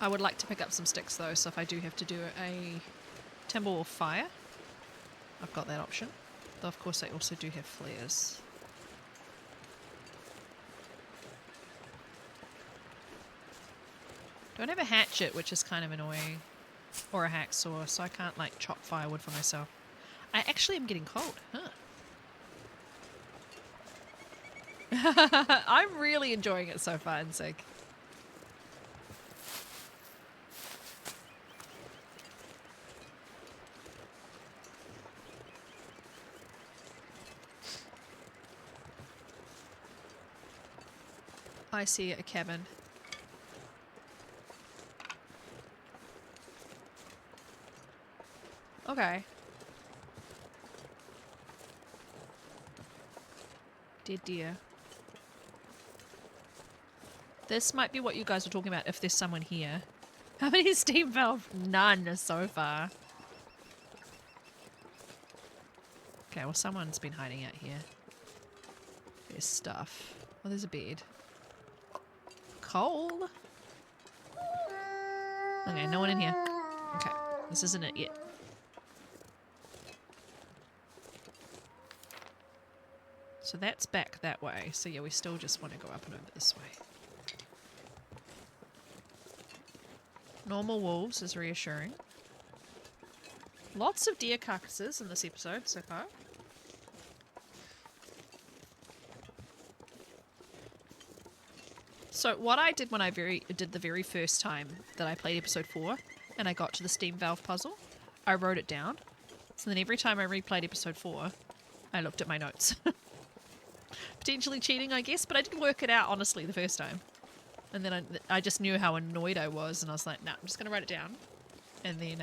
I would like to pick up some sticks though, so if I do have to do a timber or fire, I've got that option. Though of course I also do have flares. Don't have a hatchet, which is kind of annoying, or a hacksaw, so I can't like chop firewood for myself. I actually am getting cold, huh? I'm really enjoying it so far in Sig. I see a cabin. Okay. Dead deer. This might be what you guys were talking about if there's someone here. How many steam valve? None so far. Okay, well someone's been hiding out here. There's stuff. Oh, there's a bed. Coal? Okay, no one in here. Okay, this isn't it yet. So that's back that way. So yeah, we still just want to go up and over this way. Normal wolves is reassuring. Lots of deer carcasses in this episode so far. So what I did when I did the very first time that I played episode 4 and I got to the steam valve puzzle, I wrote it down. So then every time I replayed episode 4, I looked at my notes. Potentially cheating, I guess, but I didn't work it out honestly the first time. And then I just knew how annoyed I was, and I was like, nah, I'm just going to write it down. And then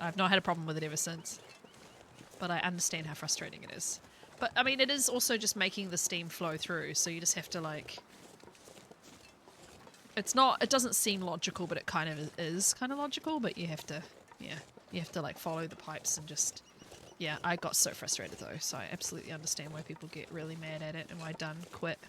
I've not had a problem with it ever since. But I understand how frustrating it is. But, I mean, it is also just making the steam flow through, so you just have to, like... It doesn't seem logical, but it kind of is kind of logical, but you have to, yeah, you have to, like, follow the pipes and just... Yeah, I got so frustrated, though, so I absolutely understand why people get really mad at it and why Dunn quit.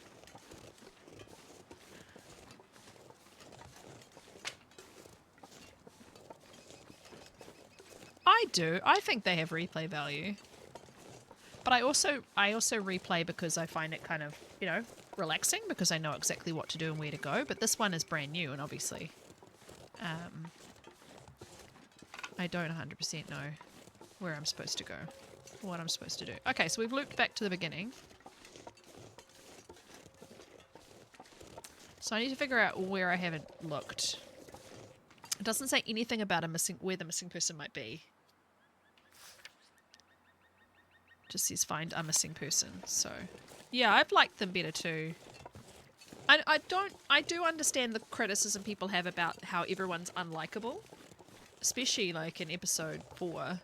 I do. I think they have replay value. But I also replay because I find it kind of, you know, relaxing because I know exactly what to do and where to go. But this one is brand new, and obviously I don't 100% know where I'm supposed to go, what I'm supposed to do. Okay, so we've looped back to the beginning. So I need to figure out where I haven't looked. It doesn't say anything about where the missing person might be. Just says find a missing person. So yeah, I've liked them better too. I do understand the criticism people have about how everyone's unlikable, especially like in episode 4.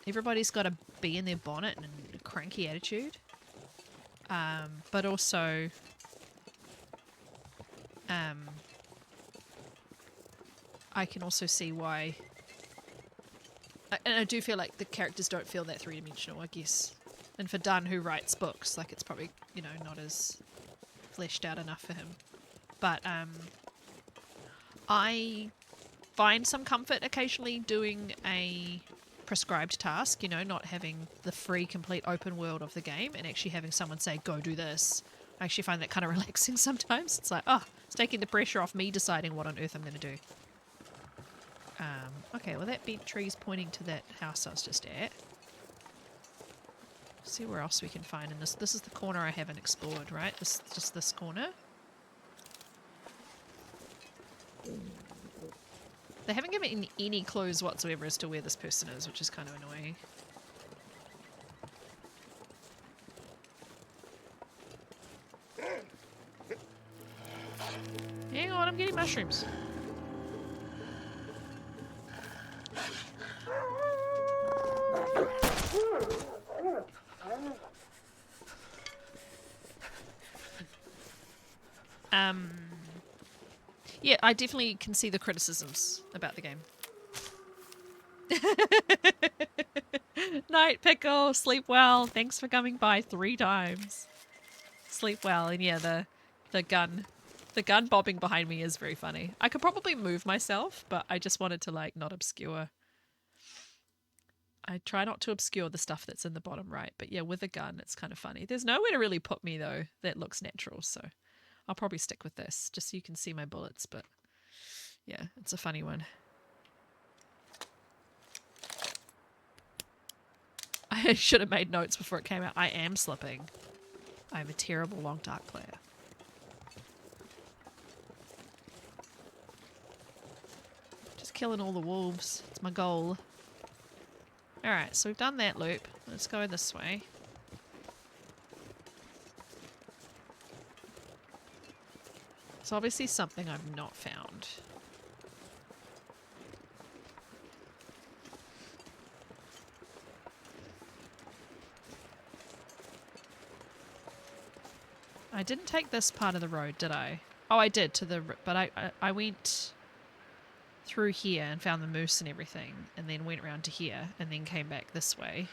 Everybody's got a bee in their bonnet and a cranky attitude. But also I can also see why, and I do feel like the characters don't feel that three-dimensional, I guess. And for Dunn, who writes books, like it's probably, you know, not as fleshed out enough for him. But I find some comfort occasionally doing a prescribed task, you know, not having the free, complete open world of the game and actually having someone say, go do this. I actually find that kind of relaxing sometimes. It's like, oh, it's taking the pressure off me deciding what on earth I'm going to do. Okay, well that bent tree's pointing to that house I was just at. See where else we can find in this. This is the corner I haven't explored, right? Just this corner. They haven't given any clues whatsoever as to where this person is, which is kind of annoying. Hang on, I'm getting mushrooms. Yeah, I definitely can see the criticisms about the game. Night, Pickle. Sleep well. Thanks for coming by 3 times. Sleep well. And yeah, the gun bobbing behind me is very funny. I could probably move myself, but I just wanted to like not obscure. I try not to obscure the stuff that's in the bottom right, but yeah, with a gun, it's kind of funny. There's nowhere to really put me though that looks natural, so I'll probably stick with this just so you can see my bullets, but yeah, it's a funny one. I should have made notes before it came out. I am slipping. I'm a terrible long dark player. Just killing all the wolves. It's my goal. Alright, so we've done that loop. Let's go this way. It's obviously something I've not found. I didn't take this part of the road, did I? Oh, I did, but I went through here and found the moose and everything, and then went around to here, and then came back this way.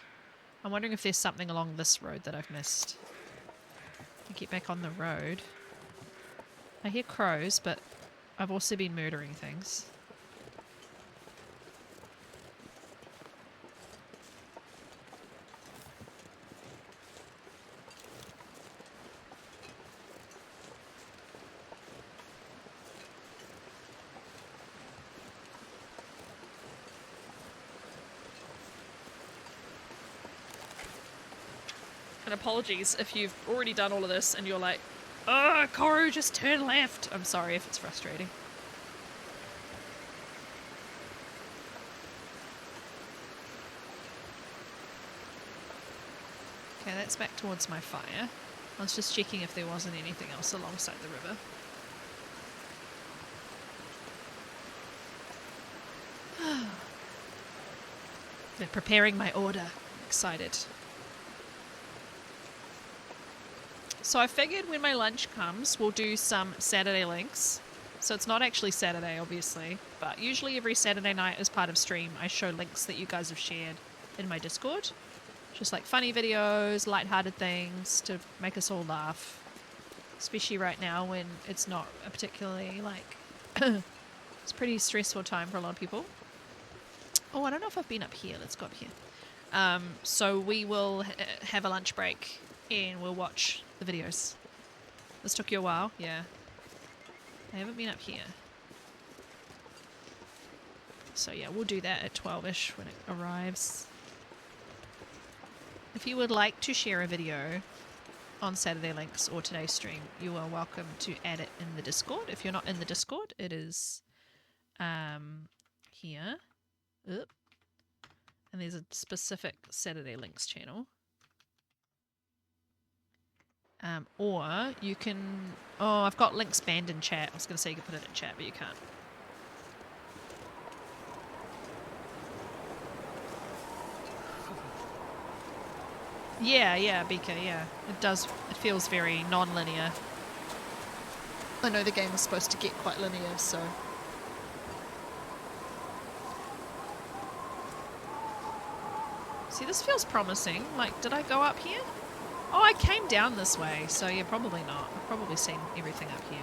I'm wondering if there's something along this road that I've missed. I get back on the road. I hear crows, but I've also been murdering things. And apologies if you've already done all of this and you're like, oh, Koru, just turn left. I'm sorry if it's frustrating. Okay, that's back towards my fire. I was just checking if there wasn't anything else alongside the river. They're preparing my order. I'm excited. So I figured when my lunch comes, we'll do some Saturday links. So it's not actually Saturday, obviously, but usually every Saturday night as part of stream, I show links that you guys have shared in my Discord. Just like funny videos, lighthearted things to make us all laugh. Especially right now when it's not a particularly like... it's a pretty stressful time for a lot of people. Oh, I don't know if I've been up here. Let's go up here. So we will have a lunch break and we'll watch the videos. This took you a while? Yeah. I haven't been up here. So yeah, we'll do that at 12ish when it arrives. If you would like to share a video on Saturday Links or today's stream, you are welcome to add it in the Discord. If you're not in the Discord, it is here. Oop. And there's a specific Saturday Links channel. Or you can... Oh, I've got links banned in chat. I was going to say you could put it in chat, but you can't. Yeah, BK, yeah. It does. It feels very non-linear. I know the game is supposed to get quite linear, so... See, this feels promising. Like, did I go up here? Oh, I came down this way, so yeah, probably not. I've probably seen everything up here.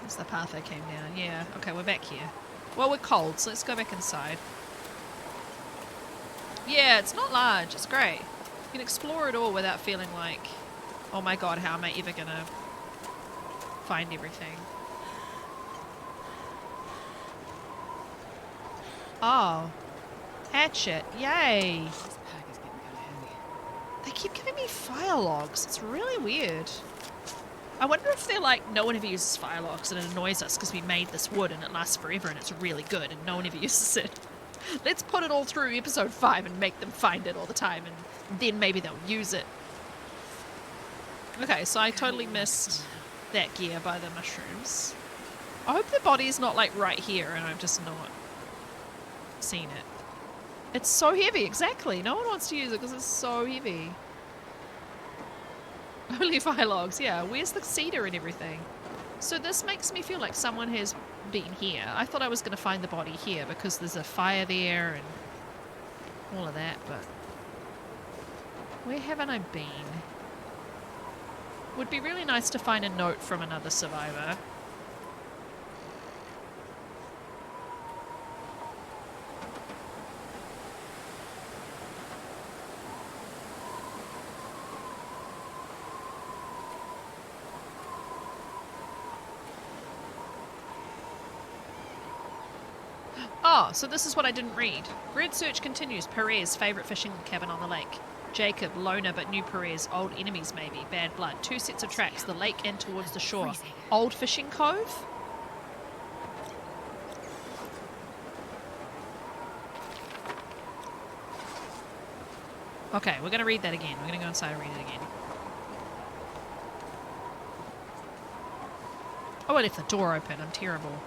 That's the path I came down. Yeah, okay, we're back here. Well, we're cold, so let's go back inside. Yeah, it's not large. It's great. You can explore it all without feeling like, oh my god, how am I ever gonna find everything? Oh. Hatchet. Yay. This pack is getting kind of heavy. They keep giving me fire logs. It's really weird. I wonder if they're like, no one ever uses fire logs and it annoys us because we made this wood and it lasts forever and it's really good and no one ever uses it. Let's put it all through episode 5 and make them find it all the time and then maybe they'll use it. Okay, so I totally missed that gear by the mushrooms. I hope the body's not like right here and I've just not seen it. It's so heavy, exactly. No one wants to use it because it's so heavy. Only fire logs, yeah. Where's the cedar and everything? So this makes me feel like someone has been here. I thought I was going to find the body here because there's a fire there and all of that, but where haven't I been? Would be really nice to find a note from another survivor. Oh, so this is what I didn't read. Red search continues. Perez, favourite fishing cabin on the lake. Jacob, loner but new Perez. Old enemies maybe. Bad blood. 2 sets of tracks. The lake and towards the shore. Old fishing cove? Okay, we're going to read that again. We're going to go inside and read it again. Oh, I left the door open. I'm terrible.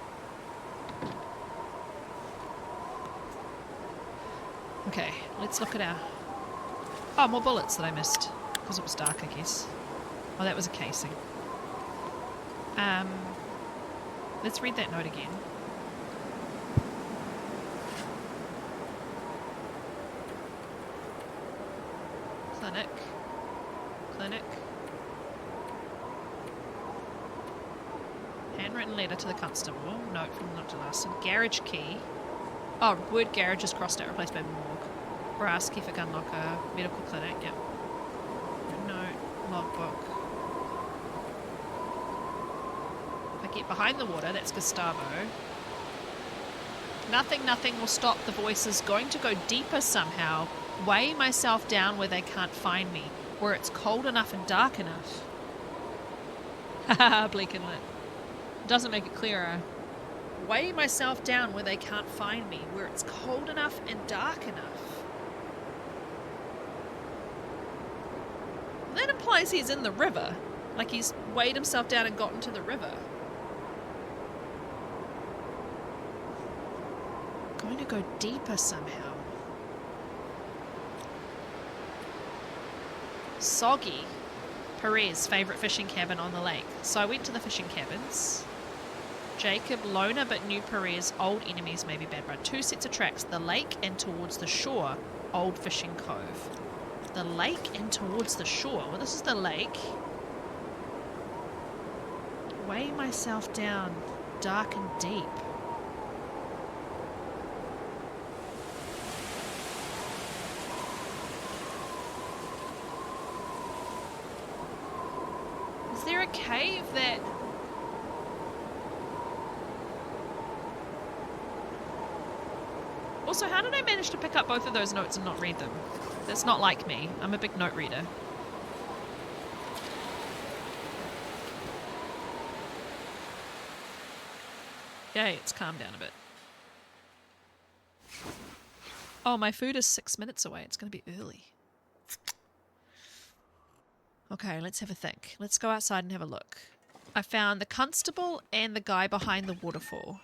Okay, let's look at our... Oh, more bullets that I missed. Because it was dark, I guess. Oh, that was a casing. Let's read that note again. Clinic. Clinic. Handwritten letter to the constable. Note from Dr. Larson. Garage key. Oh, word garage is crossed out, replaced by morgue. Brass key for gun locker. Medical clinic, yep. Note. Logbook. If I get behind the water, that's Gustavo. Nothing will stop the voices. Going to go deeper somehow. Weigh myself down where they can't find me. Where it's cold enough and dark enough. Haha, bleak inlet. Doesn't make it clearer. Weigh myself down where they can't find me, where it's cold enough and dark enough. That implies he's in the river. Like he's weighed himself down and got into the river. Going to go deeper somehow. Soggy. Perez, favourite fishing cabin on the lake. So I went to the fishing cabins. Jacob, loner but new Perez, old enemies maybe bad blood. 2 sets of tracks, the lake and towards the shore, old fishing cove. The lake and towards the shore. Well, this is the lake. Weigh myself down, dark and deep. Is there a cave that... Also, how did I manage to pick up both of those notes and not read them? That's not like me. I'm a big note reader. Yay, it's calmed down a bit. Oh, my food is 6 minutes away. It's going to be early. Okay, let's have a think. Let's go outside and have a look. I found the constable and the guy behind the waterfall.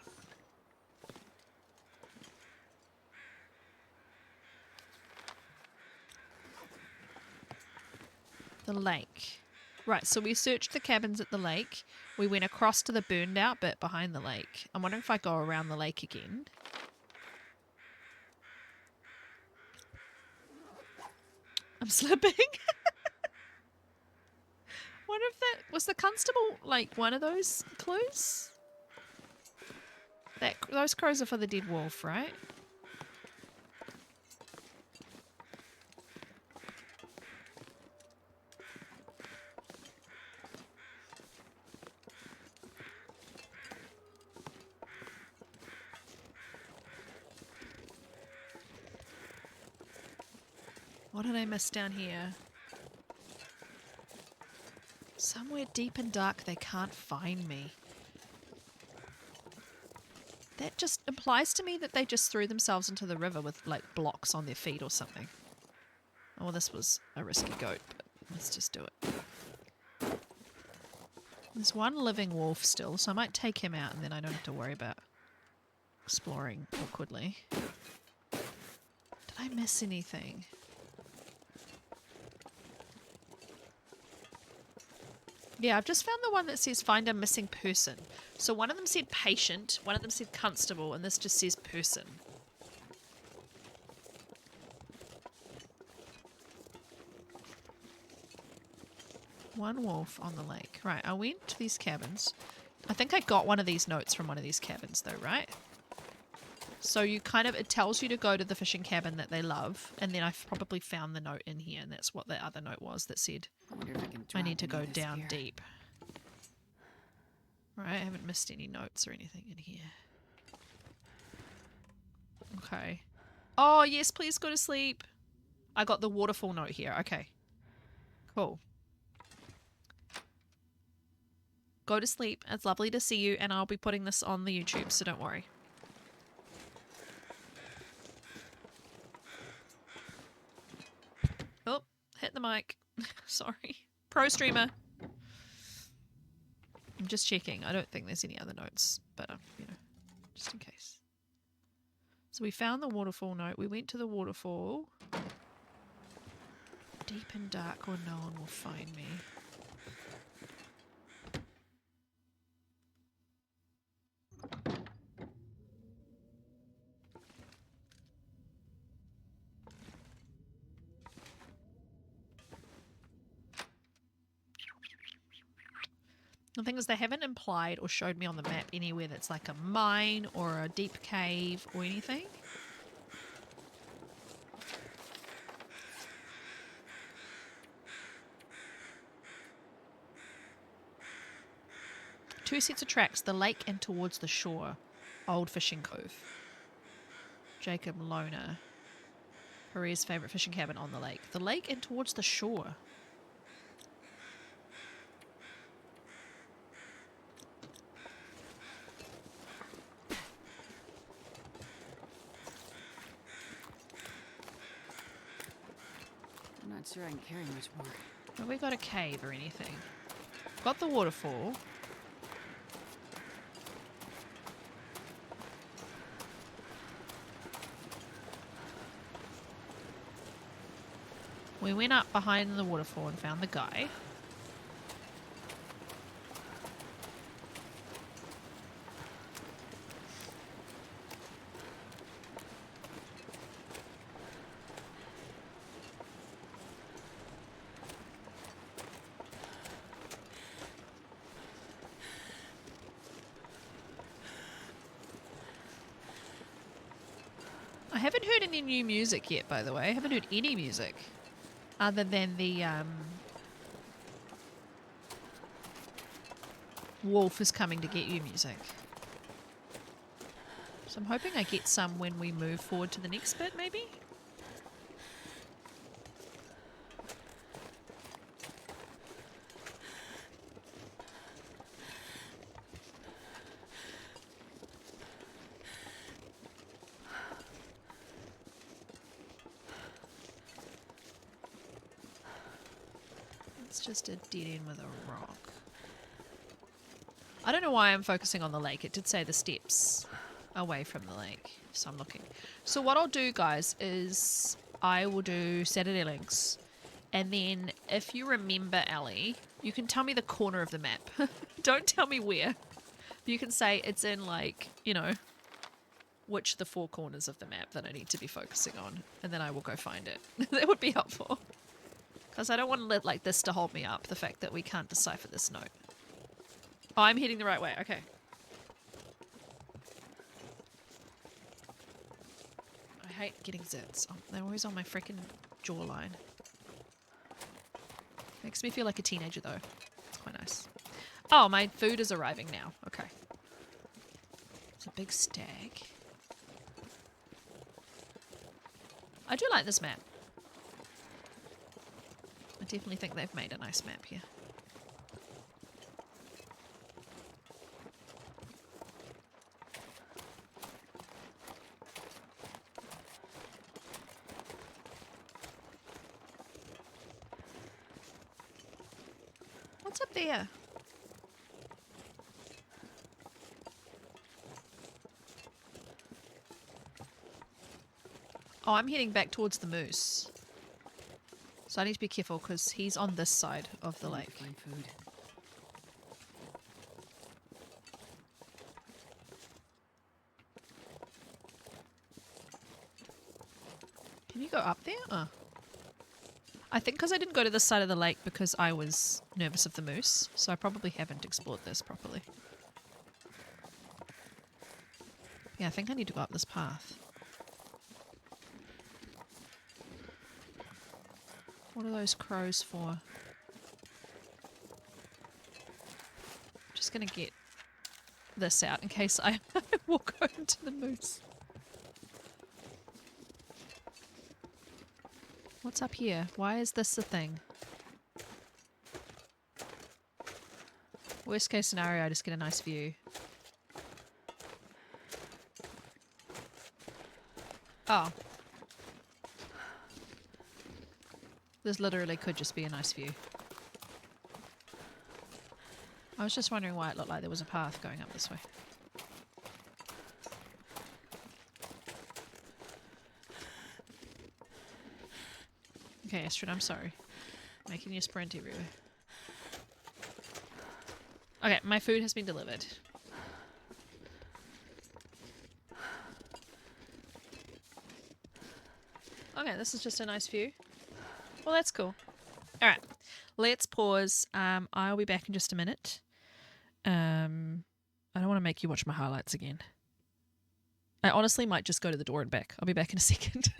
The lake. Right, so we searched the cabins at the lake. We went across to the burned out bit behind the lake. I'm wondering if I go around the lake again. I'm slipping. Wonder if that was the constable, like one of those clues? Those crows are for the dead wolf, right? What did I miss down here? Somewhere deep and dark they can't find me. That just implies to me that they just threw themselves into the river with like blocks on their feet or something. Oh, well, this was a risky goat, but let's just do it. There's one living wolf still, so I might take him out and then I don't have to worry about exploring awkwardly. Did I miss anything? Yeah, I've just found the one that says find a missing person. So one of them said patient, one of them said constable, and this just says person. One wolf on the lake. Right, I went to these cabins. I think I got one of these notes from one of these cabins though, right? So you kind of, it tells you to go to the fishing cabin that they love, and then I've probably found the note in here, and that's what the other note was that said I need to go down deep. Right, I haven't missed any notes or anything in here. Okay. Oh, yes, please go to sleep. I got the waterfall note here. Okay. Cool. Go to sleep. It's lovely to see you, and I'll be putting this on the YouTube, so don't worry. Oh, hit the mic. Sorry. Pro streamer. I'm just checking. I don't think there's any other notes, but, you know, just in case. So we found the waterfall note. We went to the waterfall. Deep and dark or no one will find me. The thing is, they haven't implied or showed me on the map anywhere that's like a mine or a deep cave or anything. Two sets of tracks, the lake and towards the shore. Old Fishing Cove. Jacob Loner. Perez's favourite fishing cabin on the lake. The lake and towards the shore. I'm not sure I can carry much more. Have we got a cave or anything? Got the waterfall. We went up behind the waterfall and found the guy. I haven't heard any new music yet, by the way. I haven't heard any music other than the Wolf is Coming to Get You music. So I'm hoping I get some when we move forward to the next bit, maybe? Just a dead end with a rock. I don't know why I'm focusing on the lake. It did say the steps away from the lake, so I'm looking. So what I'll do, guys, is I will do Saturday Links, and then if you remember, Ellie, you can tell me the corner of the map. Don't tell me where. You can say it's in, like, you know, which the four corners of the map that I need to be focusing on, and then I will go find it. That would be helpful. Because I don't want to let like this to hold me up, the fact that we can't decipher this note. Oh, I'm heading the right way. Okay. hate getting zits. Oh, they're always on my freaking jawline. Makes me feel like a teenager though. It's quite nice. Oh, my food is arriving now. Okay. It's a big stag. I do like this map. I definitely think they've made a nice map here. What's up there? Oh, I'm heading back towards the moose. So I need to be careful because he's on this side of the lake. Find food. Can you go up there? Oh. I think because I didn't go to this side of the lake because I was nervous of the moose. So I probably haven't explored this properly. Yeah, I think I need to go up this path. What are those crows for? Just gonna get this out in case I walk over to the moose. What's up here? Why is this a thing? Worst case scenario, I just get a nice view. Oh. This literally could just be a nice view. I was just wondering why it looked like there was a path going up this way. Okay, Astrid, I'm sorry. Making you sprint everywhere. Okay, my food has been delivered. Okay, this is just a nice view. Well, that's cool. All right, let's pause. I'll be back in just a minute. I don't want to make you watch my highlights again. I honestly might just go to the door and back. I'll be back in a second.